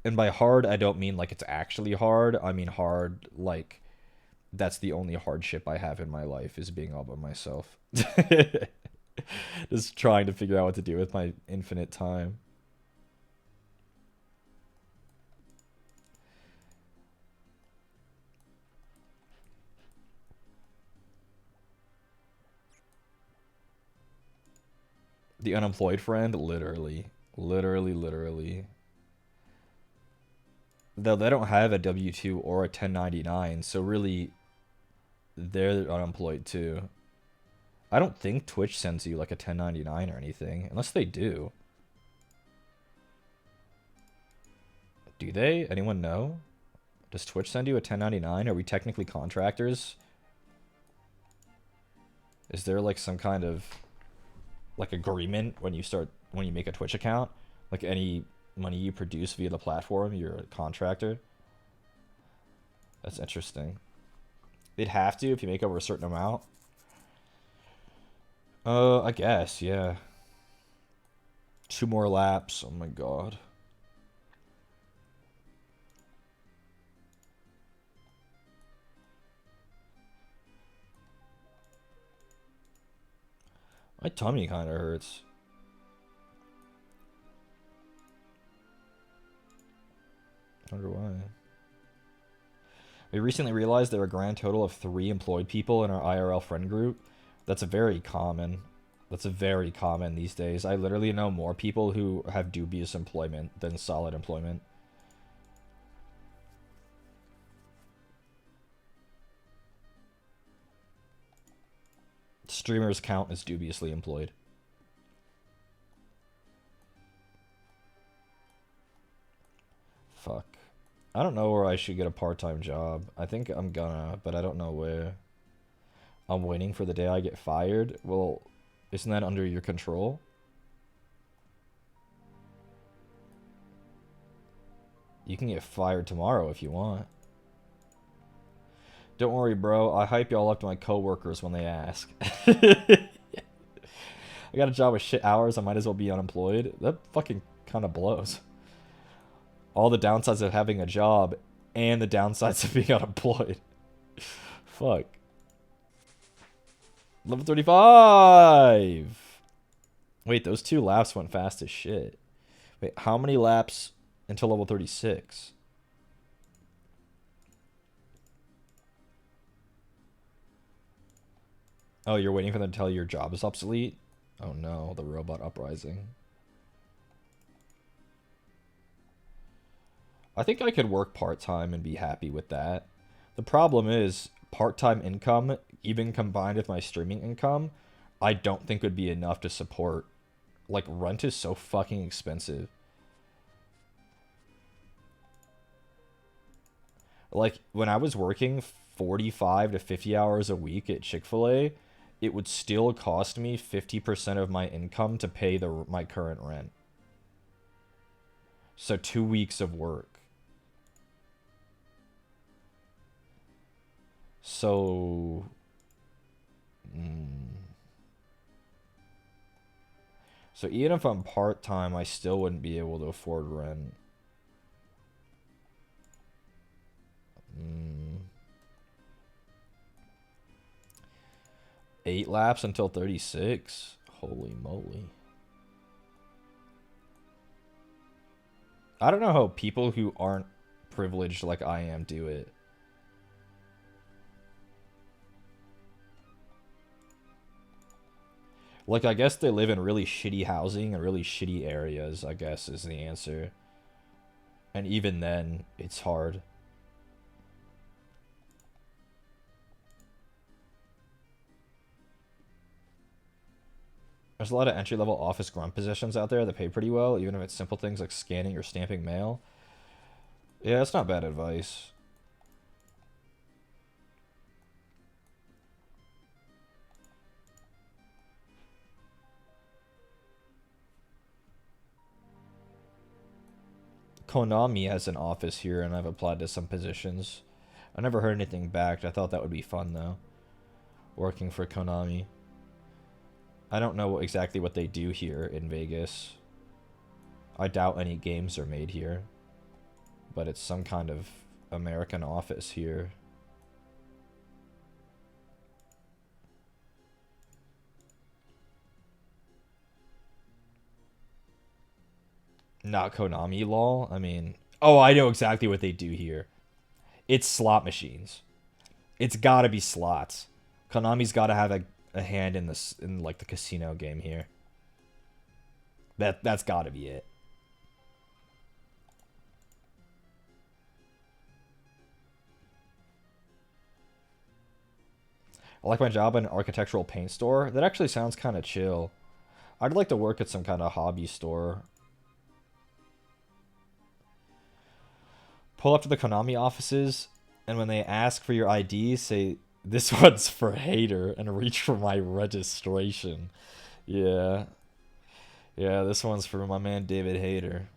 And by hard, I don't mean like it's actually hard. I mean hard like that's the only hardship I have in my life is being all by myself. Just trying to figure out what to do with my infinite time. The unemployed friend, literally. Literally. Though they don't have a W-2 or a 1099, so really, they're unemployed too. I don't think Twitch sends you like a 1099 or anything, unless they do. Do they? Anyone know? Does Twitch send you a 1099? Are we technically contractors? Is there like some kind of like agreement when you make a Twitch account? Like any money you produce via the platform, you're a contractor? That's interesting. They'd have to if you make over a certain amount. I guess, yeah. 2 more laps. Oh my god. My tummy kind of hurts. I wonder why. We recently realized there are a grand total of 3 employed people in our IRL friend group. That's very common. That's very common these days. I literally know more people who have dubious employment than solid employment. Streamers count as dubiously employed. Fuck. I don't know where I should get a part-time job. I think I'm gonna, but I don't know where. I'm waiting for the day I get fired. Well, isn't that under your control? You can get fired tomorrow if you want. Don't worry, bro. I hype y'all up to my coworkers when they ask. I got a job with shit hours. I might as well be unemployed. That fucking kind of blows. All the downsides of having a job and the downsides of being unemployed. Fuck. Level 35! Wait, those 2 laps went fast as shit. Wait, how many laps until level 36? Oh, you're waiting for them to tell you your job is obsolete? Oh no, the robot uprising. I think I could work part-time and be happy with that. The problem is, part-time income, even combined with my streaming income, I don't think would be enough to support. Like, rent is so fucking expensive. Like, when I was working 45 to 50 hours a week at Chick-fil-A, it would still cost me 50% of my income to pay my current rent. So 2 weeks of work. So... So even if I'm part-time, I still wouldn't be able to afford rent. 8 laps until 36? Holy moly. I don't know how people who aren't privileged like I am do it. Like, I guess they live in really shitty housing and really shitty areas, I guess, is the answer. And even then, it's hard. There's a lot of entry-level office grunt positions out there that pay pretty well, even if it's simple things like scanning or stamping mail. Yeah, it's not bad advice. Konami has an office here, and I've applied to some positions. I never heard anything back. I thought that would be fun, though. Working for Konami. I don't know exactly what they do here in Vegas. I doubt any games are made here. But it's some kind of American office here. Not Konami, lol. I mean... Oh, I know exactly what they do here. It's slot machines. It's gotta be slots. Konami's gotta have a hand in this, in like the casino game here. That's gotta be it. I like my job in an architectural paint store. That actually sounds kind of chill. I'd like to work at some kind of hobby store. Pull up to the Konami offices, and when they ask for your ID, say, "This one's for Hater," and reach for my registration. Yeah. Yeah, this one's for my man David Hayter.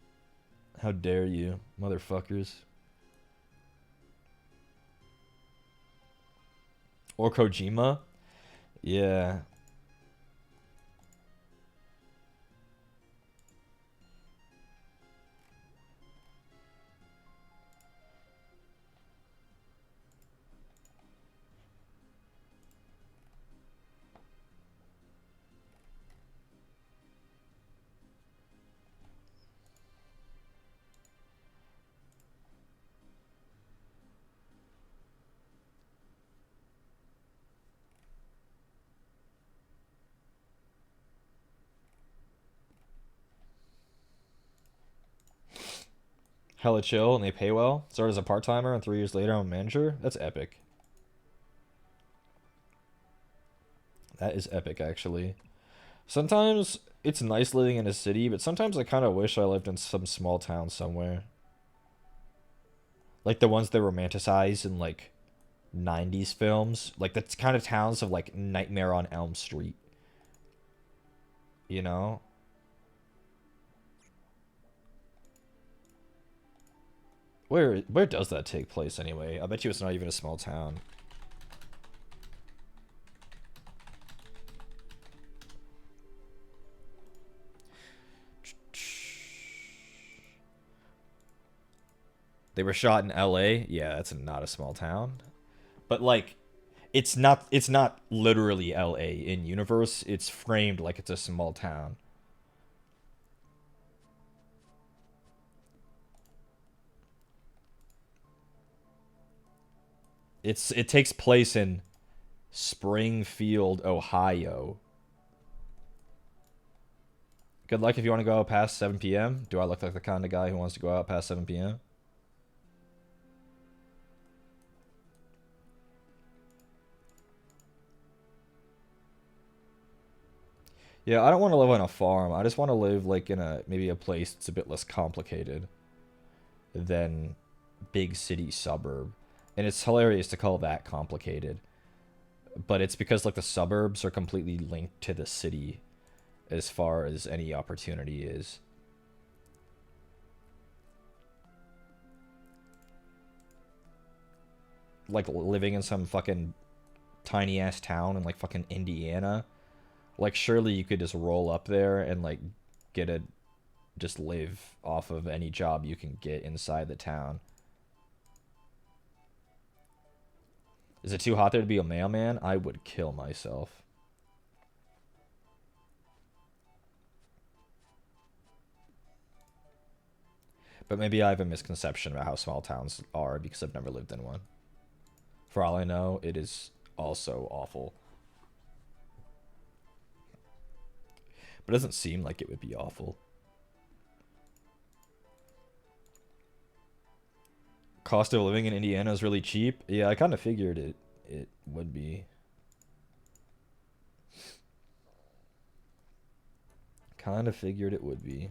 How dare you, motherfuckers. Or Kojima? Yeah. Hella chill, and they pay well. Started as a part-timer, and 3 years later I'm a manager. That's epic. That is epic, actually. Sometimes it's nice living in a city, but sometimes I kind of wish I lived in some small town somewhere. Like the ones they romanticize in, like, 90s films. Like, the kind of towns of, like, Nightmare on Elm Street. You know? Where does that take place, anyway? I bet you it's not even a small town. They were shot in LA. Yeah, that's not a small town. But like it's not literally LA in universe. It's framed like it's a small town. It takes place in Springfield, Ohio. Good luck if you want to go out past 7 p.m. Do I look like the kind of guy who wants to go out past 7 p.m.? Yeah, I don't want to live on a farm. I just want to live like in maybe a place that's a bit less complicated than big city suburb. And it's hilarious to call that complicated. But it's because like the suburbs are completely linked to the city as far as any opportunity is. like living in some fucking tiny ass town in like fucking Indiana, like surely you could just roll up there and like get a just live off of any job you can get inside the town. Is it too hot there to be a mailman? I would kill myself. But maybe I have a misconception about how small towns are because I've never lived in one. For all I know, it is also awful. But it doesn't seem like it would be awful. Cost of living in Indiana is really cheap. Yeah, I kind of figured it would be. Kind of figured it would be.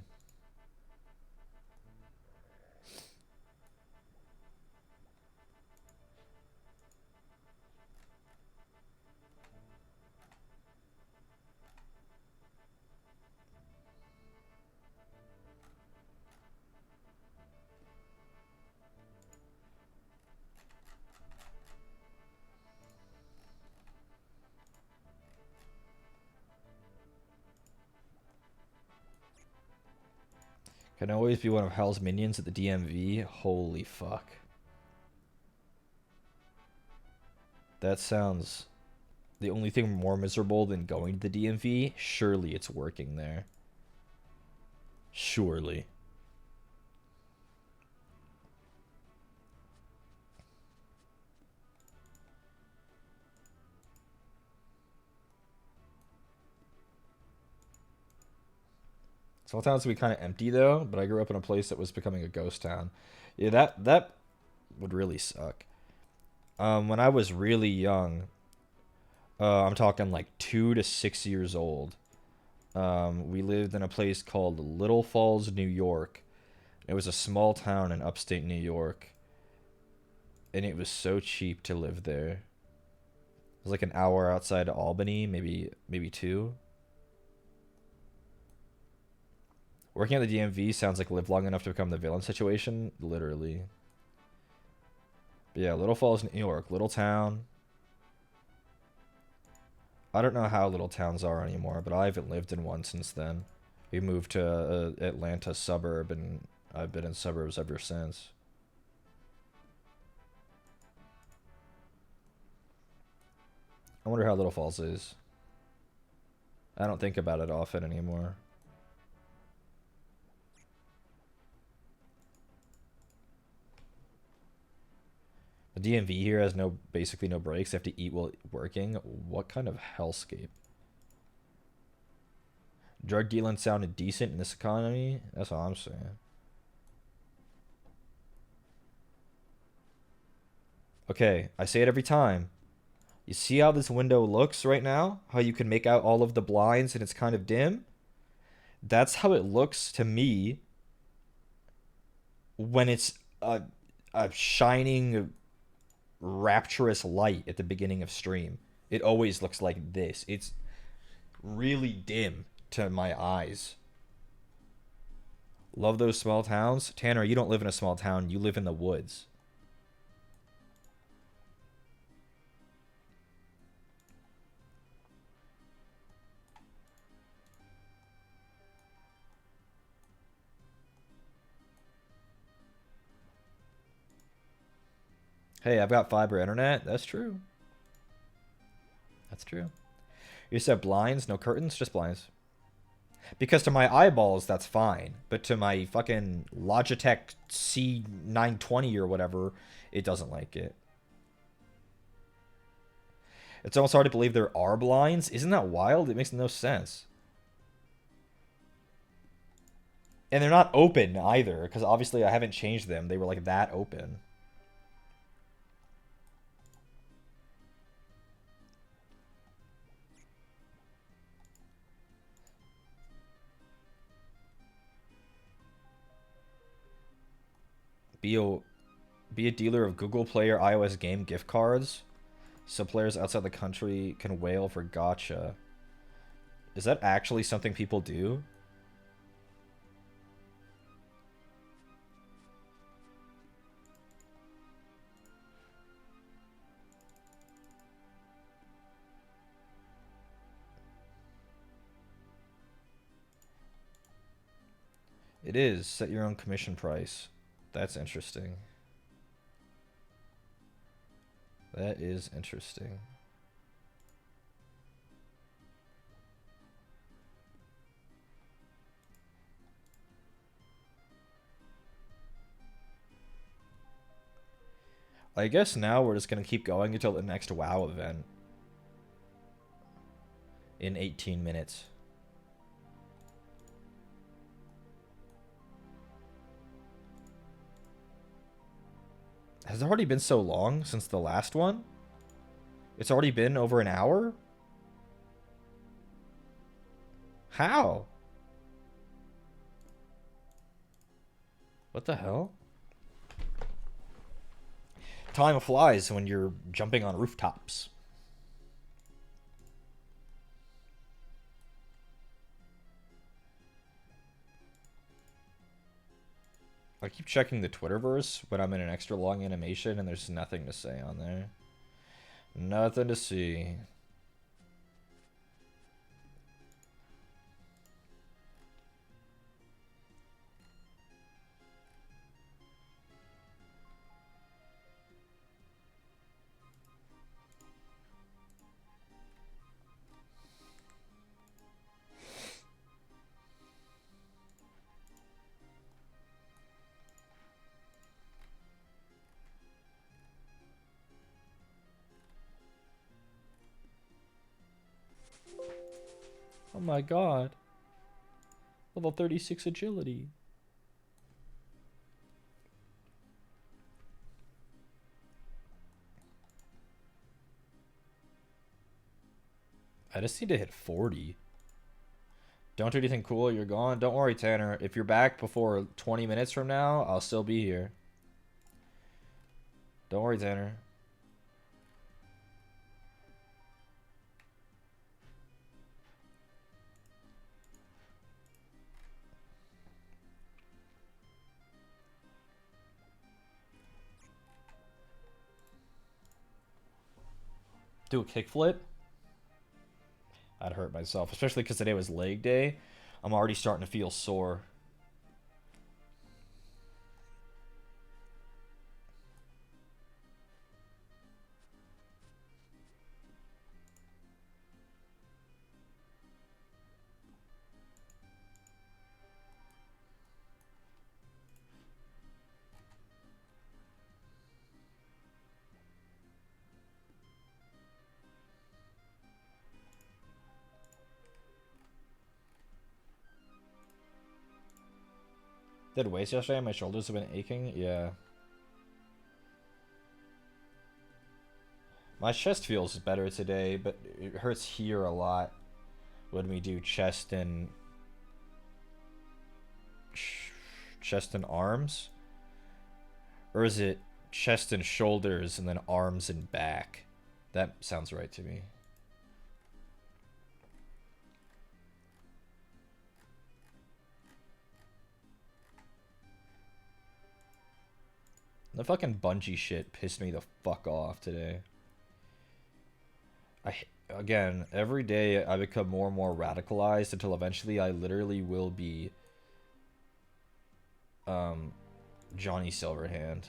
Can always be one of Hell's minions at the DMV. Holy fuck. That sounds the only thing more miserable than going to the DMV. Surely it's working there. Surely. Small towns would be kind of empty though, but I grew up in a place that was becoming a ghost town. Yeah, that would really suck. When I was really young, I'm talking like 2 to 6 years old. We lived in a place called Little Falls, New York. It was a small town in upstate New York, and it was so cheap to live there. It was like an hour outside of Albany, maybe 2. Working at the DMV sounds like live long enough to become the villain situation, literally. But yeah, Little Falls, New York, little town. I don't know how little towns are anymore, but I haven't lived in one since then. We moved to Atlanta suburb, and I've been in suburbs ever since. I wonder how Little Falls is. I don't think about it often anymore. The DMV here has basically no breaks. They have to eat while working. What kind of hellscape? Drug dealing sounded decent in this economy. That's all I'm saying. Okay, I say it every time. You see how this window looks right now? How you can make out all of the blinds and it's kind of dim? That's how it looks to me when it's a shining rapturous light at the beginning of stream. It always looks like this. It's really dim to my eyes. Love those small towns. Tanner, you don't live in a small town. You live in the woods. Hey, I've got fiber internet. That's true. That's true. You said blinds, no curtains, just blinds. Because to my eyeballs, that's fine. But to my fucking Logitech C920 or whatever, it doesn't like it. It's almost hard to believe there are blinds. Isn't that wild? It makes no sense. And they're not open either, because obviously I haven't changed them. They were like that open. Be a dealer of Google Play or iOS game gift cards, so players outside the country can whale for gotcha. Is that actually something people do? It is. Set your own commission price. That's interesting. That is interesting. I guess now we're just going to keep going until the next WoW event. In 18 minutes. Has it already been so long since the last one? It's already been over an hour? How? What the hell? Time flies when you're jumping on rooftops. I keep checking the Twitterverse when I'm in an extra long animation and there's nothing to say on there. Nothing to see. Oh my god. Level 36 agility. I just need to hit 40. Don't do anything cool, you're gone. Don't worry, Tanner. If you're back before 20 minutes from now, I'll still be here. Don't worry, Tanner. Do a kickflip? I'd hurt myself, especially because today was leg day. I'm already starting to feel sore. Did weights yesterday? My shoulders have been aching. Yeah. My chest feels better today, but it hurts here a lot when we do chest and arms. Or is it chest and shoulders and then arms and back? That sounds right to me. The fucking bungee shit pissed me the fuck off today. Again, every day I become more and more radicalized until eventually I literally will be Johnny Silverhand.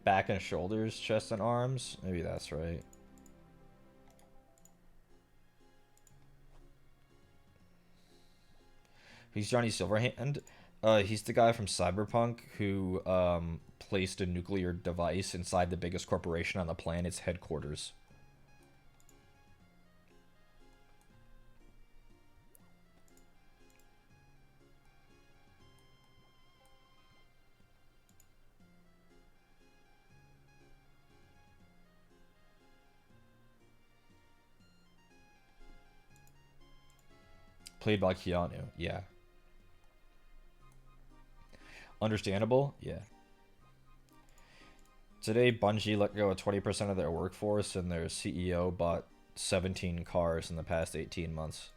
Back and shoulders, chest and arms. Maybe that's right. He's Johnny Silverhand. He's the guy from Cyberpunk who placed a nuclear device inside the biggest corporation on the planet's headquarters. Played by Keanu, yeah. Understandable, yeah. Today, Bungie let go of 20% of their workforce, and their CEO bought 17 cars in the past 18 months.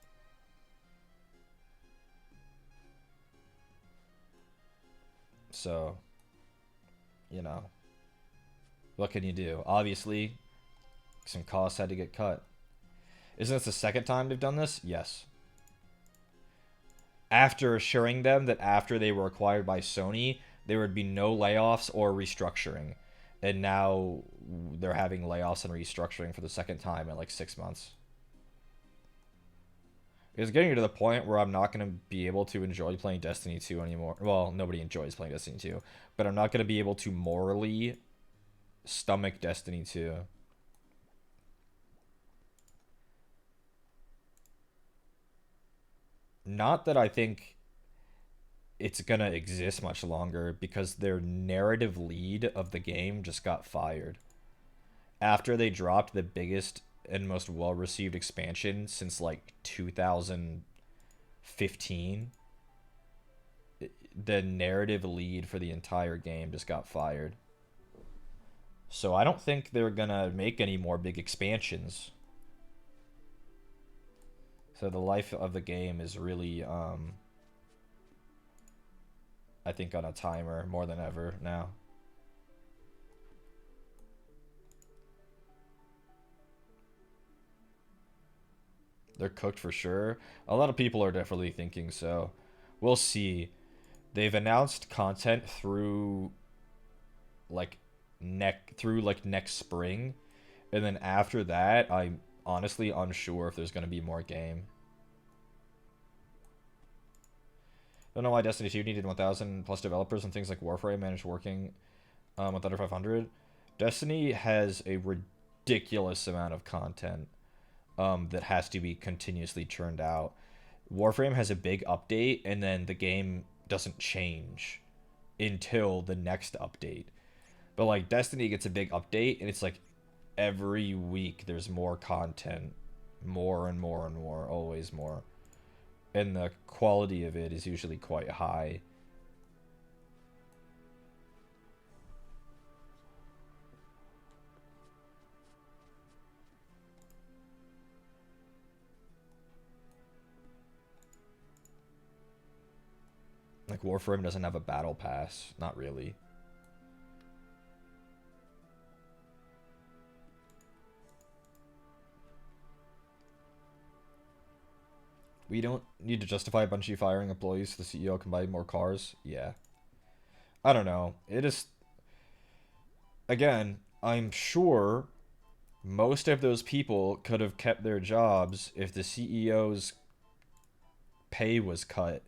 So, you know, what can you do? Obviously, some costs had to get cut. Isn't this the second time they've done this? Yes. After assuring them that after they were acquired by Sony, there would be no layoffs or restructuring. And now they're having layoffs and restructuring for the second time in like 6 months. It's getting to the point where I'm not going to be able to enjoy playing Destiny 2 anymore. Well, nobody enjoys playing Destiny 2. But I'm not going to be able to morally stomach Destiny 2. Not that I think it's gonna exist much longer, because their narrative lead of the game just got fired. After they dropped the biggest and most well-received expansion since like 2015, the narrative lead for the entire game just got fired. So I don't think they're gonna make any more big expansions. So the life of the game is really, I think, on a timer more than ever now. They're cooked for sure. A lot of people are definitely thinking so. We'll see. They've announced content through like next spring, and then after that, I'm honestly unsure if there's going to be more game. Don't know why Destiny 2 needed 1,000 plus developers and things like Warframe managed working with under 500. Destiny has a ridiculous amount of content that has to be continuously churned out. Warframe has a big update, and then the game doesn't change until the next update. But like Destiny gets a big update, and it's like every week there's more content, more and more and more, always more. And the quality of it is usually quite high. Like Warframe doesn't have a battle pass, not really. We don't need to justify Bungie firing employees so the CEO can buy more cars. Yeah. I don't know. It is... Again, I'm sure most of those people could have kept their jobs if the CEO's pay was cut.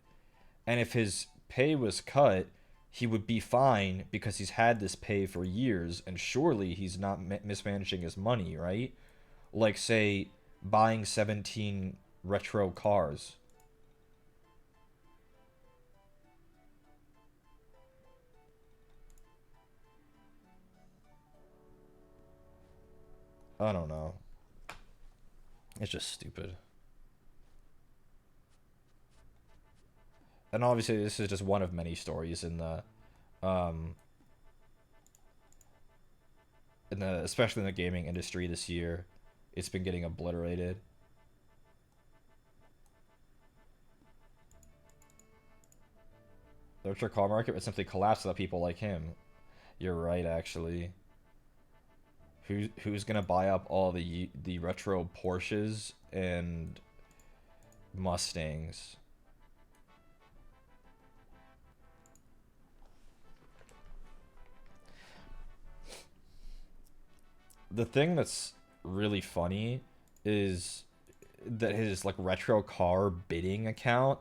And if his pay was cut, he would be fine because he's had this pay for years, and surely he's not mismanaging his money, right? Like, say, buying 17 retro cars. I don't know. It's just stupid. And obviously this is just one of many stories in the especially in the gaming industry this year. It's been getting obliterated. The retro car market would simply collapse without people like him. You're right, actually. Who's gonna buy up all the retro Porsches and Mustangs? The thing that's really funny is that his like retro car bidding account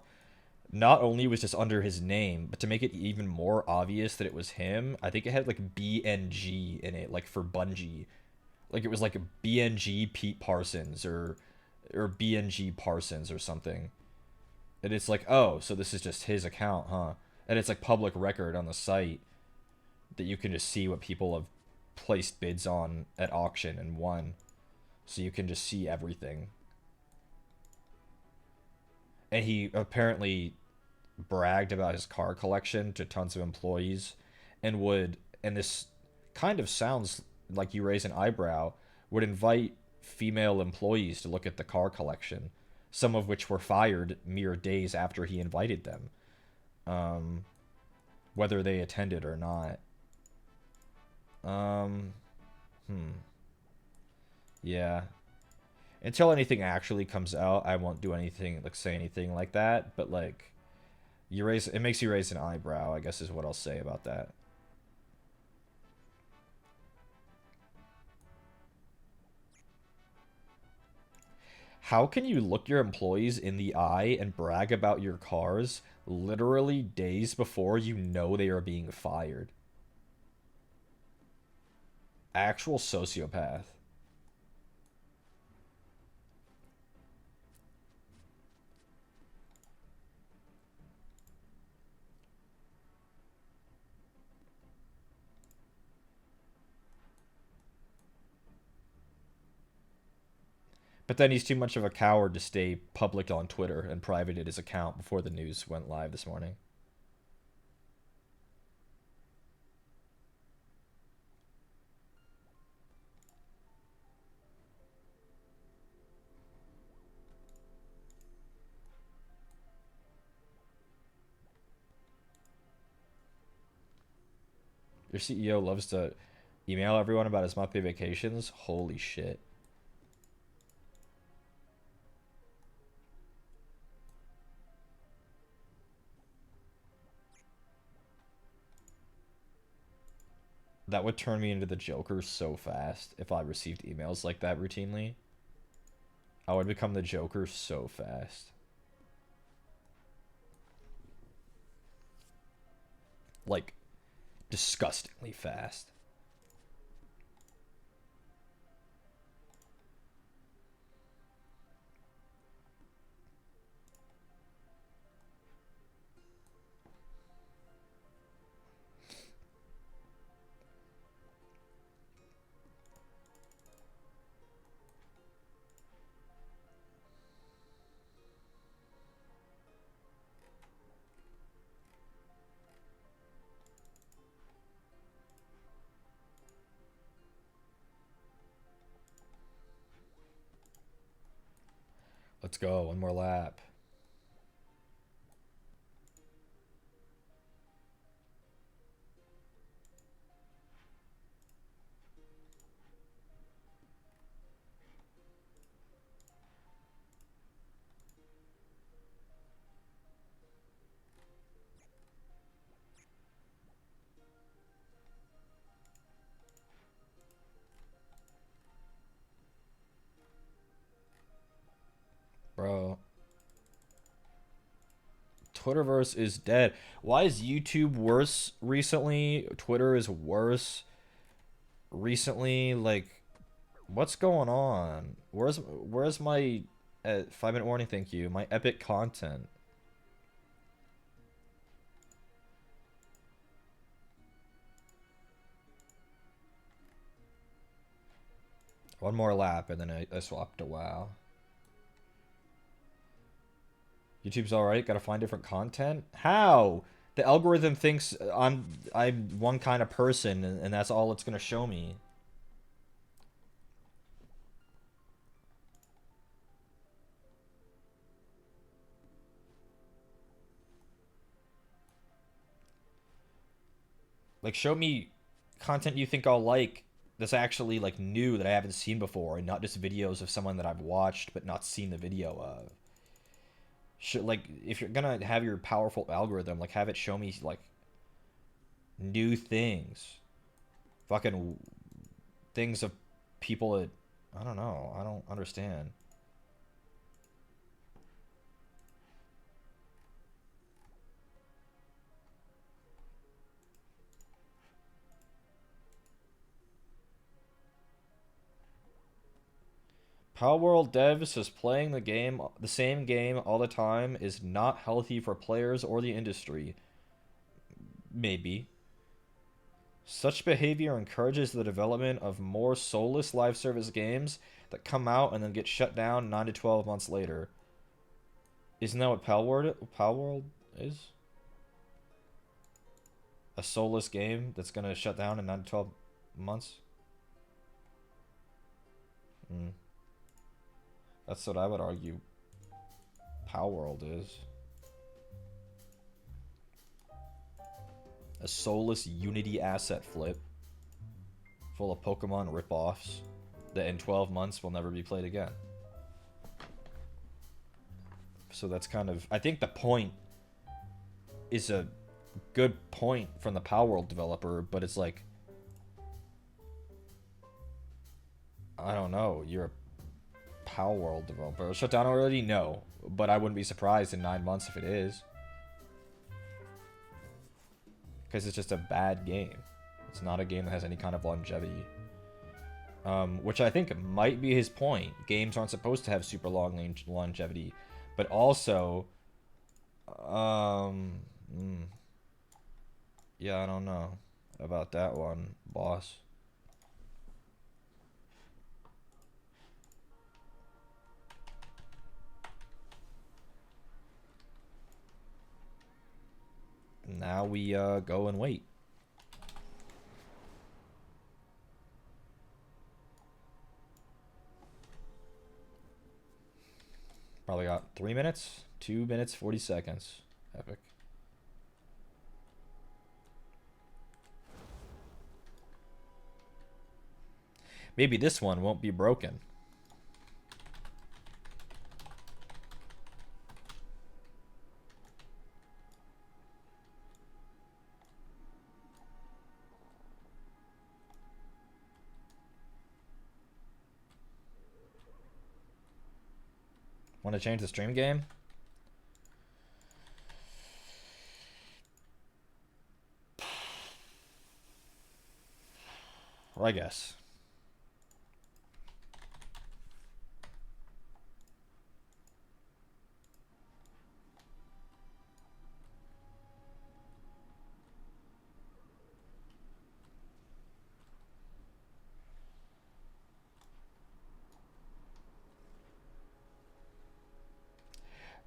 not only was just under his name, but to make it even more obvious that it was him, I think it had like BNG in it, like for Bungie. Like it was like BNG Pete Parsons or BNG Parsons or something. And it's like, oh, so this is just his account, huh? And it's like public record on the site that you can just see what people have placed bids on at auction and won. So you can just see everything. And he apparently bragged about his car collection to tons of employees, and this kind of sounds like you raise an eyebrow, would invite female employees to look at the car collection, some of which were fired mere days after he invited them. whether they attended or not. Yeah. Until anything actually comes out, I won't do anything, like, say anything like that, but, like, it makes you raise an eyebrow, I guess is what I'll say about that. How can you look your employees in the eye and brag about your cars literally days before you know they are being fired? Actual sociopath. But then he's too much of a coward to stay public on Twitter and privated his account before the news went live this morning. Your CEO loves to email everyone about his monthly vacations. Holy shit. That would turn me into the Joker so fast if I received emails like that routinely. I would become the Joker so fast. Like, disgustingly fast. Let's go. One more lap. Bro. Twitterverse is dead. Why is YouTube worse recently? Twitter is worse recently. Like, what's going on? Where's my 5-minute warning? Thank you. My epic content. One more lap and then I swapped to WoW. YouTube's alright. Gotta find different content. How? The algorithm thinks I'm one kind of person and that's all it's gonna show me. Like, show me content you think I'll like that's actually, like, new that I haven't seen before and not just videos of someone that I've watched but not seen the video of. Like, if you're gonna have your powerful algorithm, like, have it show me, like, new things. Fucking things of people that, I don't know. I don't understand. Palworld Dev says playing the same game all the time is not healthy for players or the industry. Maybe. Such behavior encourages the development of more soulless live service games that come out and then get shut down 9 to 12 months later. Isn't that what Palworld is? A soulless game that's gonna shut down in 9 to 12 months? Hmm. That's what I would argue Palworld is. A soulless Unity asset flip full of Pokemon ripoffs that in 12 months will never be played again. So that's kind of... I think the point is a good point from the Palworld developer, but it's like... I don't know. You're a Palworld developer. Shut down already? No. But I wouldn't be surprised in 9 months if it is. Because it's just a bad game. It's not a game that has any kind of longevity. Which I think might be his point. Games aren't supposed to have super long longevity. But also... yeah, I don't know about that one, boss. Now we go and wait. Probably got 3 minutes, 2 minutes, 40 seconds. Epic. Maybe this one won't be broken. Want to change the stream game? Well, I guess.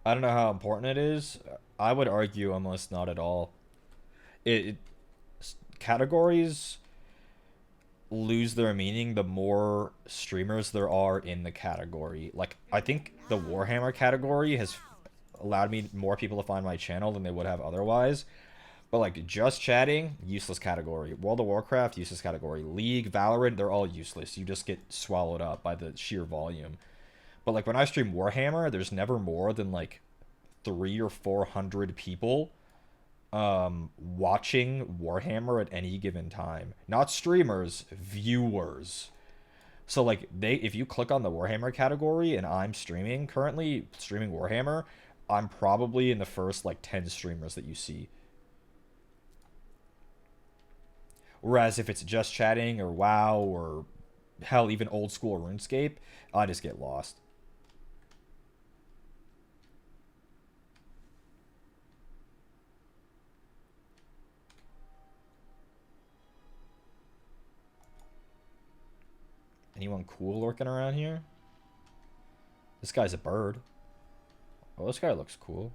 I don't know how important it is. I would argue almost not at all. Categories lose their meaning the more streamers there are in the category. Like, I think the Warhammer category has allowed me more people to find my channel than they would have otherwise. But like, just chatting, useless category. World of Warcraft, useless category. League, Valorant, they're all useless. You just get swallowed up by the sheer volume. But like, when I stream Warhammer, there's never more than like 300 or 400 people watching Warhammer at any given time. Not streamers, viewers. So like, if you click on the Warhammer category and I'm currently streaming Warhammer, I'm probably in the first like 10 streamers that you see. Whereas if it's just chatting or WoW or hell, even old school RuneScape, I just get lost. Anyone cool lurking around here? This guy's a bird. Oh, this guy looks cool.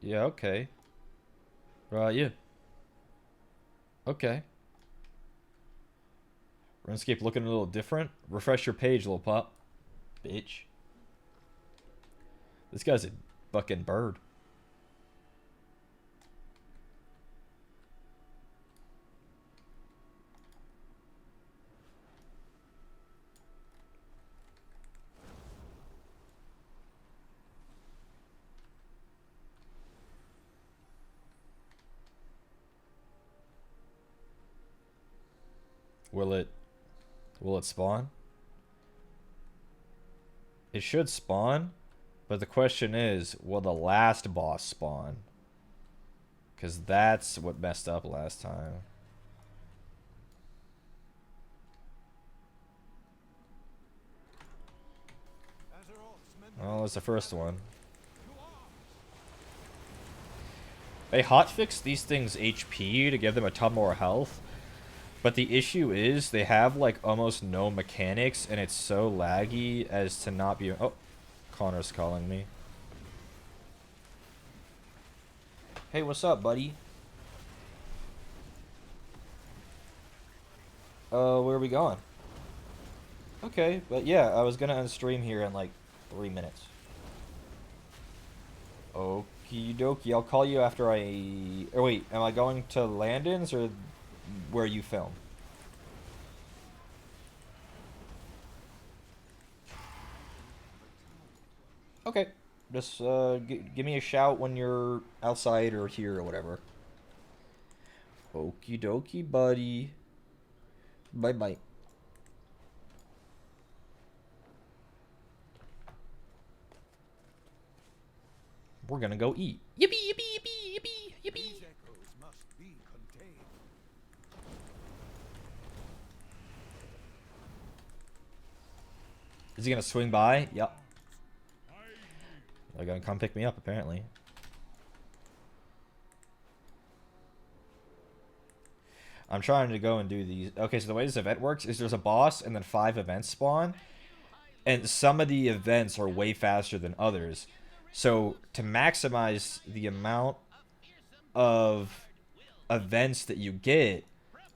Yeah, okay. What about you? Okay. RuneScape looking a little different. Refresh your page, little pup. Bitch. This guy's a fucking bird. Will it spawn? It should spawn, but the question is, will the last boss spawn? Because that's what messed up last time. Oh, it's the first one. They hotfixed these things HP to give them a ton more health. But the issue is they have like almost no mechanics and it's so laggy as to not be... Oh, Connor's calling me. Hey, what's up, buddy? Where are we going? Okay, but yeah, I was gonna end stream here in like 3 minutes. Okay. Okie dokie. I'll call you after I. Or wait, am I going to Landon's or where you film? Okay. Just give me a shout when you're outside or here or whatever. Okie dokie, buddy. Bye bye. We're gonna go eat. Yippee, yippee, yippee, yippee, yippee. These echoes must be contained. Is he gonna swing by? Yep. They're gonna come pick me up, apparently. I'm trying to go and do these. Okay, so the way this event works is there's a boss and then 5 events spawn. And some of the events are way faster than others. So to maximize the amount of events that you get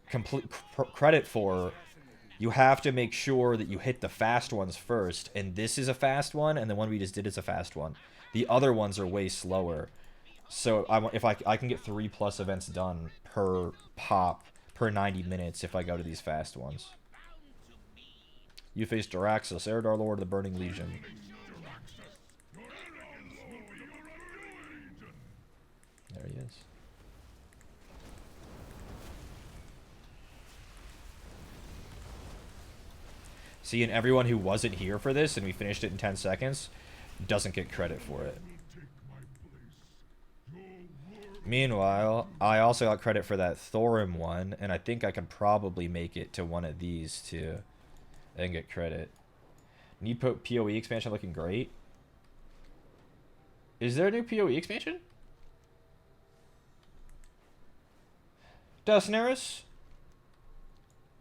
complete credit for, you have to make sure that you hit the fast ones first. And this is a fast one, and the one we just did is a fast one. The other ones are way slower. So if I can get 3+ events done per pop per 90 minutes if I go to these fast ones. You face Daraxus, Eredar Lord of the Burning Legion. There he is. See, and everyone who wasn't here for this, and we finished it in 10 seconds, doesn't get credit for it. Meanwhile, I also got credit for that Thorim one, and I think I can probably make it to one of these too and get credit. Need PoE expansion looking great. Is there a new PoE expansion? Dusnaris?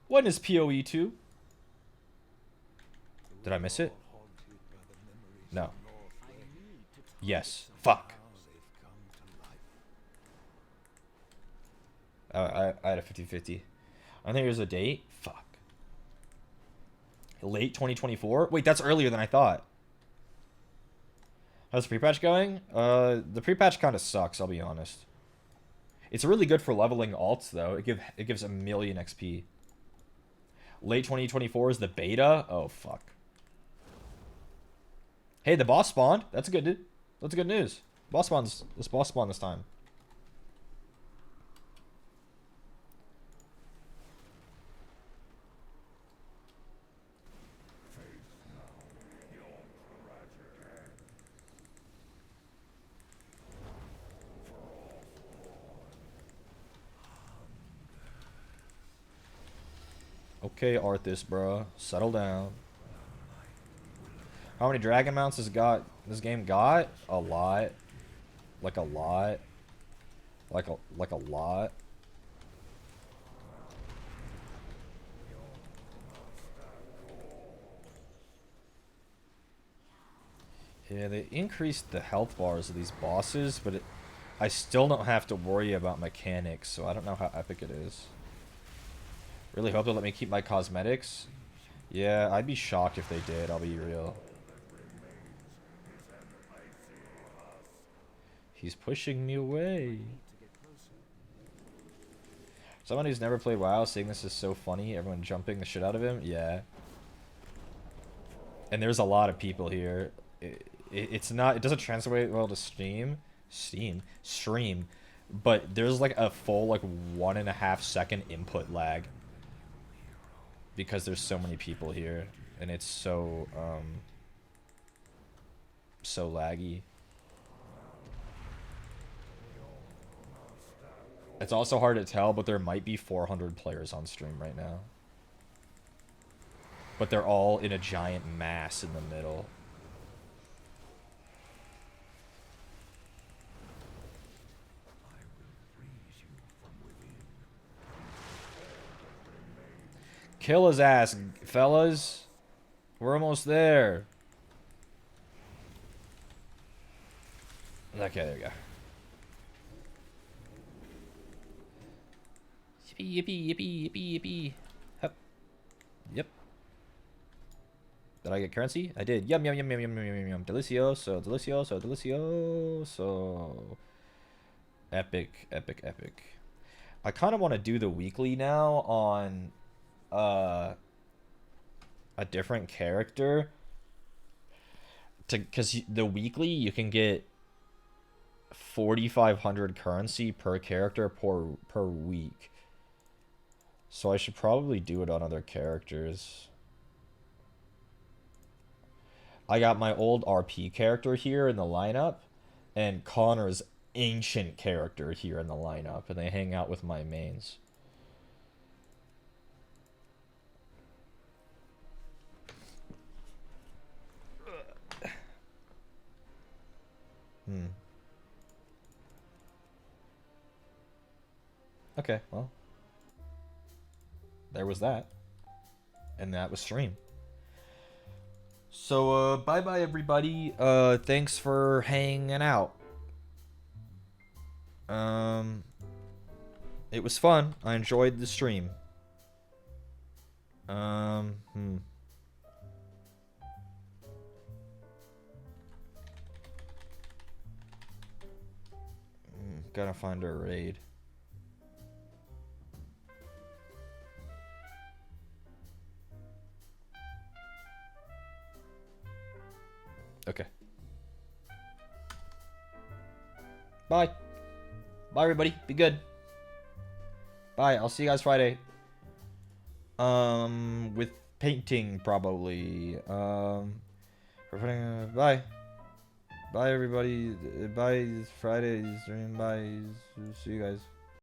When is PoE 2? Did I miss it? No. Yes. Fuck. I had a 50-50. I think there's a date. Fuck. Late 2024? Wait, that's earlier than I thought. How's the pre-patch going? The pre-patch kind of sucks, I'll be honest. It's really good for leveling alts, though. It gives a million XP. Late 2024 is the beta? Oh, fuck. Hey, the boss spawned. That's good news. Boss spawned this time. Okay, Arthas, bro. Settle down. How many dragon mounts has this game got? A lot. Like a lot. Like a lot. Yeah, they increased the health bars of these bosses, but I still don't have to worry about mechanics, so I don't know how epic it is. Really hope they'll let me keep my cosmetics. Yeah, I'd be shocked if they did, I'll be real. He's pushing me away. Someone who's never played WoW saying this is so funny, everyone jumping the shit out of him, yeah. And there's a lot of people here. It doesn't translate well to stream, but there's like a full like 1.5 second input lag. Because there's so many people here, and it's so laggy. It's also hard to tell, but there might be 400 players on stream right now. But they're all in a giant mass in the middle. Kill his ass, fellas. We're almost there. Okay, there we go. Yippee, yippee, yippee, yippee, yippee. Hup. Yep. Did I get currency? I did. Yum, yum, yum, yum, yum, yum, yum, yum. Delicioso, delicioso, delicioso. Epic, epic, epic. I kind of want to do the weekly now on a different character. Because the weekly, you can get 4,500 currency per character per week. So I should probably do it on other characters. I got my old RP character here in the lineup, and Connor's ancient character here in the lineup, and they hang out with my mains. Okay, well. There was that. And that was stream. So, bye-bye, everybody. Thanks for hanging out. It was fun. I enjoyed the stream. Gotta find a raid. Okay. Bye. Bye, everybody. Be good. Bye. I'll see you guys Friday. With painting, probably. Bye. Bye, everybody. Bye, Friday stream. Bye. See you guys.